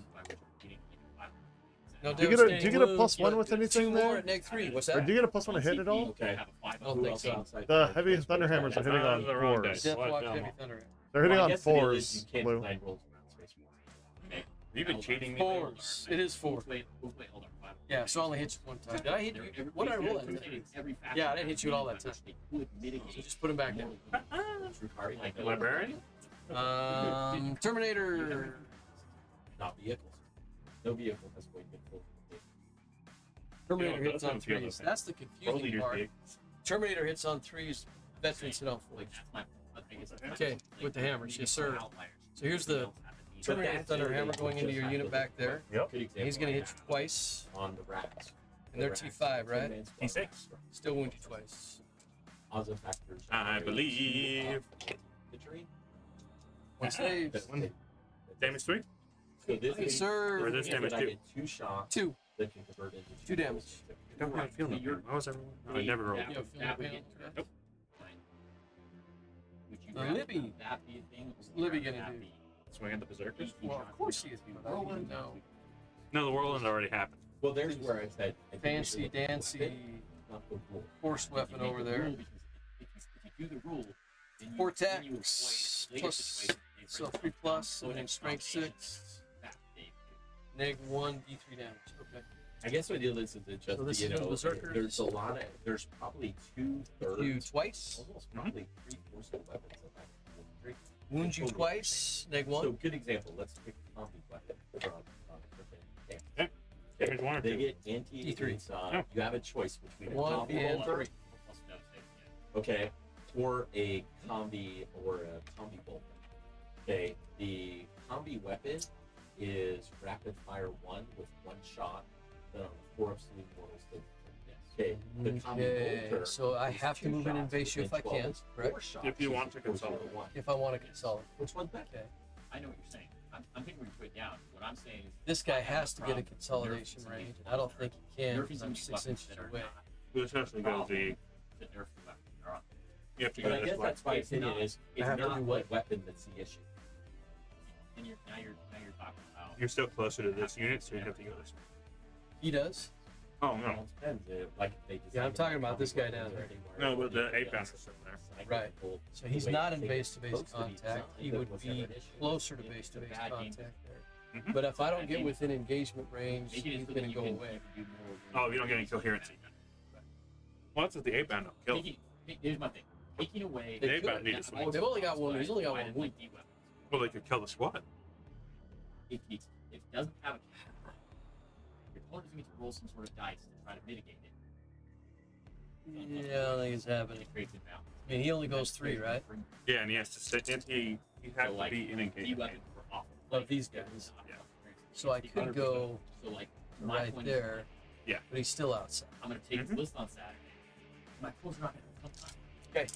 No Do you get devastating do you get a wounds, plus one but with two anything more there? at neg 3. What's Or that? do you get a plus one to hit at all? Okay. I don't think so. The heavy Thunderhammers are hitting Ah, on the wrong fours. dice. Deathwatch, What? Heavy Thunder. They're hitting Well, I on guess the deal is fours, you can't Blue. design rolls around space force. You've been cheating me. Fours. It is 4. Wait, hold on. Yeah, so I only hit you one time. Did I hit you? What did I roll that time? Yeah, I didn't hit you at all that time. So just put him back down. Librarian? Terminator. Not vehicles. No vehicle has quite been full. Terminator Yeah, hits that on doesn't feel 3s. okay. That's the Roll confusing leader's part. big. Terminator hits on 3s. Veterans hit on 4s. Okay, with the hammers, yes sir. So here's the Terminator Thunder Hammer going into your unit back there. Yep. He's going to hit you twice, On the racks. and they're T5, right? T6. Still wound you twice. Odds and factors. I believe. Victory. One save. Damage 3? So this Yes, is sir. Or this damage I 2? get 2 shots 2. that can convert into 2 damage. I don't have feel no pain. Why was everyone? No, I never rolled. You have feel no pain? Nope. Libby. What's Libby going to do? Swing at the berserkers? Well, of course he is. Roland, no. No, the whirlwind already happened. Well, there's where I said. I think we Fancy should look at the dancy fit, not the rule. force weapon over there. If you do the rule, then you, Four then you attacks, avoid plus, later situations. so 3 plus, and then strength 6. Neg 1, D3 damage. Okay. I guess my deal is that just So this you is know, berserkers? there's a lot of there's probably 2/3, You twice. almost probably 3/4 of weapons that I can pull. Wound you twice. Neg 1. So good example. Let's pick a combi weapon from Griffin. Okay. Damage 1 or They 2? get anti. E3. It's, Oh. You have a choice between a One combi and bolter, 3. okay, or a combi bolter. Okay, the combi weapon is rapid fire 1 with 1 shot. Then on the 4 absolute mortals. Okay, the combi Okay, bolter. so I is have to 2 move in and shots base you if I within can, 12, correct? 4 shots If you want to goes into consolidate. 1. If I want to consolidate. Which one's better? Okay. I know what you're saying. I'm thinking we put it down. What I'm saying is This guy has to get a Problem. consolidation Nerf range. is I don't think he can Nerf because is I'm using 6 weapons inches that are away. not This has to go the. the Nerf weapons that are on. You have to But go I this guess way. that's my opinion is I it's have to not do the what? weapon that's the issue. And now you're talking about. You're still closer to this unit, so you have to go this way. He does. Oh, It no. all depends. Like they Yeah, I'm designed talking about combi this guy weapons down there. already where No, but the everybody 8 bounce does is sitting there. Right. cycle So he's the way not in things base-to-base are supposed to be contact. designed, He that would was be never an issue. closer to It's a base-to-base bad game. contact there. Mhm. But if I don't get within engagement range, Make it he's so going that to go you away. can do more Oh, you don't get any coherency. Well, that's what the 8 bound don't kill. Here's my thing. Taking away. They about need to swing. They've only got one. He's only got I one didn't wound. like D-weapons. Well, they could kill the squad. If it doesn't have a cap, your opponent doesn't get to roll some sort of dice to try to mitigate it. Yeah, I don't think it's happening. It creates imbalance. I mean, he only goes 3, right? Yeah, and he has to sit. And he has to be in engagement. D-weapons were awful. Of these guys. Yeah. So I could go So like my right point there. Yeah. But he's still outside. I'm gonna take Mhm. this list on Saturday. My clothes are not gonna come time. Okay.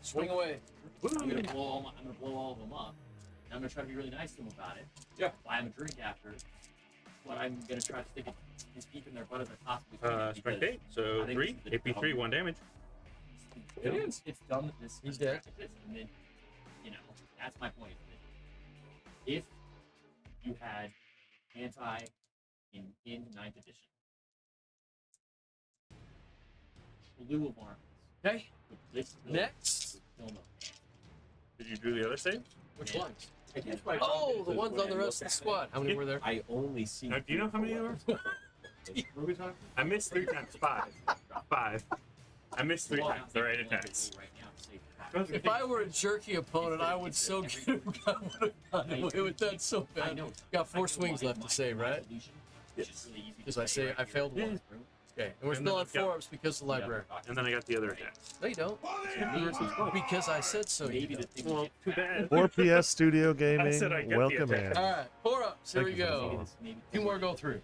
Swing away. I'm gonna blow all of them up. And I'm gonna try to be really nice to them about it. Yeah. Buy them a drink after. But I'm gonna try to stick it as deep in their butt as I possibly can. Strength because 8, so I think 3. this is the AP3, 1 damage. It is. It's dumb that this He's dead. exists. And then, that's my point. Is that if you had anti in 9th edition, blue of arms. Okay. With this build, Next. still no. Did you do the other save? Which Yeah. ones? I guess my Oh, problem the is ones when on the I rest of look the at squad. How many Yeah. were there? it, I only see. Now, do you know how many there are? What are we talking? I missed 3 times. 5. 5. I missed 3 times. The right attacks. Right now to save the pack. If I were a jerky opponent, I would so get him. I would have gotten away with that so I bad. know. Got 4 swings left to save, right? Yes. Because I say I failed one. Okay, and we're And still then on I've got- 4 ups because of the library. And then I got the other attacks. No, you don't. Because I said so. You Maybe the don't. thing Well, too bad. 4PS Studio Gaming, said I get the welcome attack. in. All right, 4 ups. Here Thank we you for the go. follow. 2 more go through.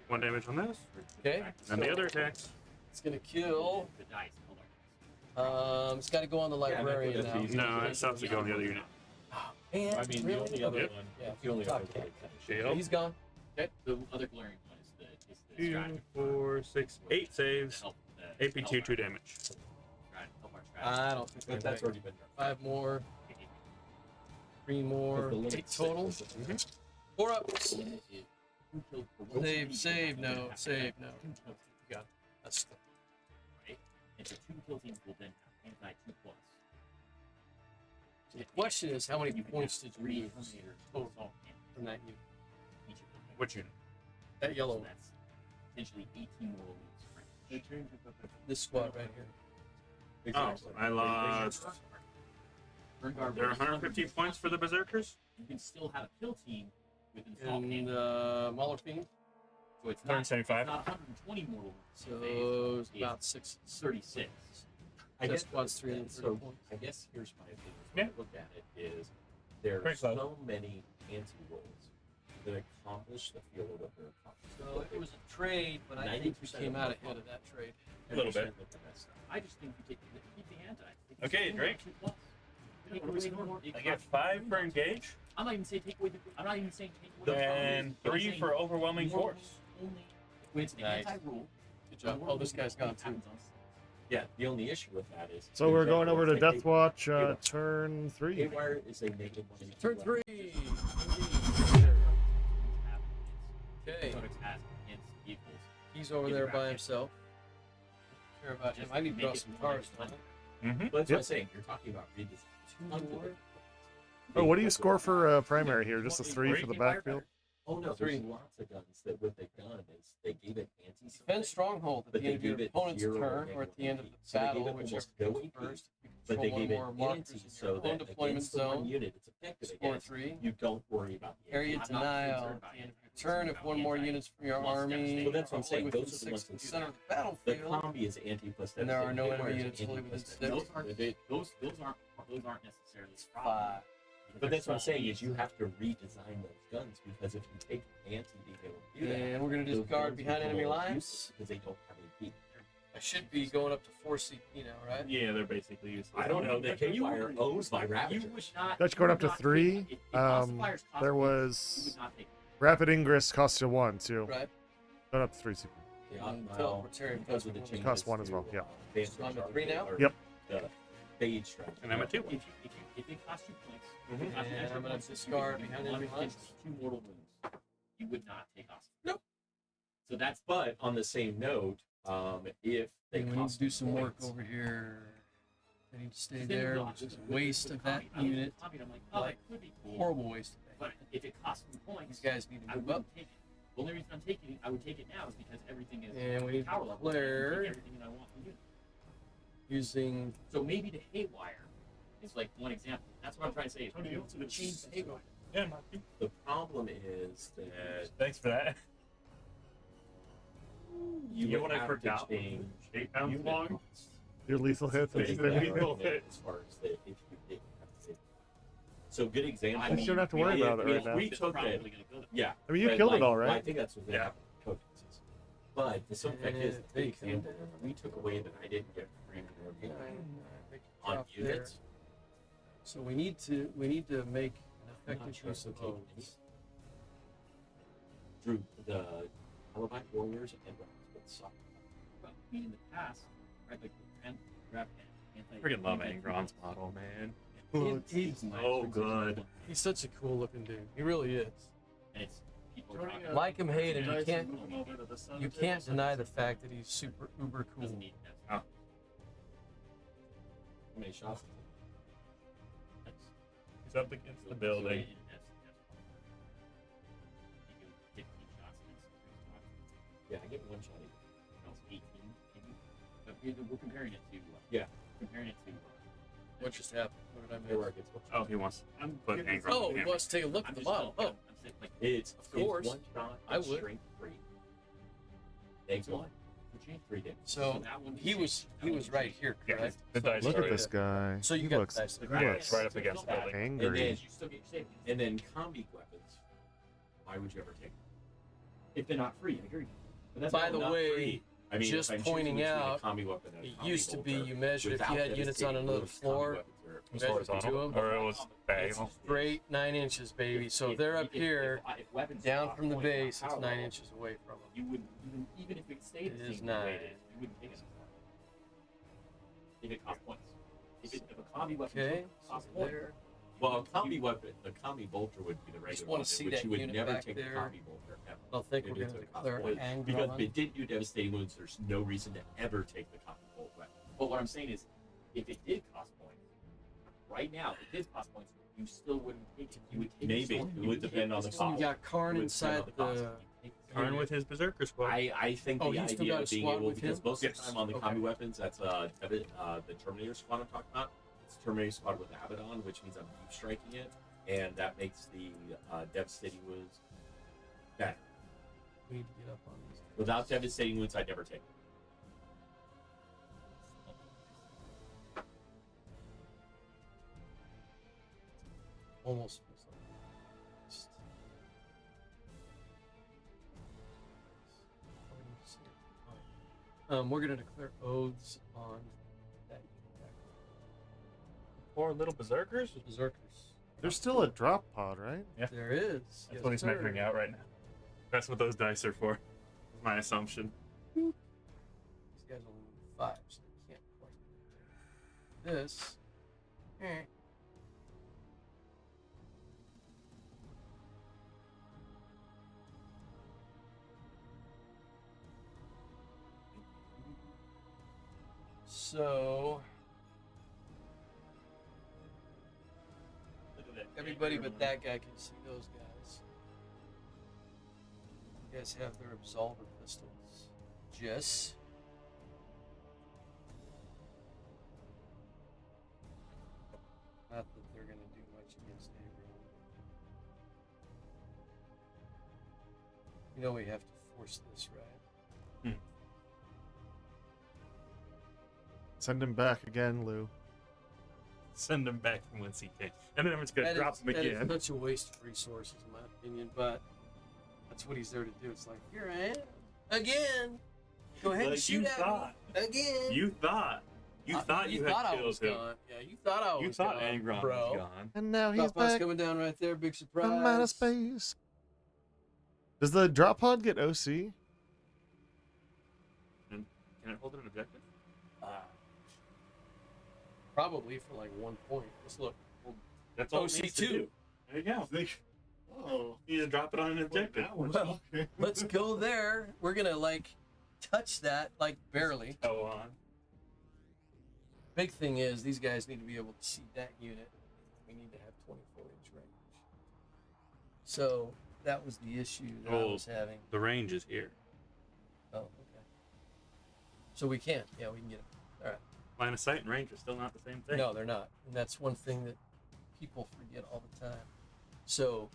1 damage on this. Okay. And the other attacks. It's gonna kill The dice. Hold on. It's got to go on the librarian now. No, it still has to go on the other unit. Man, I mean, really? the only other Okay. one, Yeah. the only Talk other to one. him. Shield. He's gone. Okay. The other glaring one is the 2, strategy. 4, 6, 8 saves. Help AP 2 damage. help our strategy. I don't think But that's already been done. 5 more, 3 more, The limit 8 total. six. 4 up. Save, Save, no, save, no. You got it. That's Right? And so 2 kill teams will then have anti 2 plus. the question is, how many points did you Three lose Terminator total assault from that unit? each of them. Which unit? That yellow So one. that's potentially 18 more wounds. They changed it up. This squad right here. Oh, I lost. Burn guard There are wounds. 150 points for the Berserkers? You can still have a kill team with installed And hand. Mauler Fiend. So it's not 175. 120 more wounds. So it's about 6. 36. I That guess squad's 330 so. points. I guess here's my opinion. Yeah. When I look at it is there are Pretty close. so many anti-rolls that accomplish the field of what they're accomplishing. So it was a trade, but I think we 90% came of out the ahead of that trade. A little bit. Look at that stuff. I just think you keep the anti. Okay, Drake. Take away the more- I get 5 for engage, I'm not even saying take away the. I'm not even saying take away the. then 3 for overwhelming more force. Only when it's the Nice. anti-rule. Good job. Oh, this guy's gone too. Yeah, the only issue with that is. So we're going over to Like, they- Deathwatch, turn 3. Haywire is a negative one. Turn 3. Okay. He's over there by himself. Care about him. I need to draw some cards. Mm-hmm. But that's Yep. what I'm saying. You're talking about redesign. Two more. Oh, what do you score for primary here? Just a 3 for the backfield? Oh no, Three. there's lots of guns that what they've done is they gave it anti. Defend stronghold at But the they end of your gave it opponent's 0 turn and or at the end of the so they gave battle, it whichever almost no goes AP, first. You But they control gave one it more markers anti in so your own that deployment against the one zone. unit it's effective Score against, 3. you don't worry about the Area anti. I'm not denial concerned at about the end of your anti. turn if one more units from your Plus army devastation. Well, that's what I'm are saying. within Those are the ones 6 that do center of the The battlefield. combi is anti plus And there are no devastation. enemy Haywire is units fully anti within plus 6. devastation. Those aren't necessarily It's a problem. 5. But that's what I'm saying is you have to redesign those guns because if you take anti being able to do that, And we're going to those discard guns behind become enemy all lines. useless because they don't have a beat. I should be going up to 4 CP now, right? Yeah, they're basically useless. I don't know that Haywire owes my You Ravager. would not. That's going you up to would not 3. take- if classifiers cost There points, you was would not take it. Rapid Ingress costs you 1 too. Right. Going up to 3 CP. Yeah, And well, teleportarian because of the costs changes Costs 1 as well, to, yeah. advanced So I'm at charge 3 now? or Yep. The fade strategy. And I'm at 2. If it costs you points, Mhm. it costs you And extra I'm gonna points, you discard could behind do enemy 152 mortal wounds. You would not take us. Nope. So that's But on the same note, if they And we need to cost do some work points, over here. They need to stay then there, you which is a with- waste with of that Tommy, I look at unit. Tommy and I'm like, oh, Like, that could be cool. Horrible waste of that. But if it costs me points, These guys need I to move up. wouldn't take it. The only reason I'm taking it, I would take it now is because everything is And we need power to level. I can declare take everything that I want from you. using. So maybe the haywire is like one example. That's what I'm trying to say. Is Tony, you would change the haywire. Yeah, the problem is that thanks for that. you You know would what I have forgot? to change 8 pounds unit long. costs. Your lethal hits. But and you the would everything. have lethal to hit hit. as far as the if you didn't have to hit. So good example. I shouldn't have to worry about it right if now. we took Probably it, gonna go there. yeah. I mean, you but killed it like, all, well, I right? think that's what they Yeah. have in codex. But the simple fact is, they the example, we took away that I didn't get free reward on Drop there. units. So we need to make an I'm not effective sure use so of taking those. through the Alabite warriors and weapons would suck. Well, I mean, in the past, right, like the grab Freaking love Angron's model, man. He's Oh, good. He's such a cool looking dude. He really is. And it's people are Tony, talking uh, Like him, hate him, you Dice can't moving over to the center you table, can't so deny it's- the fact that he's super uber cool. doesn't need that. How many shots? He's up against the building. Yeah, I get one shot. We're comparing it to. Yeah. Comparing it to. What just happened? What did I Haywire miss? gets one Oh, shot. he wants I'm to put getting- Angron Oh, on he him. wants to take a look at the model. Oh, like, It's Of course. One shot. I it's would. Strength 3. Eggs 1. We change 3 damage. so he was right here, Yeah, correct? the dice Look are at this guy. So you he got looks, the dice. he Yeah, looks it's right up against the building. And angry. then, you still get your savings. and then combi weapons. Why would you ever take them? If they're not free, I agree. But that's By not- the Not way, free. I mean, Just if I'm choosing pointing between a out, combi weapon and a it combi used to be bolter, you measured if you without had units on devastating another wounds, combi floor, weapons are- It was measure horizontal, to 'em. or it was it's diagonal. straight 9 inches, baby. So if they're up here, if weapons down cost from the point, not base, it's power 9 level, inches away from them. You wouldn't even if it stayed It the is same way it 9. is, you wouldn't take it anymore. If it cost points. If a combi weapon Okay, costs so points, there. Well, a combi weapon, the combi bolter would be the regular wanna one, see which that you would unit never back take there. the combi bolter ever. I don't think If we're it's going to a cost declare point. hang Because if on. it did do devastating wounds, there's no reason to ever take the combi bolt weapon. but what I'm saying is, if it did cost points, right now, if it did cost points, you still wouldn't take it. You would take Maybe. this one, It you would take depend on this the one. You got Karn It would inside depend on the the. cost. You take this Karn one. with his berserker squad. I think Oh, the you still idea got a of being squad able, with because him? most of Yes. the time on the Okay. combi weapons, that's the Terminator squad I'm talking about. It's Terminator squad with Abaddon, which means I'm deep striking it, and that makes the devastating wounds better. We need to get up on these. Without devastating wounds, I'd never take it. Almost. We're going to declare oaths on that unit. Four little berserkers. Berserkers. There's still a drop pod, right? Yeah. There is. That's Yes, what he's sir. measuring out right now. That's what those dice are for. Is my assumption. These guys only need 5, so they can't quite do this. So Look at that. everybody but that guy can see those guys. You guys have their absolver pistols. Jess. Not that they're gonna do much against anyone. You know we have to force this, right? Send him back again, Lou. Send him back from whence he came, and then I'm just gonna That drop is- him that is again. such a waste of resources, in my opinion, but that's what he's there to do. It's like, here I am again. Go ahead and Like shoot you at thought. me again. You thought you thought had I killed was him. gone. Yeah, you thought I was You thought gone, Angron bro. was gone. And now he's Drop pod's back coming down right there. Big surprise. from outer space. Does the drop pod get OC? Can it hold an objective? Probably for like 1 point. Let's look. That's all it needs to OC2. do. There you go. Oh, You need to drop it on an objective. now we're Well, talking. let's go there. We're gonna like touch that like barely. Go on. Big thing is these guys need to be able to see that unit. We need to have 24-inch range. So that was the issue that I Oh. was having. The range is here. Oh, okay. So we can. Yeah, we can get them. All right. Line of sight and range are still not the same thing. No, they're not. And that's one thing that people forget all the time. So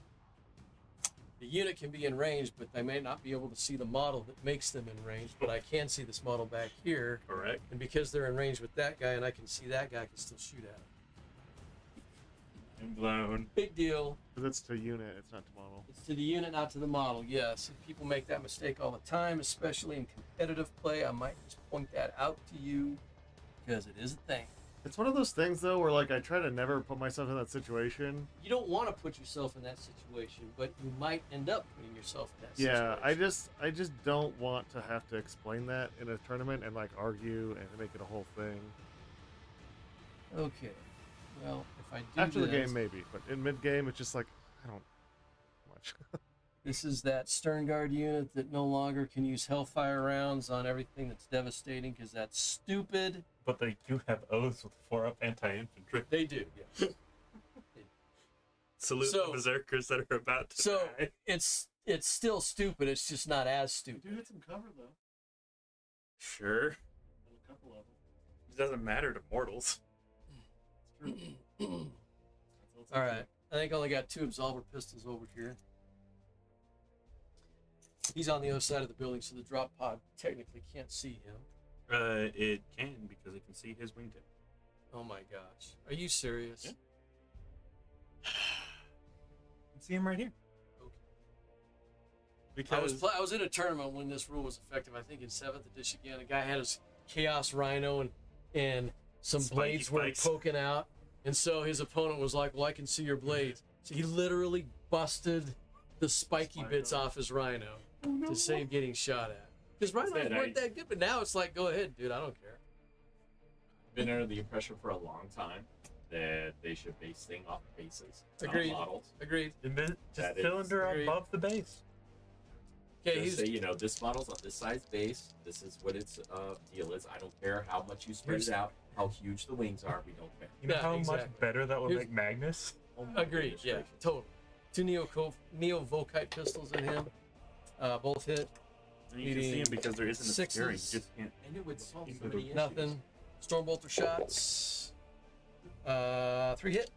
the unit can be in range, but they may not be able to see the model that makes them in range, but I can see this model back here. Correct. And because they're in range with that guy and I can see that guy, I can still shoot at him. And blown. Big deal. Because it's to unit, it's not to model. It's to the unit, not to the model. Yes, and people make that mistake all the time, especially in competitive play. I might just point that out to you because it is a thing. It's one of those things though where like I try to never put myself in that situation. You don't want to put yourself in that situation, but you might end up putting yourself in that Yeah, situation. I just don't want to have to explain that in a tournament and like argue and make it a whole thing. Okay. Well, if I do After the this, game maybe, but in mid game it's just like I don't much. this is that Stern Guard unit that no longer can use Hellfire rounds on everything that's devastating because that's stupid. But they do have oaths with 4-up anti-infantry. They do, yes. Salute So- the berserkers that are about to So die. it's still stupid. It's just not as stupid. You had some cover though. Sure. And a couple of them. It doesn't matter to mortals. It's true. All right. I think I only got 2 Absolver pistols over here. He's on the other side of the building, so the drop pod technically can't see him. It can because it can see his wingtip. Oh my gosh. Are you serious? Yeah. You can see him right here. Because I was in a tournament when this rule was effective. I think in 7th edition again. A guy had his Chaos Rhino and some Spiky blades were spikes. poking out, and so his opponent was like, "Well, I can see your blades." So he literally busted the spiky bits off his Rhino to save getting shot at. Because Rhinos weren't that good, but now it's like, go ahead, dude. I don't care. I've been under the impression for a long time that they should base things off bases, Agreed. not models. Agreed. Just That is cylinder great. above the base. Okay, Just he's say, this model's on this size base. This is what its deal is. I don't care how much you spread it out, how huge the wings are. We don't care. You know Yeah, how exactly. much better that would Here's- make Magnus? Oh my agreed. goodness Yeah, gracious. totally. 2 Neo-Volkite pistols in him. Both hit. and you can see him because there isn't a steering. You sixes. just can't. And it would solve so many issues. Nothing. Stormbolter shots. 3 hit.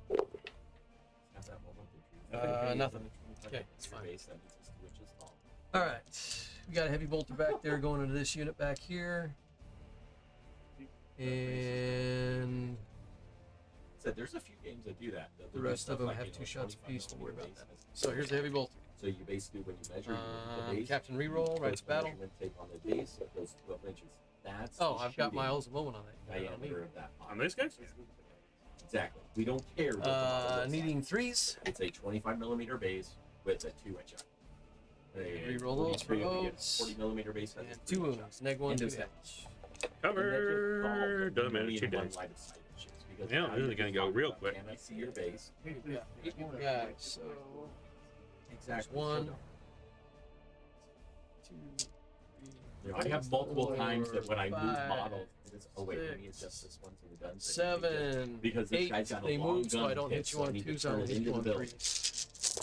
Have that moment that you- Nothing. It's Okay, it's your fine. base, that means it's 2 inches tall. All right. We got a heavy bolter back there going into this unit back here. And Said there's a few games that do that. the rest of them have 2 shots apiece. Don't worry about that. So here's the heavy bolter. So you basically, when you measure the base, Captain Reroll, rights first battle. measurement tape on the base, it goes 12 inches. That's Oh, the I've got shooting miles of moment on that. diameter of that On model. these guys? Exactly. We don't care what the model looks Needing like. 3s. It's a 25 millimeter base with a 2-inch eye. Reroll those for O's. 40 millimeter base has a And 2 3-inch eye. wounds. Neg 1, End 2 of damage. Cover. Doesn't matter. 2 days. Yeah, now this is you're gonna just go talking real about, quick. Can I see your base? We got 8 more guys. So Exactly. 1, 2, 3, I have multiple times that when I move 5, models, it's, oh wait, let me six, adjust this one to the guns. 7, Because this 8. guy's got a They long move, so gun I don't hit, hit you so I on need to 2s. I turn don't it hit you into on the building. 3s.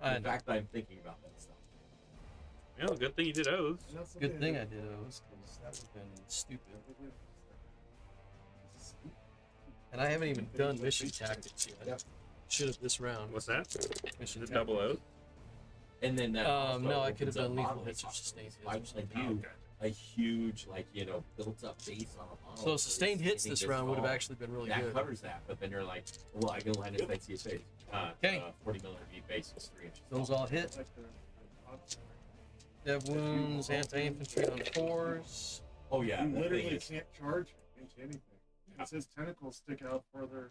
The fact that I'm thinking about that stuff. Yeah, good thing you did O's. Good thing I did those, because that would have been stupid. And I haven't even done mission tactics yet. Should have this round. What's that? Mission Is it double tactics. O's? And then that also No, I could have opens up done lethal model hits or response. sustained hits. Why or would I something. do a huge, built up base on a model? So sustained hits this round would have small? actually been really That good. covers that, but then you're like, well, I can land it if I see his face. Okay. 40 millimeter base is 3 inches. Those tall. all hit. Dev wounds, anti-infantry on 4s. Oh yeah. You the literally thing is- can't charge into anything. Because his tentacles stick out further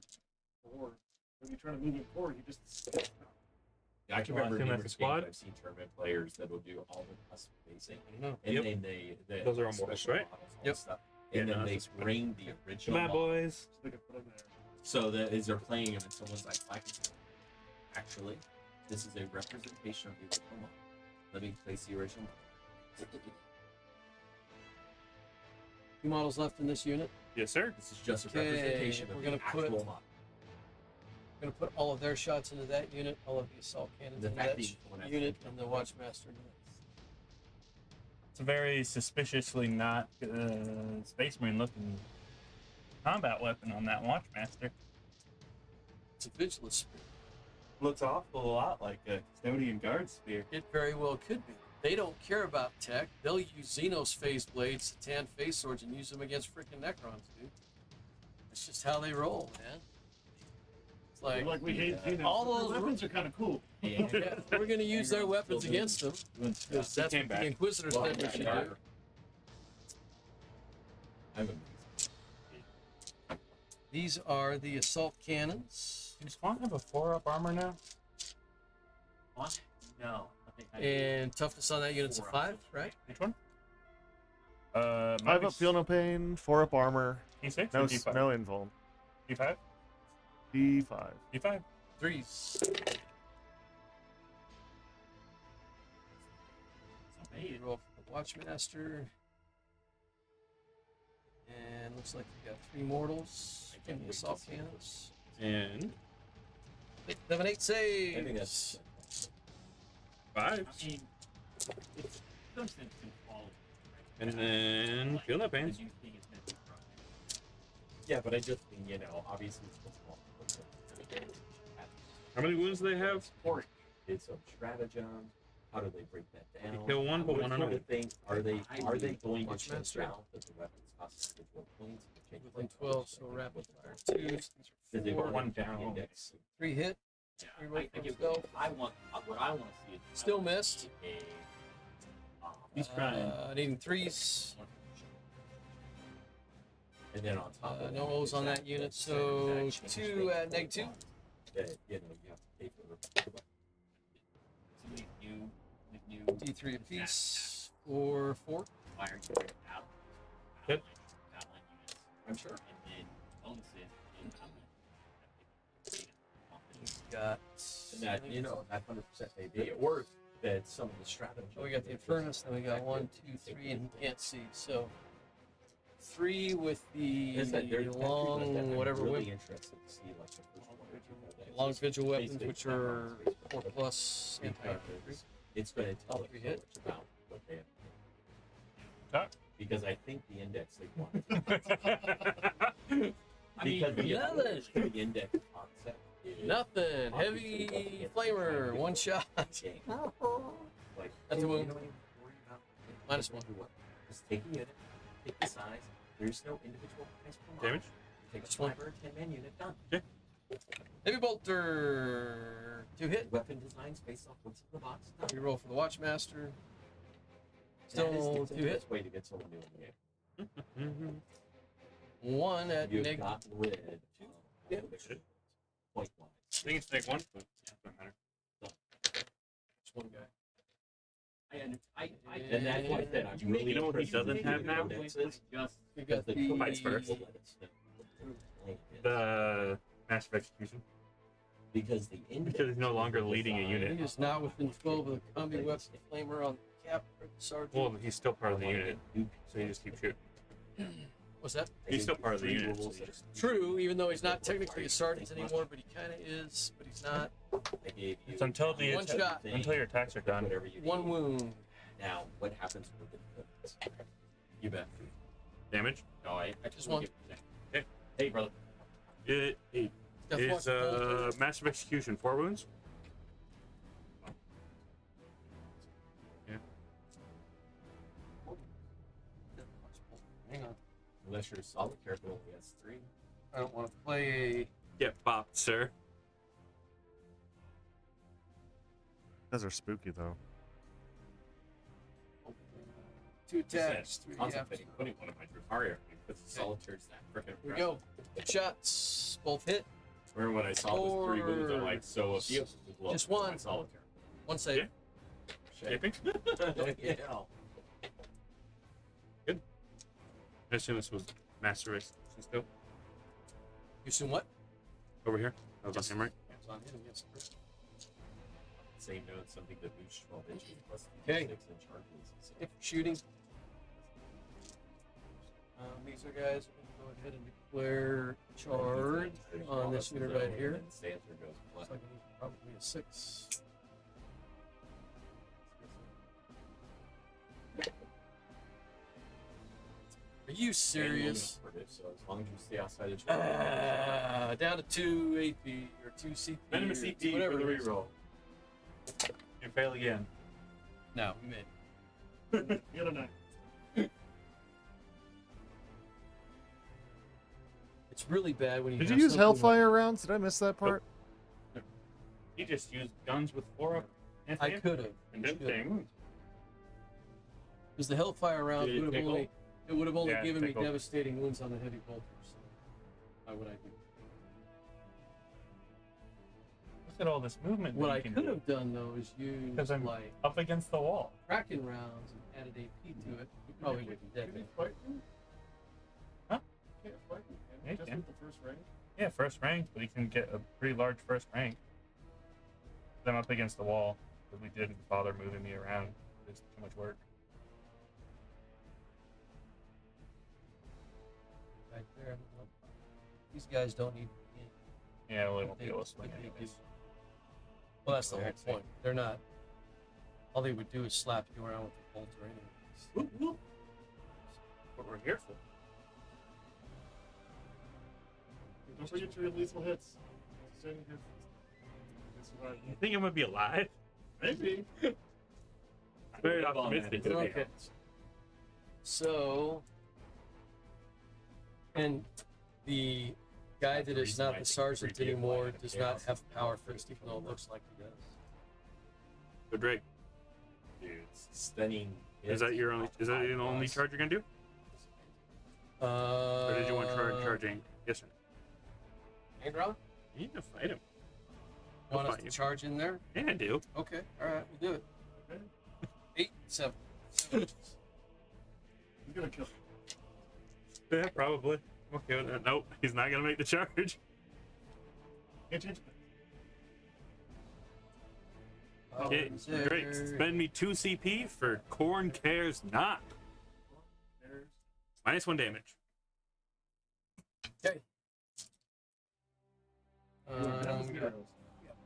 forward. When you try to move it forward, he just sticks out. Yeah, I can Well, I remember think that's numerous a squad. games I've seen tournament players that will do all the custom basing, No. and Yep. then they Those are all models, special right? models, all Yep. this stuff. Yeah, And no, then they that's a- bring the original Come on, model. boys. So they can put him there. So that as they're playing them, and someone's like, actually, this is a representation of the original model. Let me place the original model. 2 models left in this unit. Yes, sir. This is just a Okay, representation we're of gonna the actual put- model. I'm going to put all of their shots into that unit, all of the assault cannons The into fact that that you don't have unit, to- and the Watchmaster into that. It's a very suspiciously not Space Marine looking combat weapon on that Watchmaster. It's a Vigilance Spear. Looks awful lot like a custodian guard spear. It very well could be. They don't care about tech. They'll use Xenos phase blades, Satan phase swords, and use them against freaking Necrons, dude. That's just how they roll, man. It's like, we hate Xenos. all but their those- weapons are kind of cool. And yeah, we're going to use their weapons against them. Because that's came what back. the Inquisitors Well, said we should do. I'm amazed. These are the assault cannons. Does Spawn have a 4-up armor now? What? No. I think I And toughness on that unit's a 5, right? Which one? 5 up, feel no pain. 4 up armor. E6 No, or D5? no invuln. D5? D5. D5. 3s. You roll for the Watchmaster. And looks like you got 3 mortals and the assault cannons. And 7, 8 saves. I think that's 5. I mean, it's some sense in quality. And then feel no pain. Because you think it's meant to be broken. yeah, but I just mean, obviously it's what's called. How many wounds do they have? Support. It's a stratagem. How do they break that down? You kill one, put What one on sort a of thing are they going to Watchmaster. change out that the weapons cost individual points? and change Within like 12, so rapid fire 2s. Because they Four. put one down. 3 hit. Yeah, Reroll I for give himself. what I want to see is Still missed. He's crying. Needing threes. And then on top of No O's on that unit, so 2 at -2. That, you know, you have to pay for. New D3 apiece for 4. fire unit out. Yep. Outline units. I'm sure. And then bonuses in Got. And that, you know, that 100% may be, or that some of the strategy. So we got the Infernus, then we got 1, 2, 3, and he can't see. So 3 with the long whatever really whip. interested to see like the first one or two more days. Long vigil weapons, Basically, which are 4+ anti-infantry. because it's going to tell us so Hit. much about what they have. Talk. Because I think the index they want. I mean, Because nothing. the index concept is Nothing. Heavy flamer, 1 shot. game. Like, That's a wound. you don't even worry about it. -1. Just take a unit, take the size. There's no individual price per model. Damage? Take a Just one. 5 or a 10-man unit, done. Heavy bolter. 2 hit. Weapon designs based off what's in the box, done. We roll for the Watchmaster. That is Still the 2 hit. best way to get someone new in the game. 1 at You've negative. gotten rid of Yeah. point wise. I think it's take 1. But yeah, doesn't matter. Just 1 guy. And that's why I said I'm You really know what he interested doesn't in have now? indexes, We got the the Fights first. The Massive Execution. Because the index Because he's no longer leading a He unit. is now within 12 of the combi weapon flamer on the cap sergeant. Well, he's still part of the unit, so you just keep shooting. What's that? He's still part of the unit. So True, even though he's not technically a sergeant anymore, but he kind of is, but he's not. It's until the One shot. until your attacks are done. Whatever you 1 need. wound. Now, what happens with the points? You bet. damage. No, I Just just one. want to. Hey, brother. It is Deathwatch bolter. Massive Execution 4 wounds. Yeah. Hang on. Unless you're solitaire, but only has 3. I don't want to play Get bopped, sir. Those are spooky though. 2 attacks. 3 after. Contemplating putting one of my Drukhari because the solitaire's that freaking Here we go. 2 shots. Both hit. Remember when I saw those 3 wounds, I'm like, so if you Just one. solitaire. 1 save. Yeah. Shipping? Yeah. I assume this was Master Execution still. You assume what? Over here. That was on him, right? It's on him, yes. Same note, something that boosts 12 inches plus Okay. 6 inch charges. If shooting. These are guys who go ahead and declare charge on this unit right here. And Sanser goes Looks flat. like it's probably a 6. Are you serious? So as long as you stay outside the charge. Down to 2 AP or 2 CP. Venom or CP whatever for the it is. reroll. You fail again. No, we made. Get a 9. It's really bad when you. Did have you use something Hellfire rounds? Did I miss that part? He just used guns with 4 up. Like, I could have. And then same wounds. Because the Hellfire round Did it would have tickle? only. It would have only Yeah, given me tickle. devastating wounds on the heavy bolters. So why would I do? Look at all this movement. What that I you can could do. have done though is use 'Cause I'm- like Up against the wall. Kraken rounds and added AP to it. You probably would be dead. Can you fight him? Huh? Can't fight him. Yeah, you Just can. with the first rank. Yeah, first rank, but he can get a pretty large first rank. I'm up against the wall because we didn't bother moving me around. It's too much work. Right there. These guys don't need. Yeah, well, they won't They- be able to swing they- anyways. Well, that's the Yeah, whole I'd say. point. They're not. All they would do is slap you around with the bolter anyways. Whoop, whoop. What we're here for. Don't forget your lethal hits. Sustaining hits. They survive. You think I'm gonna be alive? Maybe. Very optimistic. Okay. So, and the guy that is not the sergeant anymore does not have power fixed, even though it looks like he does. So Drake, Dude, stunning. is that your only? Is that the only charge you're gonna do? Or did you want charging? Yes, sir. Hand draw? You need to fight him. Want us fight to you. charge in there? Yeah, I do. Okay, alright, we'll do it. 8, 7. He's gonna kill him. Yeah, probably. I'm okay with that. Nope, he's not gonna make the charge. Can't change it. Okay, There. Drake, spend me 2 CP for Corn Cares Not. There's -1 damage. Okay. Yes,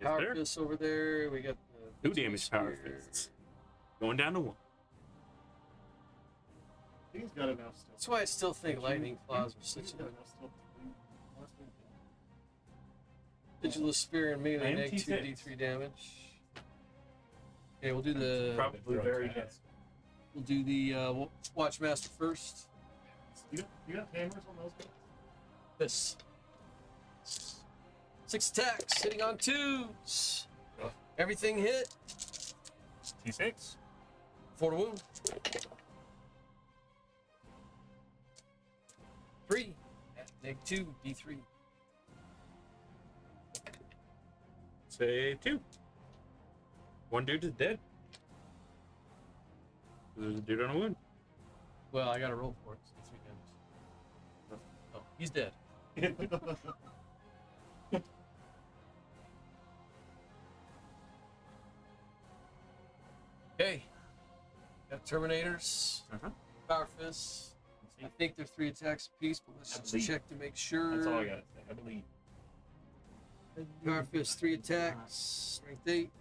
Power sir. fists over there. We got the 2 damage power spear. fists. Going down to 1. I think he's got enough still. That's why I still think lightning claws are such He's a got enough still. vigilous spear and melee I am neg 2 T6. d3 damage. Okay, we'll do the Probably very good. Watchmaster first. You got hammers on those guys? This 6 attacks, hitting on 2s. Everything hit. T6. 4 to wound. 3. Neg 2 d3. Say 2. 1 dude is dead. There's a dude on a wound. Well, I gotta roll for it. So 3 damage. Oh, he's dead. Okay. Got Terminators, Uh-huh. Power Fists. I think they're 3 attacks apiece, but let's just check to make sure. That's all I gotta say. I believe. Power Fist, 3 attacks. Strength 8.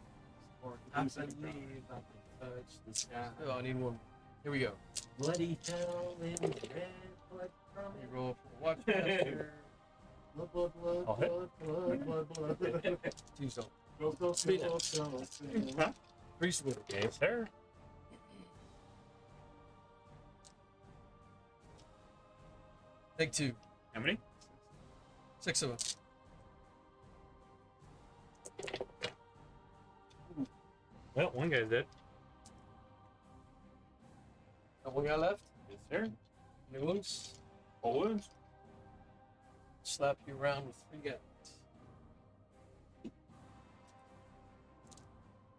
I believe I can touch the sky. Oh, I need 1. Here we go. Bloody hell in the red blood from Let me roll for the Watchmaster. Blood, blood, blood, I'll hit. blood, blood, blood, blood. 2 zone. Go, go, Speed go, it. go, go. 3 swing. Yes, sir. Take 2. How many? 6 of them. Well, 1 guy's dead. Got 1 guy left. Yes, sir. Any wounds? All wounds. Slap you around with 3 guys.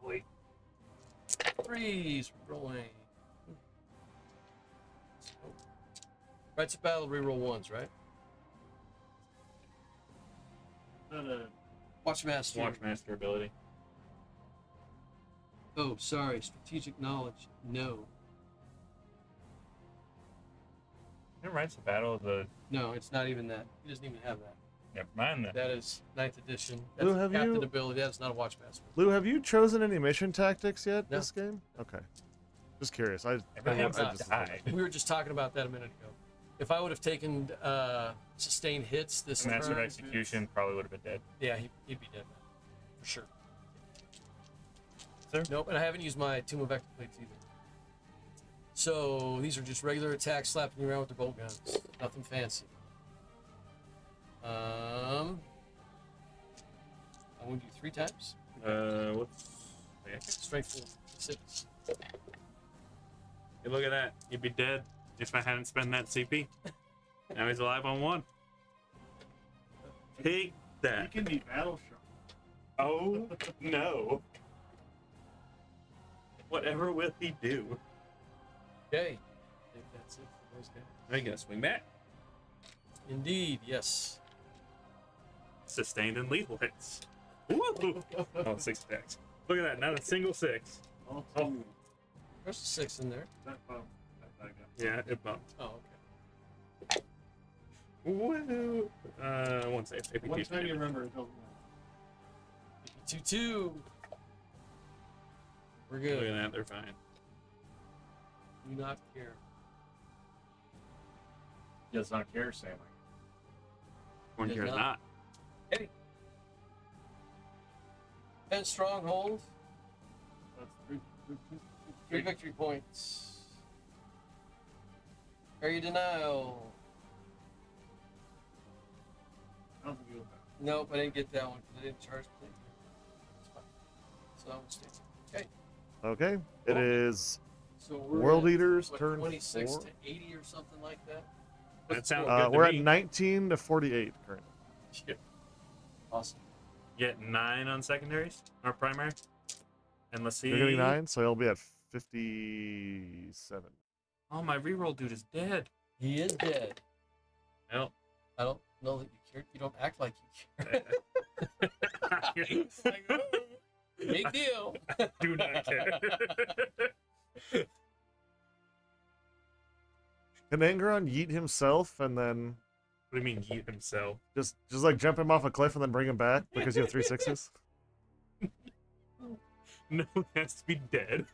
Wait. 3s rolling. Rights of battle, reroll 1s, right? Watchmaster. Watchmaster ability. Oh, sorry. Strategic knowledge. No. Who writes the battle of the? No, it's not even that. He doesn't even have that. Never mind then. That is 9th edition. That's Lou, a have captain you- ability. That's not a Watchmaster. Lou, have you chosen any mission tactics yet No. this game? Okay. Just curious. I Everything I else just- died. We were just talking about that a minute ago. If I would have taken sustained hits this Master of turn, Execution probably would have been dead. yeah, he'd be dead for sure. Sir? Nope, and I haven't used my Tomb of Vector plates either. So these are just regular attacks, slapping you around with the bolt guns. Nothing fancy. I wound you 3 times. What's... Strength 4, 6. Hey, look at that. You'd be dead if I hadn't spent that CP. Now he's alive on 1. Take He that. can be battle sharp. Oh, no. Whatever will he do? Okay. I think that's it for those guys. I gonna swing back. Indeed, yes. Sustained and lethal hits. Woo! Oh, 6 attacks. Look at that. Not a single 6. All Oh. 2. There's a 6 in there. That bump. That guy. Yeah, it bumped. Oh, okay. Woo! 1 save. AP One keeps time me you in. remember it, don't 2-2. We're Look at good. that. They're fine. Do not care. Does not care, Stanley. Corn Does cares not. not. 10 stronghold, That's 3. 3 victory points. Area denial. I don't think you would. Nope, I didn't get that one because I didn't charge the thing. It's fine. So I'm staying. Okay. Okay. It is So we're World at, Eaters what, turn 26 4. to 80 or something like that. That sounds good to We're at me. 19 to 48 currently. Yeah. Awesome. Get 9 on secondaries or primary. And let's see. You're getting 9, so he'll be at 57. Oh, my reroll dude is dead. He is dead. Well, I don't know that you care. You don't act like you care. It's like, oh, big deal. do not care. Can Angron yeet himself and then What do you mean, yeet himself? just like jump him off a cliff and then bring him back because you have 3 6s? No, it has to be dead.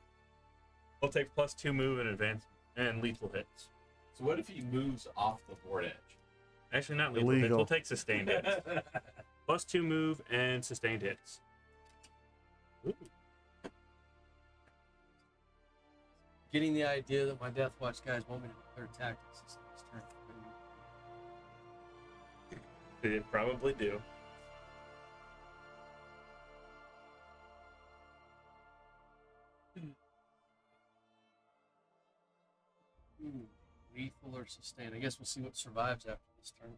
I'll take +2 move and advance and lethal hits. So what if he moves off the board edge? Actually, not lethal hits. Illegal. We'll take sustained hits. +2 move and sustained hits. Ooh. Getting the idea that my Deathwatch guys want me to declare tactics this next turn. They probably do. Lethal or sustained. I guess we'll see what survives after this turn.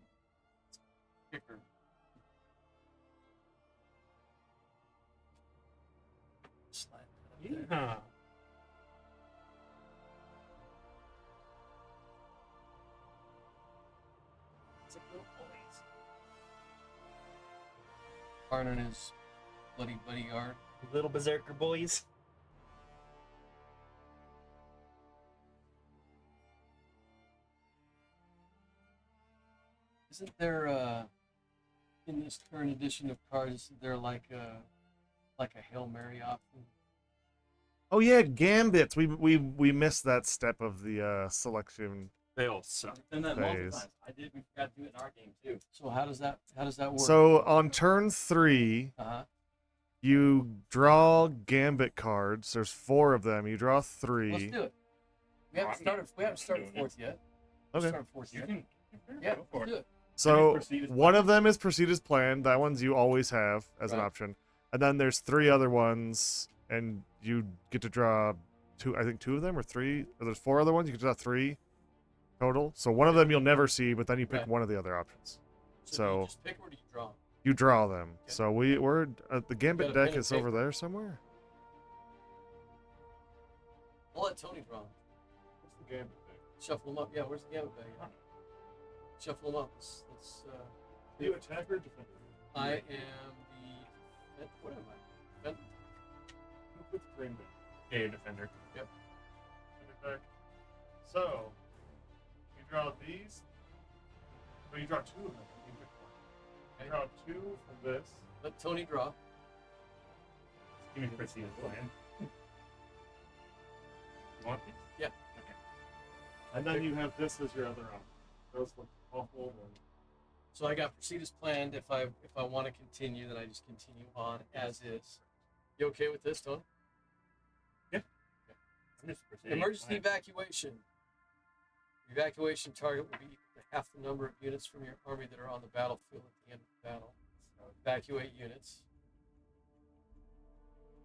Kicker. Slide that up there. Yeah. It's like little boys. Arnon is bloody buddy guard. Little berserker boys. Isn't there in this current edition of cards, isn't there like a Hail Mary option? Oh yeah, gambits. We missed that step of the selection. They all suck. Done that multiple Phase. times. We forgot to do it in our game too. So how does that work? So on turn 3, uh-huh. you draw gambit cards. There's 4 of them. You draw 3. Let's do it. We haven't started fourth yet. Okay. Started fourth yet. Yeah, let's do it. So Proceed as one of them is proceed as planned. That one's you always have as an Right. option. And then there's 3 other ones, and you get to draw 2. I think 2 of them or 3. Or there's 4 other ones. You can draw 3 total. So one of them you'll never see, but then you pick Right. one of the other options. So, do So you just pick or do you draw? you draw them. Okay. So we're the gambit got a deck pen and is over paper? there somewhere. I'll let Tony draw. What's the game today? Shuffle them up. Yeah, where's the gambit bag? at? Shuffle them up. Let's Are you attacker or defender? I am the. What am I? Defender? Who puts the green back? Yeah, you're defender. Put it back. So, you draw these. Well, you draw 2 of them. You pick one. You draw 2 from this. Let Tony draw. Give me proceed as planned. You want these? Yeah. And then you have this as your other option. Those look awful. So I got proceed as planned. If I want to continue, then I just continue on as is. You okay with this, Tony? I'm just proceeding. Emergency evacuation. Evacuation target will be equal to half the number of units from your army that are on the battlefield at the end of the battle. Evacuate units.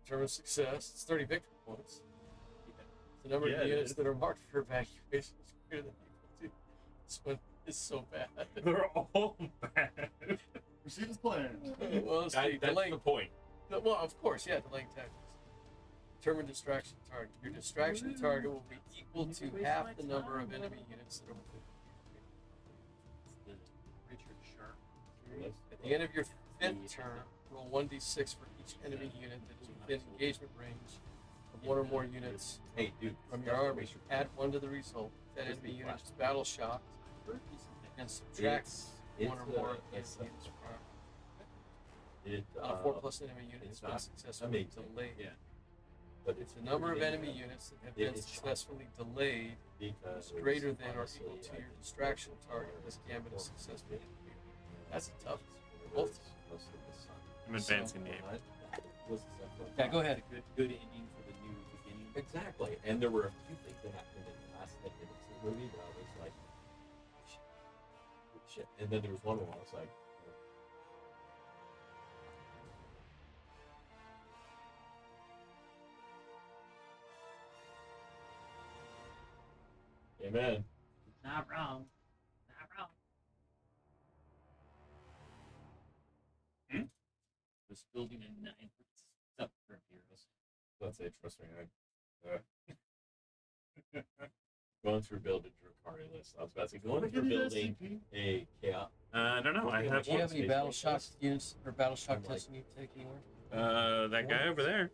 Determine success. It's 30 victory points. The number Yeah, of it units is. that are marked for evacuation is greater than equal to. This one is so bad. They're all bad. Proceed as planned. Well, let's see. That's Delaying. the point. Well, of course, yeah, delaying tactics. Determine distraction target. Your distraction target will be equal to half the number of enemy units that are within. Richard Sharp. At the end of your 5th turn, roll 1d6 for each enemy unit that is within engagement range of 1 or more units Hey, dude. from your army. Add 1 to the result. If that enemy unit is battle shocked, and subtract It's 1 or more a- enemy it's a- units from our It, on a 4+ enemy unit it's has been not successfully amazing. delayed. Yeah. But If the number of enemy units that have been it's successfully delayed because is greater than or equal to your distraction target, this gambit is successfully completed. That's a tough. Both. I'm advancing the game. Yeah, go ahead. Good ending for the new beginning. Exactly. And there were a few things that happened in the last 10 minutes of the movie that I was like, shit. And then there was one where I was like, Amen. Not wrong. Not wrong. Was building a 9 stuff for heroes. Let's say, trust me, going through building Drakari list. I was about to say, going through building a chaos. I don't know. I have Do you have any Space battle Marines. shock units or battle shock I'm like- testing you take anywhere? that guy over there.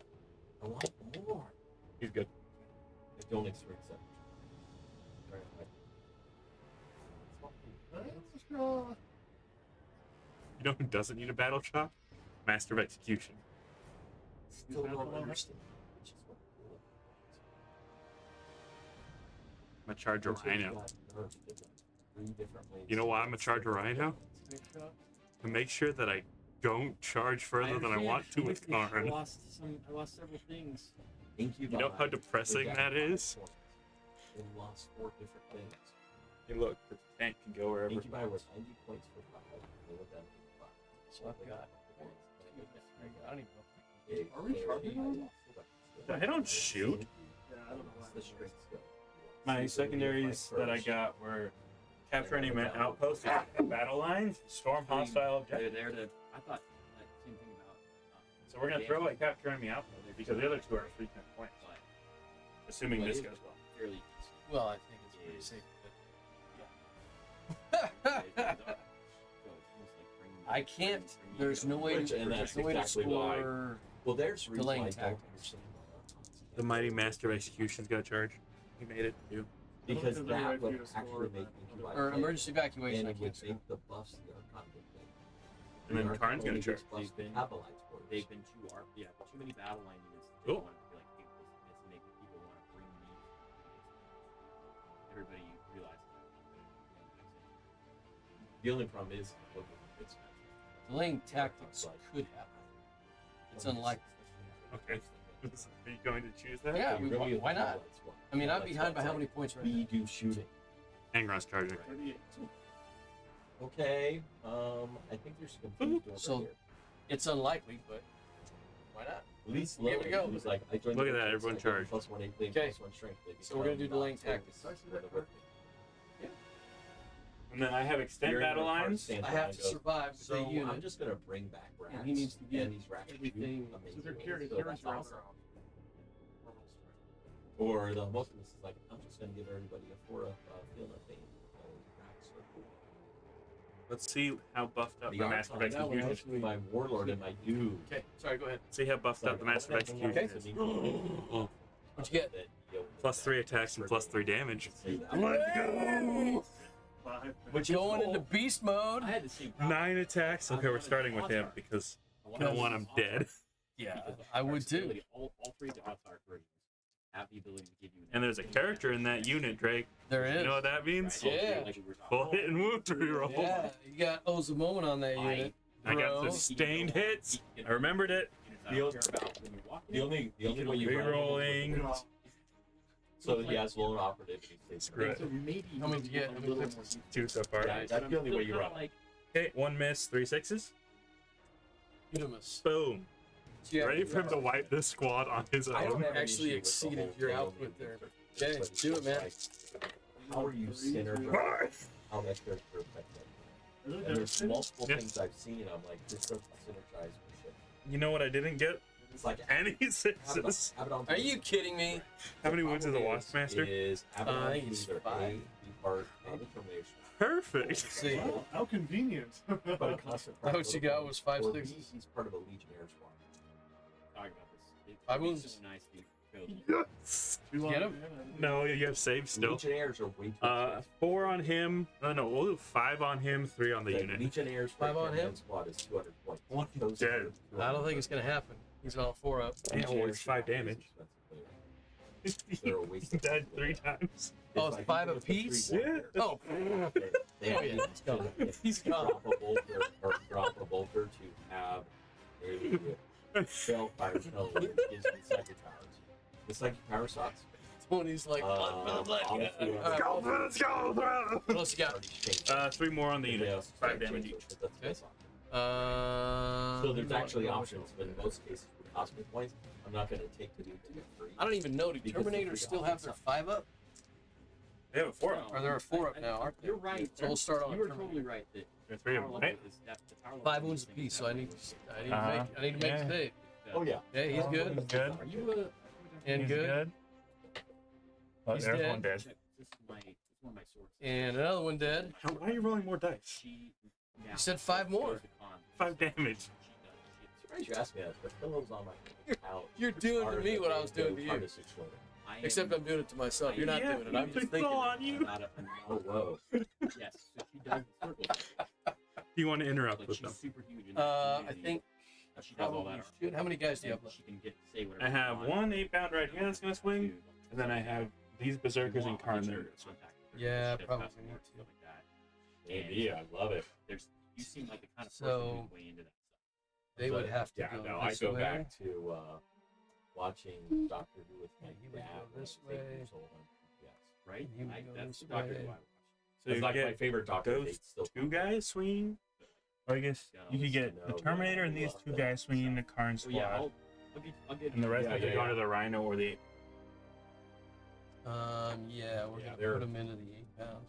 I want more. He's good. I don't expect that. You know who doesn't need a battle shock? Master of Execution. Still don't understand. Which is what I'm a Charger Rhino. got nerfed in like 3 different ways. You know why I'm a Charger Rhino? To make sure that I don't charge further than I want to with I Karn. lost several things. You know how depressing that is? They lost 4 different things. Hey, look, the tank can go wherever. Incubi was 90 points for 5. They went down to 5. So I've got. I don't even know. Are we charging them? I don't shoot. Yeah, I don't know why. The strength skill. My secondaries that I got were capture any outposts, battle lines, storm hostile They're objective. there to. I thought like, same thing about. So we're gonna throw a capture enemy outpost because the other 2 are 3 points. But Assuming but this it goes is well. fairly decent. Well, I think it's pretty Is- safe. So it's almost like bringing- I can't. bringing- There's no way Which- to. and There's that's no way to exactly why. score. Well, there's the reason why I Delaying don't tactics. understand The mighty Master of Execution's got a charge. He made it too. because There's no way that for you would to score actually that. make Incubi Or play, emergency evacuation. and I it can't would score. make the buffs the Archon would play. And then Karn's gonna charge. They've been- They've been too too many battle line units. That Cool. They want to be like, hey, let's make people want to bring me. Everybody realizes that. The only problem is look at the fixed match. Delaying tactics could happen. It's unlikely. Okay. Are you going to choose that? Yeah, You really why not? highlights one. I mean, I'm Highlights behind by one's how like, many points right We now? do shooting. Angron's charging. 38. Okay. I think there's some confused over So- here. It's unlikely, but why not? At least Here we go. Who's like, I joined Look the at that, Force, everyone I get charged. plus 1 8 Okay. plus 1 strength. They So we're gonna do become delaying not tactics. focused with the weapon. And then I have extend You're in battle the front lines. stand I line have to goes, survive with So a unit. I'm just gonna bring back rats. And he needs to get these rats shoot everything- amazing So they're ways, carrying so carries that's around awesome. their own. Or the most of this is like, I'm just gonna give everybody a 4 up field of fame. Rats are cool. Let's see how buffed up the Master of Archon, that one Execution. has my warlord and my dude. Okay, sorry, go ahead. See how buffed up the Master of Execution Okay. is. What'd you get? Plus 3 attacks and plus 3 damage. Let's go! 5 We're going into beast mode. I had the same. 9 attacks. Okay, we're starting with him because I don't want him dead. Yeah, I would too. All 3 of the Hotfire versions have the ability to give you. And there's a character in that unit, Drake. There is. You know what that means? Yeah. Like we were talking Full about. hit and wound reroll. Yeah, you got Oza Moment on that unit. I got Bro. sustained hits. I remembered it. I don't care about when you walk in. The only way you Rerolling. So he has lone operative. And he stays Screw it. So maybe How many did you get? a How many little hits? more useful. 2 so far. Yeah, that's the only way you Kinda run. like Okay, 1 miss, 3 sixes. Udamus. Boom. So yeah, Ready for him to wipe this squad on his I don't own. have an Actually issue with the exceeded whole your tail output name there. thing, Okay, but it's do it, just man. like, how are you synergizing? How that character affects them? And there's multiple Yeah. things I've seen. I'm like, this doesn't synergize with shit. You know what I didn't get? It's like Any have it on- sixes. have it on Are you kidding me? How many wounds is a Problem Wasp Master? Is Abaddon I think it's either 5. A, be part, and determination. Perfect. See, Oh, how convenient. But a constant. That what you got was 5 Or B, sixes. he's part of a Legionnaire squad. talking about this. I It'd be was- so nice to build. Yes. Get him? No, you have saves still. Legionnaires are way too 4 on him. No, we'll do 5 on him, 3 on the The unit. Legionnaires for 5 on him? Command squad is 200 points. One Those dead. are 200 I don't think it's gonna happen. He's on 4 up. Yeah, well, it's 5 damage. They're a waste of Died time. 3 times. Oh, it's 5 apiece? Yeah. Oh, They Oh, yeah, he's gone. He's gone. Drop a bolter or drop a bolter to have a spellfire spell that gives me psychic powers. The psychic power slots. Tony's like, blood for the blood. all Yeah. through- All right, Let's go, bro. what else you got? already changed. 3 more on the Yeah, unit. so 5 that damage changes, each. but that's Okay. awesome. So there's actually I options, but in most cases with cosmic points, I'm not going to take the dude to get free. don't even know. Do Because Terminators the still have their 5 up? They have a 4 up. Or there are 4 up now, aren't there? You're right. So we'll start on You were Terminator. totally right. That There are 3 of them, right? 5 wounds apiece, so I need to make Yeah. save. Oh yeah. Yeah, he's good. He's good. Are you And He's good. Oh, He's there's dead. one dead. This is one of my swords. And another one dead. Why are you rolling more dice? She You said 5 more. 5 damage. Surprised you asked me that. The pillows on my couch. You're doing to me what I was doing to you. Except I'm doing it to myself. You're not Yeah, doing it. I'm just it's thinking. all on you. Oh whoa. Yes. So she does the circle. Do you want to interrupt Like with she's them? super huge. In I the think she does all probably that. should. How many guys do you have left? She can get say whatever. I have she wants. one 8-pound right here that's going to swing, and then I have these berserkers and Karn there. Yeah, probably Stuff need like that. Maybe, I love it. There's you seem like the kind of person So- who's way into that stuff. They would have to Yeah, go no, I this go way. back to watching Doctor Who with my Yeah, he would dad go when I this was 8 way. years old on PBS. Right? He would I, go that's this Doctor way. Who I watch. So It's you like my get favorite Doctor. those They still 2 guys swinging. Or I guess you could get the Terminator and these 2 guys swinging the Karn So yeah, squad, I'll get And the rest Yeah, of them yeah, going yeah. to the Rhino or the. Yeah, we're Yeah, gonna they're- put them into the 8-pound.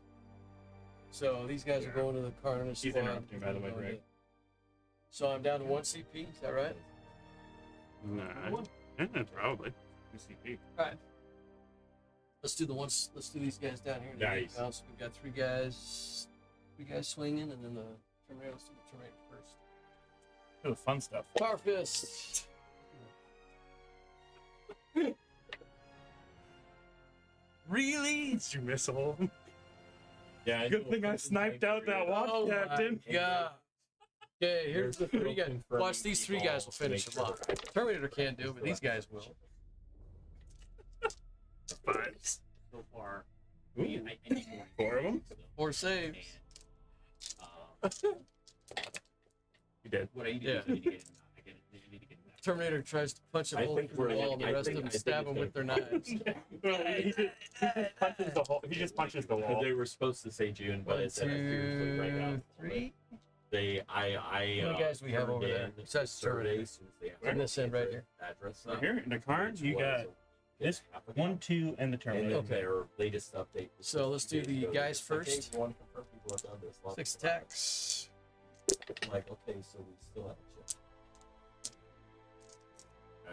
So these guys are going to the Carnage He's squad. interrupting, by the way, Greg. So I'm down to 1 CP. Is that right? Nah, yeah, probably. CP. Let's do the ones. Let's do these guys down here. In the Nice. 8-pound. So we've got 3 guys swinging, and then the Terminator. Let's do the Terminator first. do the fun stuff. Power fist. Really? Did you miss all? Yeah, Good thing I sniped out that watch Oh captain. my god. Okay, here's the 3 guys. Confirming Watch, these 3 guys will finish them off. Terminator can't do it, but these guys will. 5. so far. Ooh. I need more. 4 of them. 4 saves. And, You did. what I need to do is I need to get in. I need to get in that. Terminator tries to punch a I hole think through the we're- wall, and the I rest think- of them I think stab it's him with their gonna- knives. Well, he just punches the hole. He just punches the wall. They were supposed to say June, but 1, it's seriously right now. 2, 3. I How many guys do we have over there besides Terminator? On this end right here. Address Right here in the Karn, you got this 1, 2, and the and Terminator. then their latest update. was So let's do the guys first. One confirmed people have done this. Lots 6 of times. attacks. I'm like, okay, so we still have a chip.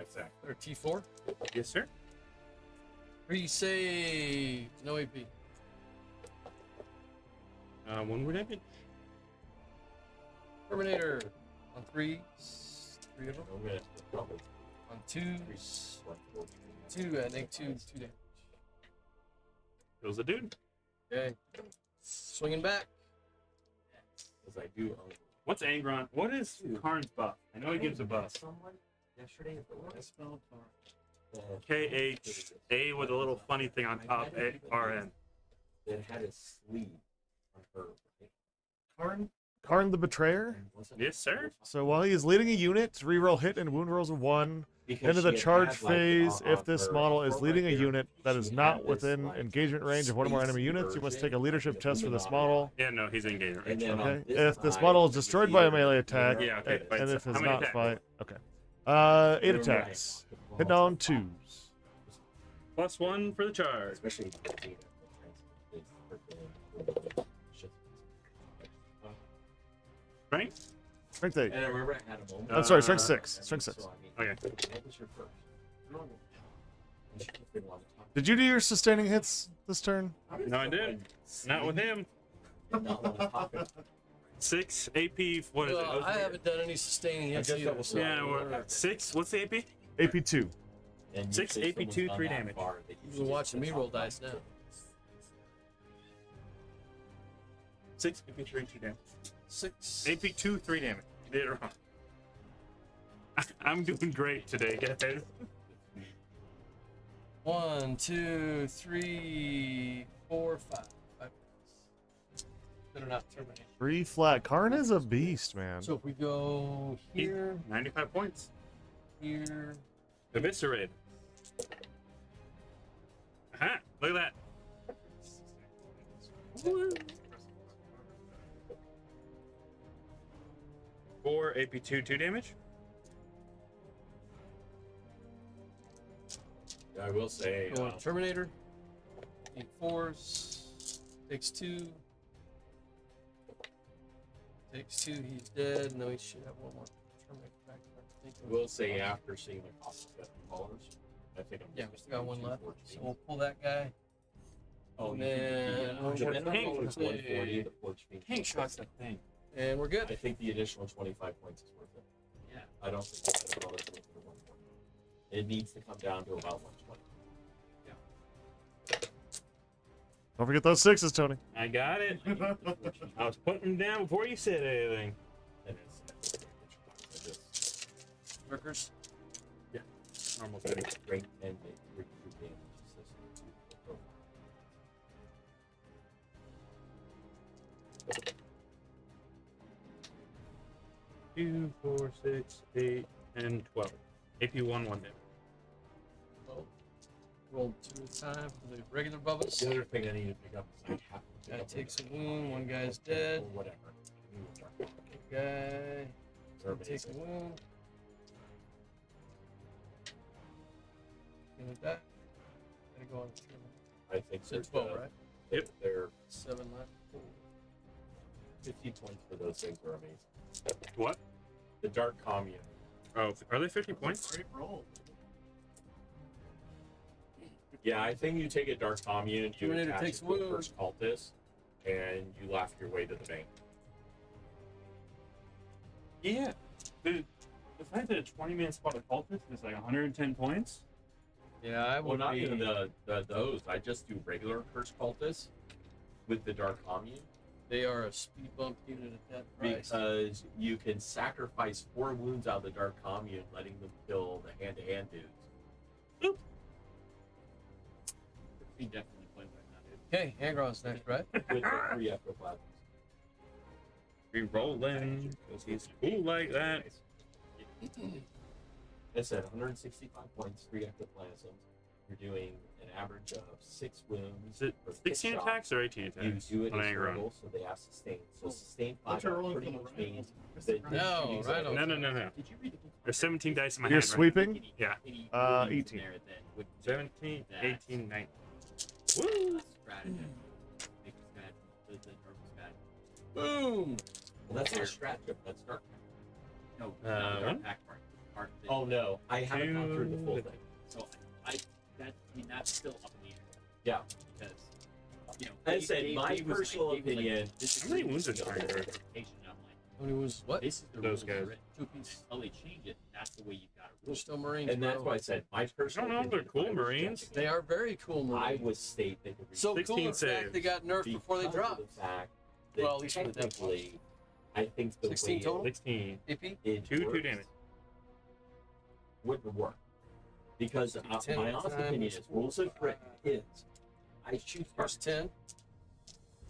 Exactly. Or T4. Yes, sir. 3 saves. No AP. 1 more damage. Terminator. On 3s. 3 of them. I'm gonna probably On 2s. 2 and make 2 damage. Kills the dude. Okay. Swinging back. because I do own. What's Angron? What is Karn's buff? I know he gives a buff. Someone yesterday at the work. I spelled KHA with a little funny thing on top. RN. That had a sleeve on her. Karn the Betrayer. Yes, sir. So while he is leading a unit, reroll hit and wound rolls of 1. Into the charge phase, if this model is leading a unit that is not within engagement range of one or more enemy units, you must take a leadership test for this model. Yeah, no, he's engaged. And then on Okay. this If this side, model is you destroyed can by a either- melee attack, Yeah, okay, and if how it's many not attacks? fight, okay. 8 attacks. Hitting on 2s. +1 for the charge. Especially Right? Strength 8. And I remember I had a moment. I'm sorry, strength 6. Strength 6. So, I mean, Okay. what was your first? And she just didn't want to talk. Did you do your sustaining hits this turn? No, I did. Not with him. Did not want to talk about it. 6 AP. What is Well, it? I haven't done any sustaining hits guess that either. was- So Yeah, what, 6. What's the AP? AP 2. And 6 usually AP, someone's 2, gone 3 that damage. far that You've you been just watching me can't roll talk dice now. about it. 6 AP, 3, 2 damage. 6. AP 2, 3 damage. You did it wrong. I'm doing great today, guys. 1, 2, 3, 4, 5. 5 that are not terminated. 3 flat. Karn is a beast, man. So if we go here, 95 points. here, Eviscerated. Aha! Look at that. Woo. 4 AP2, 2 damage. I will say, go on Terminator. 8 force. Takes 2. Takes 2, he's dead. No, he should have one more turn back. We'll say after seeing the cost of $50, I think I'm Yeah, we just still got one left. 214. So we'll pull that guy. Oh, And you can then do one the more minimum thing. is 140. The porch fee. Tank shot's a thing. And we're good. I think the additional 25 points is worth it. Yeah. I don't think it's $100 worth it at 140. It needs to come down to about 120. Don't forget those 6s, Tony. I got it. I was putting them down before you said anything. And it's Workers. Normal setting. strength and recruit damage assessment to the profile. 2, 4, 6, 8, and 12. AP 1, 1 damage. Well, roll 2 at a time for the regular Bubbas. The other thing I need to pick up is I have to Guy pick up takes a an wound. One guy's or dead. whatever. Guy Or takes a basic. wound. Gonna die. Gotta go on 2. I think So there's 12, right? Yep. They're 7 left. 50 points for those things are amazing. What? The Dark Commune. Oh, are they 50 points? Great roll. Yeah, I think you take a Dark Commune, you Terminator attach takes it to a wound. first cultist, and you laugh your way to the bank. Yeah. The fact that a 20-man spot of cultist is like 110 points. Yeah, I Well, would not be. even those. I just do regular curse cultists with the Dark Commune They are a speed bump unit at that price. because you can sacrifice 4 wounds out of the Dark Commune, letting them kill the hand-to-hand dudes. He definitely played right now, dude. Okay, Angron's next, right? With the 3 ectoplasms. Re-rolling, because he's cool like that. I said 165 points, 3 ectoplasms. You're doing an average of 6 wounds. Is it for 6 16 shots. attacks or 18 You attacks? do it on as Angron? roll, so they have sustain. So sustain Aren't 5 you rolling pretty from the much right? means It's that the No, you're right using- on. No. Did you read the book? There's 17 dice in my You're hand. Right? sweeping? Yeah. 18. There that would 17, that 18, 19. Woo! Woo! Strategy. Make the bad. The nervous bad. Boom! Well, that's not stratagem. That's dark. No, Uh, not the one? dark pack part. Part of it. Oh no, I haven't gone through the full Two. thing. So that's still up in the air. Yeah. Because you know, I said, my Dave was personal Dave was opinion- this is How many the wounds is rules Tiger? interpretation. I'm like, When he was what? this is the Those rules guys. written. Two piece. Until they change it, that's the way you got to They're rule. still Marines, And that's bro. why I said my personal. I don't know if they're opinion, cool if I was Marines. judging They are very cool it, I Marines. would state they could. So cool, 16 in fact, they saves. got nerfed before they because dropped. of the fact that Well, at least for the Deathwatch. technically, I think the 16 way total? 16. AP? it 2 works damage. wouldn't work because So 10 my honest times opinion is rules as written is I choose Here's target.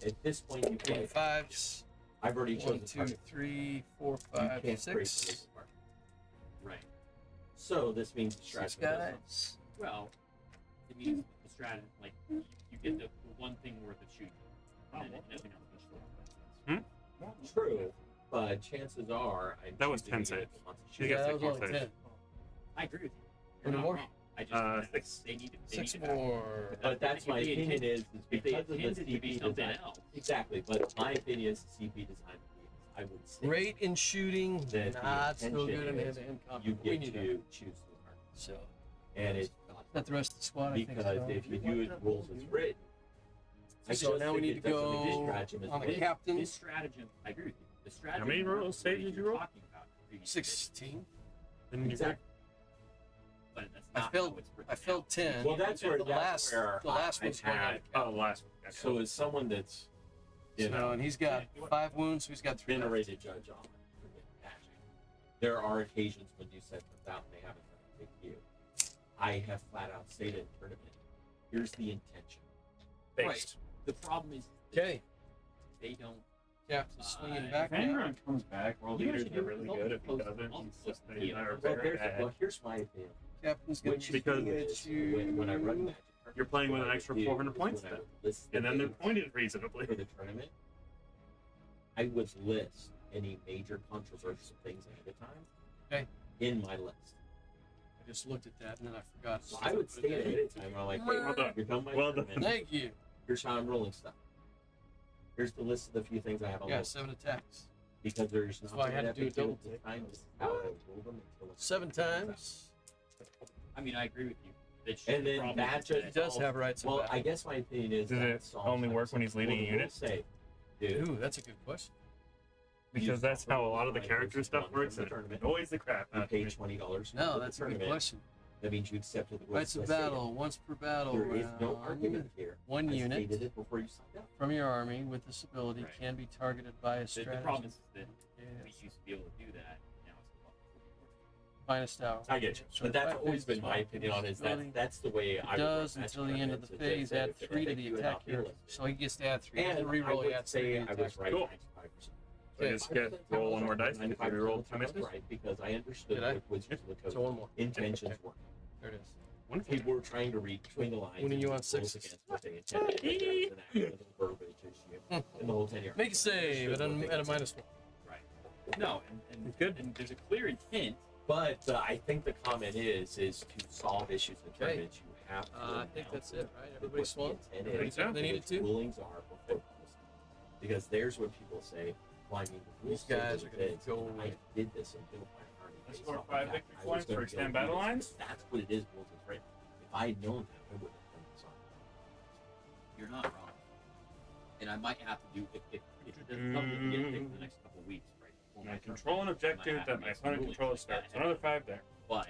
10. At this point, you play. 5s. I've already 1, chosen 2, target. 3, 4, You 5, can't create 6. this target. Right. So this means the 6 strategy does not. guys. Well, it means the strategy, like you get the one thing worth of shooting, and then nothing else is True, but chances are I'm That was choosing 10 against saves. the monster You shooter. got Yeah, that six was more only saves. 10. I agree with you. How You're many not more? wrong. I just Six. they need to 6 need to- more. But that's If my they opinion intend- is If they because of the intended to be CP something design. else, Exactly, but my opinion is the CP design. I would say Great in shooting, that the not so good intention in is hand-to-hand combat. you We get need to that. choose the target, So, and it's not the rest of the squad, I think. because if you do it rules as written. I So just now we think need it to doesn't go make stratagem as on the written. captain. this stratagem, I agree with you. The stratagem. many works rolls the way saves did you you're roll? talking about in previous 16. Then you Exactly. but that's I not failed- how it's written I failed out. 10. Well, that's where the last one's going had. on. Oh, the last one. Gotcha. So as someone that's you So, know and he's got 5 wounds, so he's got 3 been a left. rated judge on it, magic. There are occasions when you set them out and they haven't done a big you. I have flat out stated in tournament, here's the intention. Based. The problem is Okay, they don't. Captain's swinging If back now. Angron comes back, world You leaders actually are do really it. good. If he I'll- doesn't, I'll- he's just I'll- they are Well, very bad. here's my opinion. Captain's going Which to because is get when I run you. magic, You're playing with an what I extra would do 400 is points when I then. would list the And then they're names pointed reasonably. for the tournament. I would list any major controversial things ahead of time. Okay. In my list. just looked at that and then I forgot. So I would state ahead of time. I'm like, hey, Well done. you're done my Well done. tournament. Thank you. Here's how I'm rolling stuff. Here's the list of the few things I have on Yeah, list. 7 attacks. Because there's That's why I had to do a double take. Time to how I roll them until it's 7 times. I mean, I agree with you. It's And then probably that just He does have rights of Well, battle. I guess my opinion is Does that it solves only that. work when he's leading a Well, unit? Say, dude, Ooh, that's a good question. Because that's how a lot of the character stuff works. And it annoys the crap you out of paid me. $20. No, for that's the a good tournament. question. That means you accepted the rules. Rights of as stated. battle, once per battle There is no round. argument here. One I unit stated it before you signed up. from your army with this ability Right. can be targeted by a The strategy. problem is that we Yes. used to be able to do that. Now it's a lot. Finest hour. I get you, but that's always been my opinion on it. Is that's the way I would Does run until match the end of the tournaments, is phase, just add say, 3 to okay, the you attack have hero. your list. So he gets to add 3. And I Reroll, he would adds 3 say to I the was attack right hero. Cool. 95%. So I just get roll one more dice. If we roll 2 misses. Right, because I understood Did I? what was using the code. So one more. Intentions were. There it is. People were trying to read between the lines. When are and you on rules sixes? against what they intended. There was an accidental verbiage issue, and the whole 10 year. Make a save at a -1. Right. No, and Good. And there's a clear intent. But I think the comment is to solve issues in Okay. tournaments. You have to. I think that's it, right? Everybody Everybody swung? Everybody so. They needed to? Rulings are before policy. Because there's when people say, well, I mean, the rules These guys say are gonna this, go and I did this and built my army. Let's based score off of 5 that. victory I was points gonna for be extend able to do battle this. lines? That's what it is, rules is written. If I had known that, I would have done this on. You're not wrong. And I might have to do if there's something to get fixed in the next couple of weeks, right? before And I my control an tournament, I might objective have to that my make some opponent rulings controller like that. starts. Another 5 there. But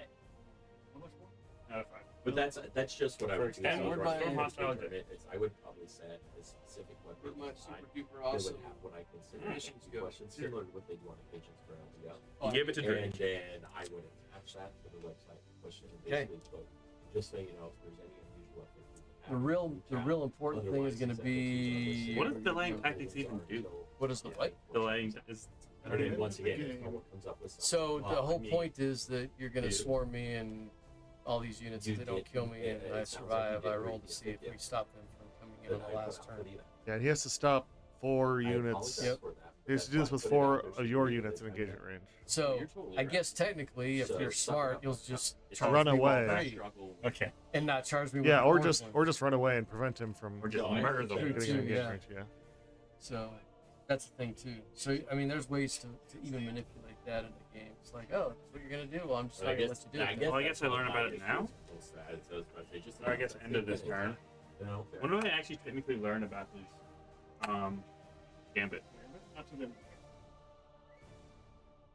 Another 5. But that's just what I For would do. extend So word running by a hostile tournament is I would probably set a specific weapon Pretty much design super duper that awesome. would have what I consider Missions go. questions similar to what they do on occasions for LBO. You give it to And Drake. then I would attach that to the website question and Okay. basically put, just so you know, if there's any unusual things. The real important thing is going to be What does delaying tactics even do? what is the what? Delaying is. I mean, once again, if someone comes up with something. So well, the whole I mean, point is that you're going to dude, swarm me and all these units. you If they don't did- kill me and it I sounds like you survive, did I really roll to good, see if yeah. we stop them from coming in then on I the last would turn. not put either. Yeah, he has to stop 4 I units. apologize Yep. for that, but He has to do that's this with why I put it 4 out there so of your you units in guys engagement know. range. So You're totally I right. guess technically, if So you're suck it smart, up. you'll just It's charge run me while away. free struggle. Okay. and not charge me. With Yeah, the or forward just one. or just run away and prevent him from Or just No, I murder appreciate them. getting in too, engagement yeah. range. Yeah. So that's the thing too. So I mean, there's ways to even manipulate that in the game. It's like, oh, that's what you're gonna do. Well, I'm just But not gonna let you do it. Well, I guess I learn about it now. Or I guess end of this turn. When do I actually technically learn about this gambit? Not too many.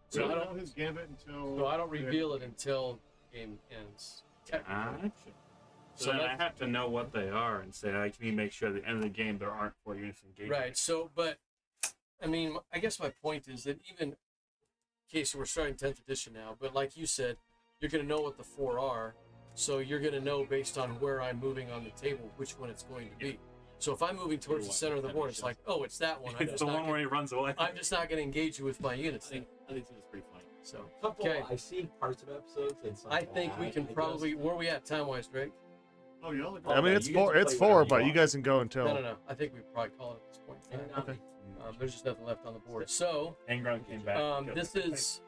So So I I don't- don't know his gambit until. So I don't reveal it until game ends. Technically. Gotcha. So So then I that's- have to know what they are and say, I can make sure at the end of the game there aren't 4 units engaged. Right. So, but I mean, I guess my point is that even okay, so we're starting 10th edition now, but like you said, you're going to know what the 4 are, so you're going to know based on where I'm moving on the table which one it's going to be. So if I'm moving towards the center of the board, it's like, oh, it's that one. I'm It's just the not one gonna, where he runs away. I'm just not going to engage you with my units. I think it's pretty funny. So Okay. okay, I've seen parts of episodes and some I think we can probably. Where are we at time wise, Drake? Oh, you only. I mean, no, it's you get to 4. It's play whatever 4, you but you want. guys can go until. No. I think we probably call it at this point. in time. Okay. There's just nothing left on the board. So Angron came back. this is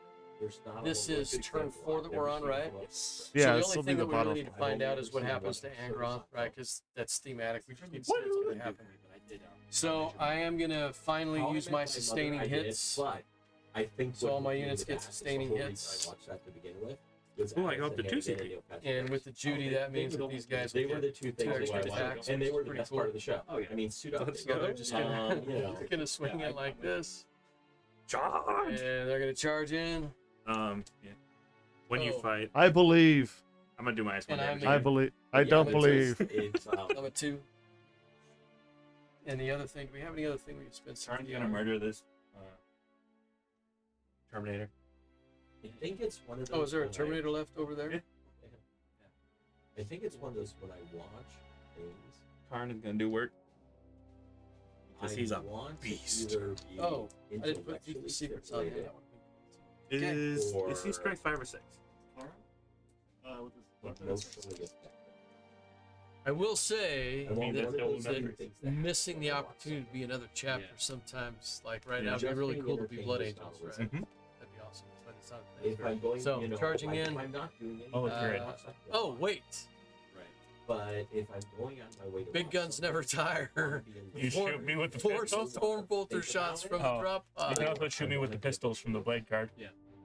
This is turn 4 that we're on, right? Yeah, so this the will only be thing the that we bottom. really need to find out is what happens to Angron, right? Because that's thematic. We just need to see what's going to happen. So I am going to finally use my sustaining hits. But I think So what all my we do units with get that is sustaining the whole reason hits. I watched that to begin with. Was Ooh, I as got the a 2 heavy CP. And with the Judy, that means that these guys They will were the get 2 things that extra I wanted. attacks, And they were the pretty best cool. part of the show. Oh, yeah. I mean, suit up. So they're just gonna, you know, they're gonna swing in like this, Charge! and they're gonna charge in. Yeah. When you Oh. fight, I believe. I'm gonna do my S1 And damage. I'm I in. believe. I yeah, don't it's believe. just- It's, I'm a 2. And the other thing, do we have any other thing we can spend? Tarn's 60 gonna on? murder this Terminator. I think it's one of those. Oh, is there a when I- Terminator left over there? Yeah. I think it's one of those when I watch things. Tarn is gonna do work. Because he's a want beast. To either be Oh, I didn't put intellectually the secrets on stimulated that one. Is he strength 5 or 6? With his or weapon. emotionally affected. I will say I won't that's that, the old that number. things that missing the happen. opportunity to be another chapter Yeah. sometimes, like right Yeah. now, it'd be Just really being cool to be entertained Blood is Angels, not right? Mhm. That'd be also, but it's not. If I'm going, So, you know, charging like, in, if I'm not doing Oh, anything, great. I'll watch that. Oh wait, Right. But if I'm going on my way to big watch guns never something, I tire. wanna be in the You Four- shoot me with the Four pistols? stormbolter shots from the Oh. drop You pod. can also shoot me with the pistols from the blade card.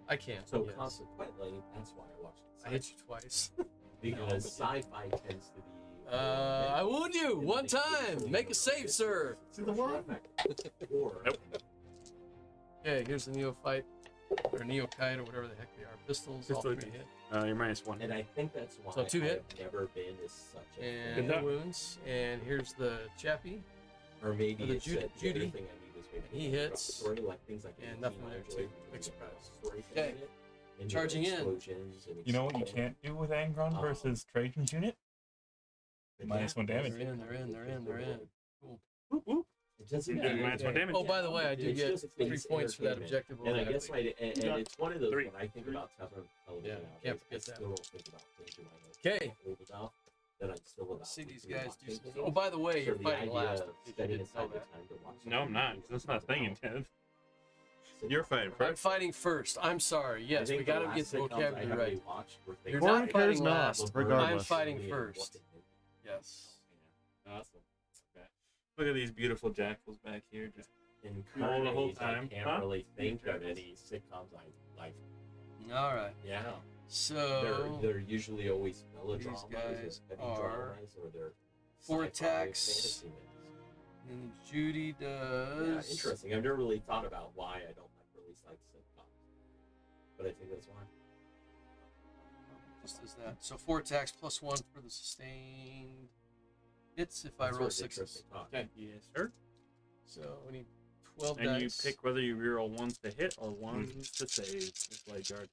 I can't. So yes. consequently, that's why I watch I hit you twice. because sci-fi tends to be. I wound you one time. Make a save, sir. See the one? Or Okay, here's the neophyte or neokite or whatever the heck they are. Pistols, all Pistol. three hit, You're -1. and I think that's why So 2 hit. I've never been as such a and Good no luck. wounds. And here's the chappie. or maybe the it's Judy- that the other Judy. thing I need is maybe He like a hits. story, like things like And 18 nothing I there, enjoy too. because Big it's got surprise. story thing Okay. in it, and Charging in. explosions and You know what you explosions. can't do with Angron versus Trajan's unit? -1 damage. They're in. They're in. Cool. Whoop, whoop. It doesn't You're doing matter. -1 damage. Oh, by the way, I do It's get just 3 base points for that entertainment. objective. And I roll. guess and it's one of those 3. when I think about television Yeah, nowadays, can't I forget that. still don't think about things in my life Okay. old enough that I'm still about. Let's see these thinking guys about do things. something. Oh, by the way, So you're the fighting idea last. of If you setting didn't know aside the that. time to watch No, I'm something not. 'Cause that's not a thing in 10. You're fighting I'm first. fighting first. I'm sorry. I Yes, think we the gotta last get the sitcoms I vocabulary have right. really watched were things You're like not fighting cares last. not, Laverne regardless. I'm fighting and first. Washington. Yes. Awesome. Look at these beautiful jackals back here. Just In All the whole current days, I time, can't huh? really think of any sitcoms I like. All right. Yeah. So They're usually always melodramas guys or heavy are dramas or they're 4 sci-fi attacks. fantasy myths. and Judy Yeah, does. interesting. I've never really thought about why I don't really like sitcoms, but I think that's why. Just as that. So 4 attacks plus 1 for the sustained hits if I That's roll what's 6s. interesting talk. Okay. yes, sir. So we need 12 And you dice. pick whether you reroll 1s to hit or 1s to save. This blade guard.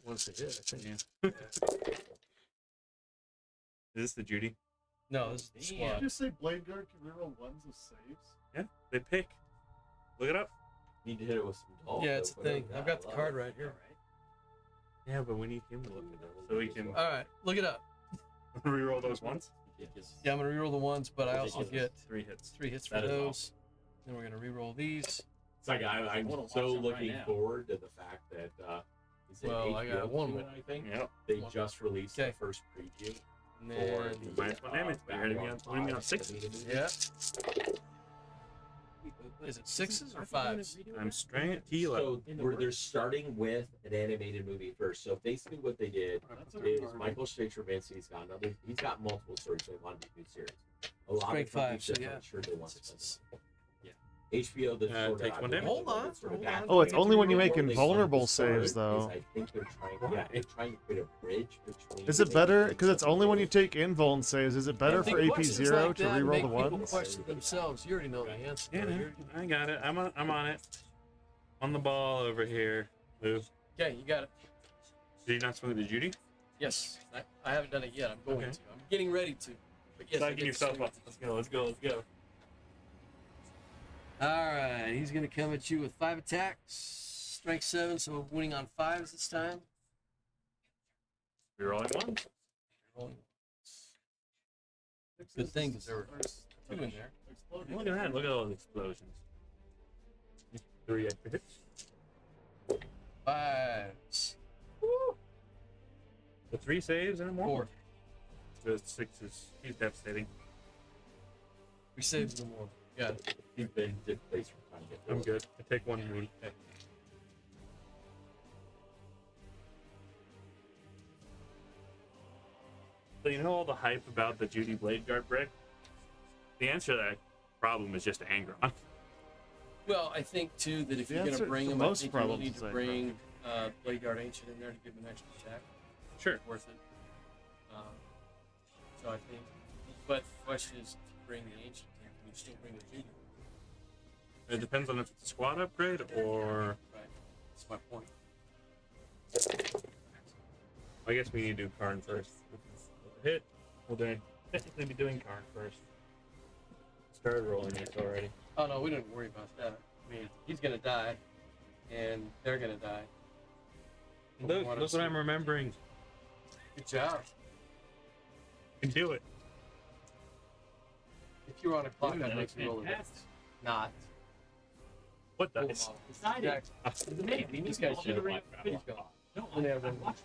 1s to hit, I think. Yeah. Is this the Judy? No, this is the Did you squad. just say Blade Guard can reroll ones with saves? Yeah, they pick. Look it up. Need to hit it with some doll. Yeah, it's a thing. I've got the card right here. Yeah, but we need him to look it up so we can All right, look it up. reroll those ones. Yeah, I'm gonna reroll the ones, but I also Ridiculous. get 3 hits. 3 hits for That is those. Then we're gonna reroll these. It's like I'm wanna watch so them right looking now. forward to the fact that is it Well, I got HBO one doing more. it, I think Yep. they One. just released Okay. the first preview And for then the -1 damage. But you're hitting me on, hitting me on 6. yeah. Is it 6s or 5s? I'm straight heal. So they're starting with an animated movie first. So basically, what they did is Michael Straczynski's he's got multiple stories. So they want to do series. A lot Strength of companies 5, so just yeah. aren't sure they want to spend 6s. it. HBO, the sort of, takes I 1 believe, damage. Hold on, sort of hold on. back- Oh, it's only when you They make started invulnerable the story saves, is though. I think they're trying to create a bridge between. Is it better? Because it's only when you take invuln saves. Is it better I think for AP questions 0 like to that reroll make the people ones? question themselves. You already know the answer. Yeah, You're- I got it. I'm on it. On the ball over here. Lou. Okay, you got it. Did you not swing with the Judy? Yes, I haven't done it yet. I'm going Okay. to. I'm getting ready to. But yes, I Psyching get to yourself swing up. Let's go. Let's go. Let's go. All right, he's gonna come at you with 5 attacks, strength 7, so winning on 5s this time. We're rolling 1. Rolling. Good thing because there were 2 in there. Look at that. Look at all those explosions. 3 extra hits. 5s. The 3 saves and more. 4. The 6 is he's devastating. We saved them more. Got it. He's been displaced from trying to get. I'm good. I take 1 wound. So you know all the hype about the Judy Blade Guard brick? The answer to that problem is just Angron. Well, I think too that if The you're gonna answer bring to them, I most think you'll problems need is to Angron. bring Blade Guard Ancient in there to give them an extra attack. Sure. Worth it. So I think, but the question is, if you bring the Ancient in, can you still bring the Judy? It depends on if it's a squad upgrade or. Right. That's my point. I guess we need to do Karn first. Hit. Well, then technically be doing Karn first. Started rolling this already. Oh no, we don't worry about that. I mean, he's gonna die, and they're gonna die. Look what I'm remembering. Good job. You can do it. If you were on a clock, Dude, I'd that make was you roll it. fantastic. Not. What dice? Exactly. These guys should have watched that. He's gone. No, And they I have one. watched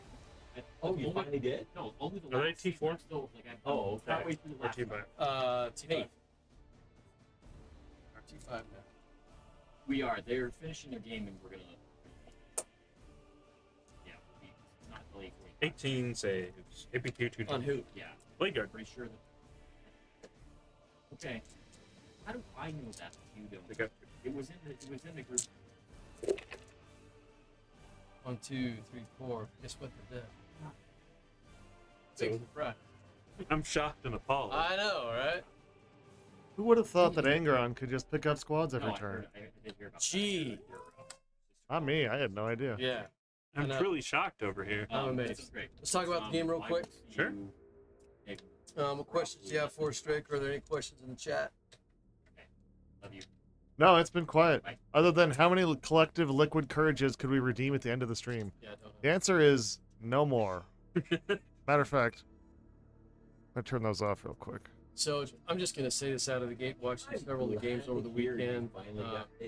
it. Oh, you finally did? No, only the Are they last season. T4? I'm still, like, oh, okay. Halfway through the Or last T5? one. T5. Hey, T5 now. we are. They're finishing their game, and we're gonna. Yeah, it's not delayed for 18 saves. AP2 2. On who? Yeah, Blade guard. pretty sure that. Okay. How do I know that you don't? They got It was in the group. 1, 2, 3, 4. Guess what they're dead. So- Big surprise. I'm shocked and appalled. I know, right? Who would have thought that Angron could just pick up squads every No, turn? I did hear about Gee. Not me. I had no idea. Yeah. I'm I know. truly shocked over here. I'm amazed. That's great. Let's talk about the game real I quick. will see Sure. you- Hey, What questions do you have for us, Drake? Are there any questions in the chat? love you. No, it's been quiet. Bye. Other than how many collective liquid courages could we redeem at the end of the stream? Yeah, I don't The know. answer is no more. Matter of fact, I turn those off real quick. So I'm just gonna say this out of the gate. Watching several of the games over the weekend.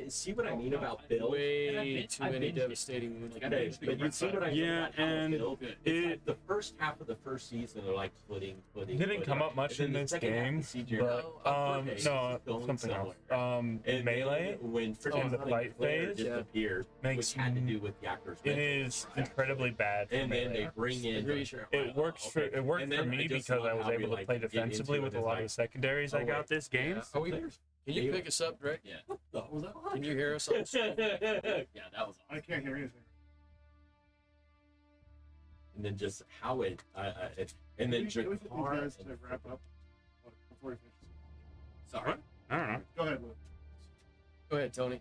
See what I mean about Bill? Way too many devastating wounds. Like, I know, but you see what I mean Yeah, about how and Bill, it- it's like the first half of the first season, they're like putting. Didn't come up much in this game, but no, something else. Melee when in the fight phase disappears, makes which had to do with Yakker's it is incredibly bad. For and then melee. they bring in. Agreed. It works for Okay. it worked And for then me I just because I love was how we, able to like, play get defensively into with it a as, lot like, of the secondaries I oh, got wait. this game. Yeah. Are we, can you pick us up, Drake? Yeah. Can you hear us? On the stream? Yeah, that was. I can't hear anything. And then just how it, and then Can we get these Jakar guys and- to wrap up before we finish. Sorry. I don't know. Go ahead, Luke. Go ahead, Tony.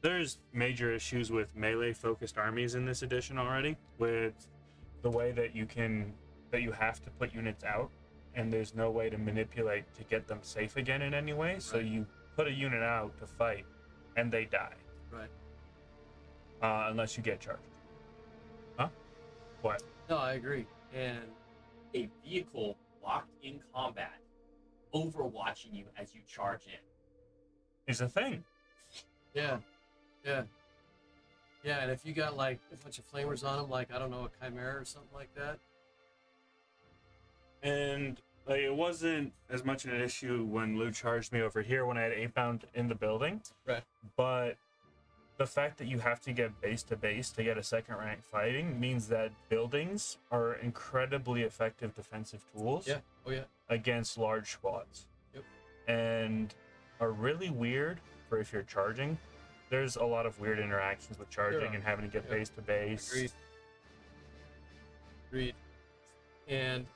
There's major issues with melee focused armies in this edition already. With the way that you have to put units out, and there's no way to manipulate to get them safe again in any way. So Right. you put a unit out to fight, and they die. Right. Unless you get charged. Huh? What? No, I agree. And A vehicle locked in combat, overwatching you as you charge in. Is a thing. yeah, and if you got like a bunch of flamers on them, like I don't know, a chimera or something like that. And like, it wasn't as much an issue when Lou charged me over here when I had 8-bound in the building. Right. But the fact that you have to get base to base to get a second rank fighting means that buildings are incredibly effective defensive tools Yeah. Oh yeah. against large squads. Yep. And are really weird for if you're charging. There's a lot of weird interactions with charging Sure. and having to get Yep. base to base. Agreed. And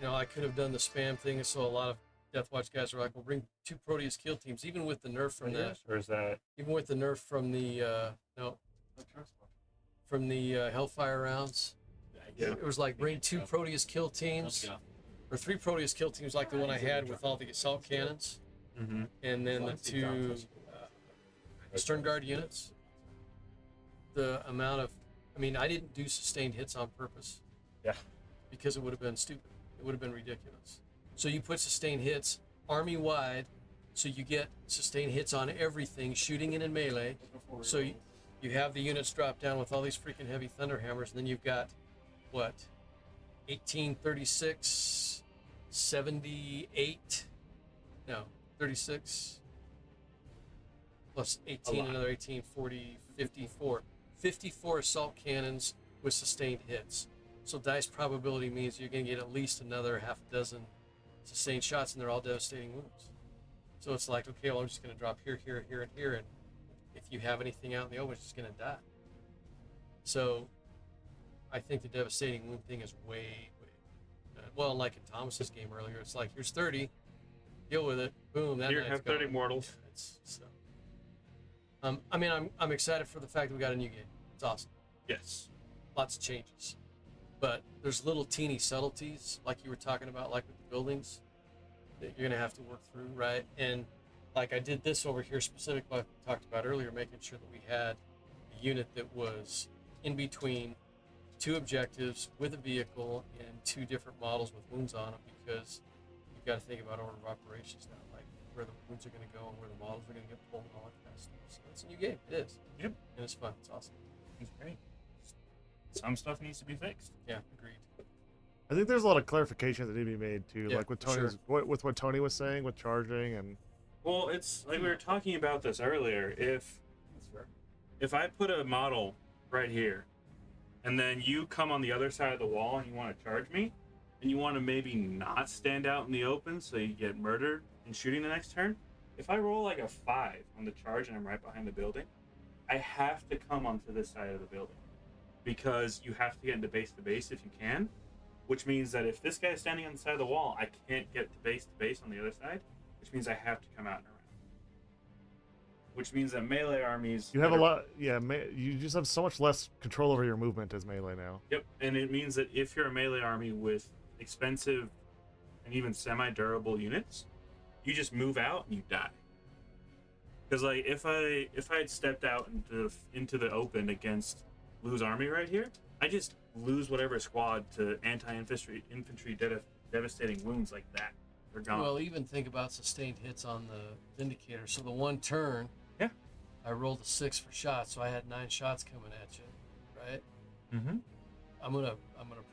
I could have done the spam thing, so a lot of Deathwatch guys are like, "We'll bring 2 Proteus kill teams," even with the nerf from the Or is that Hellfire rounds. Yeah. It was like bring 2 Proteus kill teams or 3 Proteus kill teams, like the one I had with all the assault cannons, mm-hmm. and then the 2 Stern Guard units. The amount of, I didn't do sustained hits on purpose. Yeah. Because it would have been stupid. It would have been ridiculous. So you put sustained hits army wide, so you get sustained hits on everything, shooting in and melee. So you have the units drop down with all these freaking heavy thunderhammers, and then you've got what, 1836, 78, no, 36 plus 18, another 18, 40, 54. 54 assault cannons with sustained hits. So dice probability means you're going to get at least another half dozen sustained shots, and they're all devastating wounds. So it's like, okay, well, I'm just going to drop here, here, here, and here, and if you have anything out in the open, it's just going to die. So I think the devastating wound thing is way, well, like in Thomas's game earlier, it's like, here's 30, deal with it, boom, that Here, knight's have 30 gone. mortals. Yeah, it's so. I'm excited for the fact that we got a new game. It's awesome. Yes. Lots of changes, but there's little teeny subtleties, like you were talking about, like with the buildings, that you're gonna have to work through, right? And like I did this over here specifically, like we talked about earlier, making sure that we had a unit that was in between 2 objectives with a vehicle and 2 different models with wounds on them, because you've got to think about order of operations now. Like where the wounds are going to go and where the models are going to get pulled and all that kind of stuff. So it's a new game. It is. Yep. And it's fun. It's awesome. It's great. Some stuff needs to be fixed. Yeah, agreed. I think there's a lot of clarifications that need to be made too, Yeah, like with for Tony's, with what Tony was saying with charging and. Well, it's like we were talking about this earlier. If I put a model right here, and then you come on the other side of the wall and you want to charge me, and you want to maybe not stand out in the open so you get murdered and shooting the next turn, if I roll like a 5 on the charge and I'm right behind the building, I have to come onto this side of the building because you have to get into base to base if you can, which means that if this guy's standing on the side of the wall, I can't get to base on the other side, which means I have to come out and around. Which means that melee armies... You have a lot... Yeah, you just have so much less control over your movement as melee now. Yep, and it means that if you're a melee army with expensive and even semi-durable units, you just move out and you die. Because like if I had stepped out into the open against Lou's army right here, I just lose whatever squad to anti-infantry devastating wounds like that. They're gone. Well, even think about sustained hits on the Vindicator. So the one turn, yeah, I rolled a 6 for shots, so I had 9 shots coming at you, right? Mm-hmm. I'm gonna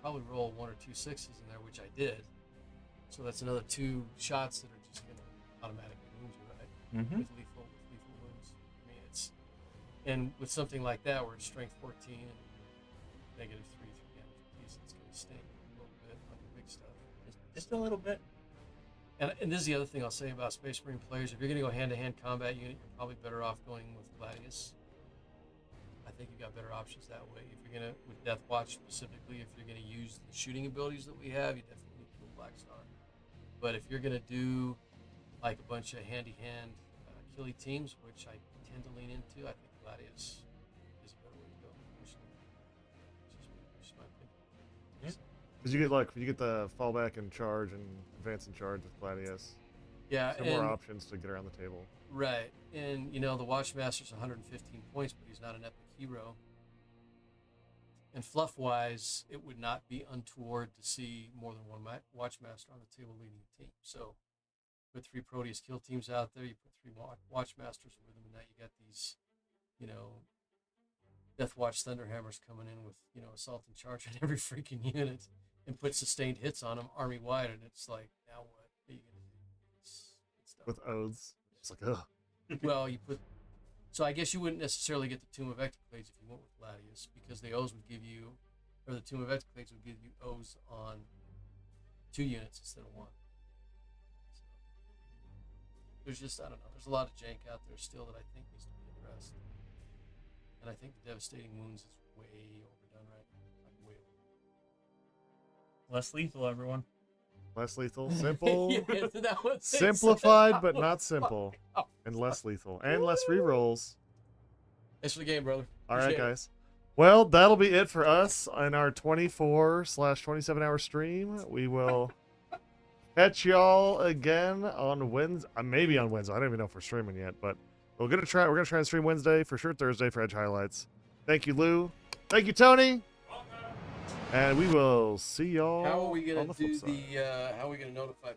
probably roll 1 or 2 6s in there, which I did. So that's another 2 shots that are just gonna automatically wound you, right? Mm-hmm. With lethal wounds. I mean, it's, and with something like that where it's strength 14 and -3 through damage piece, it's gonna sting a little bit on your big stuff. Just a little bit. And this is the other thing I'll say about Space Marine players. If you're going to go hand-to-hand combat unit, you're probably better off going with Gladius. I think you got better options that way. If you're going to, with Deathwatch specifically, if you're going to use the shooting abilities that we have, you definitely need to go Black Star. But if you're going to do like a bunch of hand-to-hand killy teams, which I tend to lean into, I think Gladius is a better way to go. Personally, just my opinion. Because you get the fallback and charge and advance and charge with Gladius. Yeah, Some more options to get around the table. Right, and you know the Watchmaster's 115 points, but he's not an epic hero. And fluff-wise, it would not be untoward to see more than one Watchmaster on the table leading a team. So, put 3 Proteus kill teams out there. You put 3 Watchmasters with them, and now you got these, you know, Deathwatch Thunderhammers coming in with, you know, assault and charge on every freaking unit, and put sustained hits on them army wide, and it's like, now what are you gonna do? It's dumb. With oaths. It's like, ugh. Well, you put. So I guess you wouldn't necessarily get the Tomb of Ectoclades if you went with Gladius, because the O's would give you, or the Tomb of Ectoclades would give you O's on 2 units instead of 1. So there's just, I don't know, there's a lot of jank out there still that I think needs to be addressed. And I think the devastating wounds is way overdone right now. Like way overdone. Less lethal, everyone. Less lethal. Simple. Yeah, that was Simplified, but not simple. And less lethal. And less rerolls. Thanks for the game, brother. All right, Appreciate it. guys. Well, that'll be it for us on our 24/27 hour stream. We will catch y'all again on Wednesday. Maybe on Wednesday. I don't even know if we're streaming yet, but we're gonna try and stream Wednesday, for sure Thursday for Edge highlights. Thank you, Lou. Thank you, Tony. And we will see y'all. How are we on gonna the flip do side. the? How are we gonna notify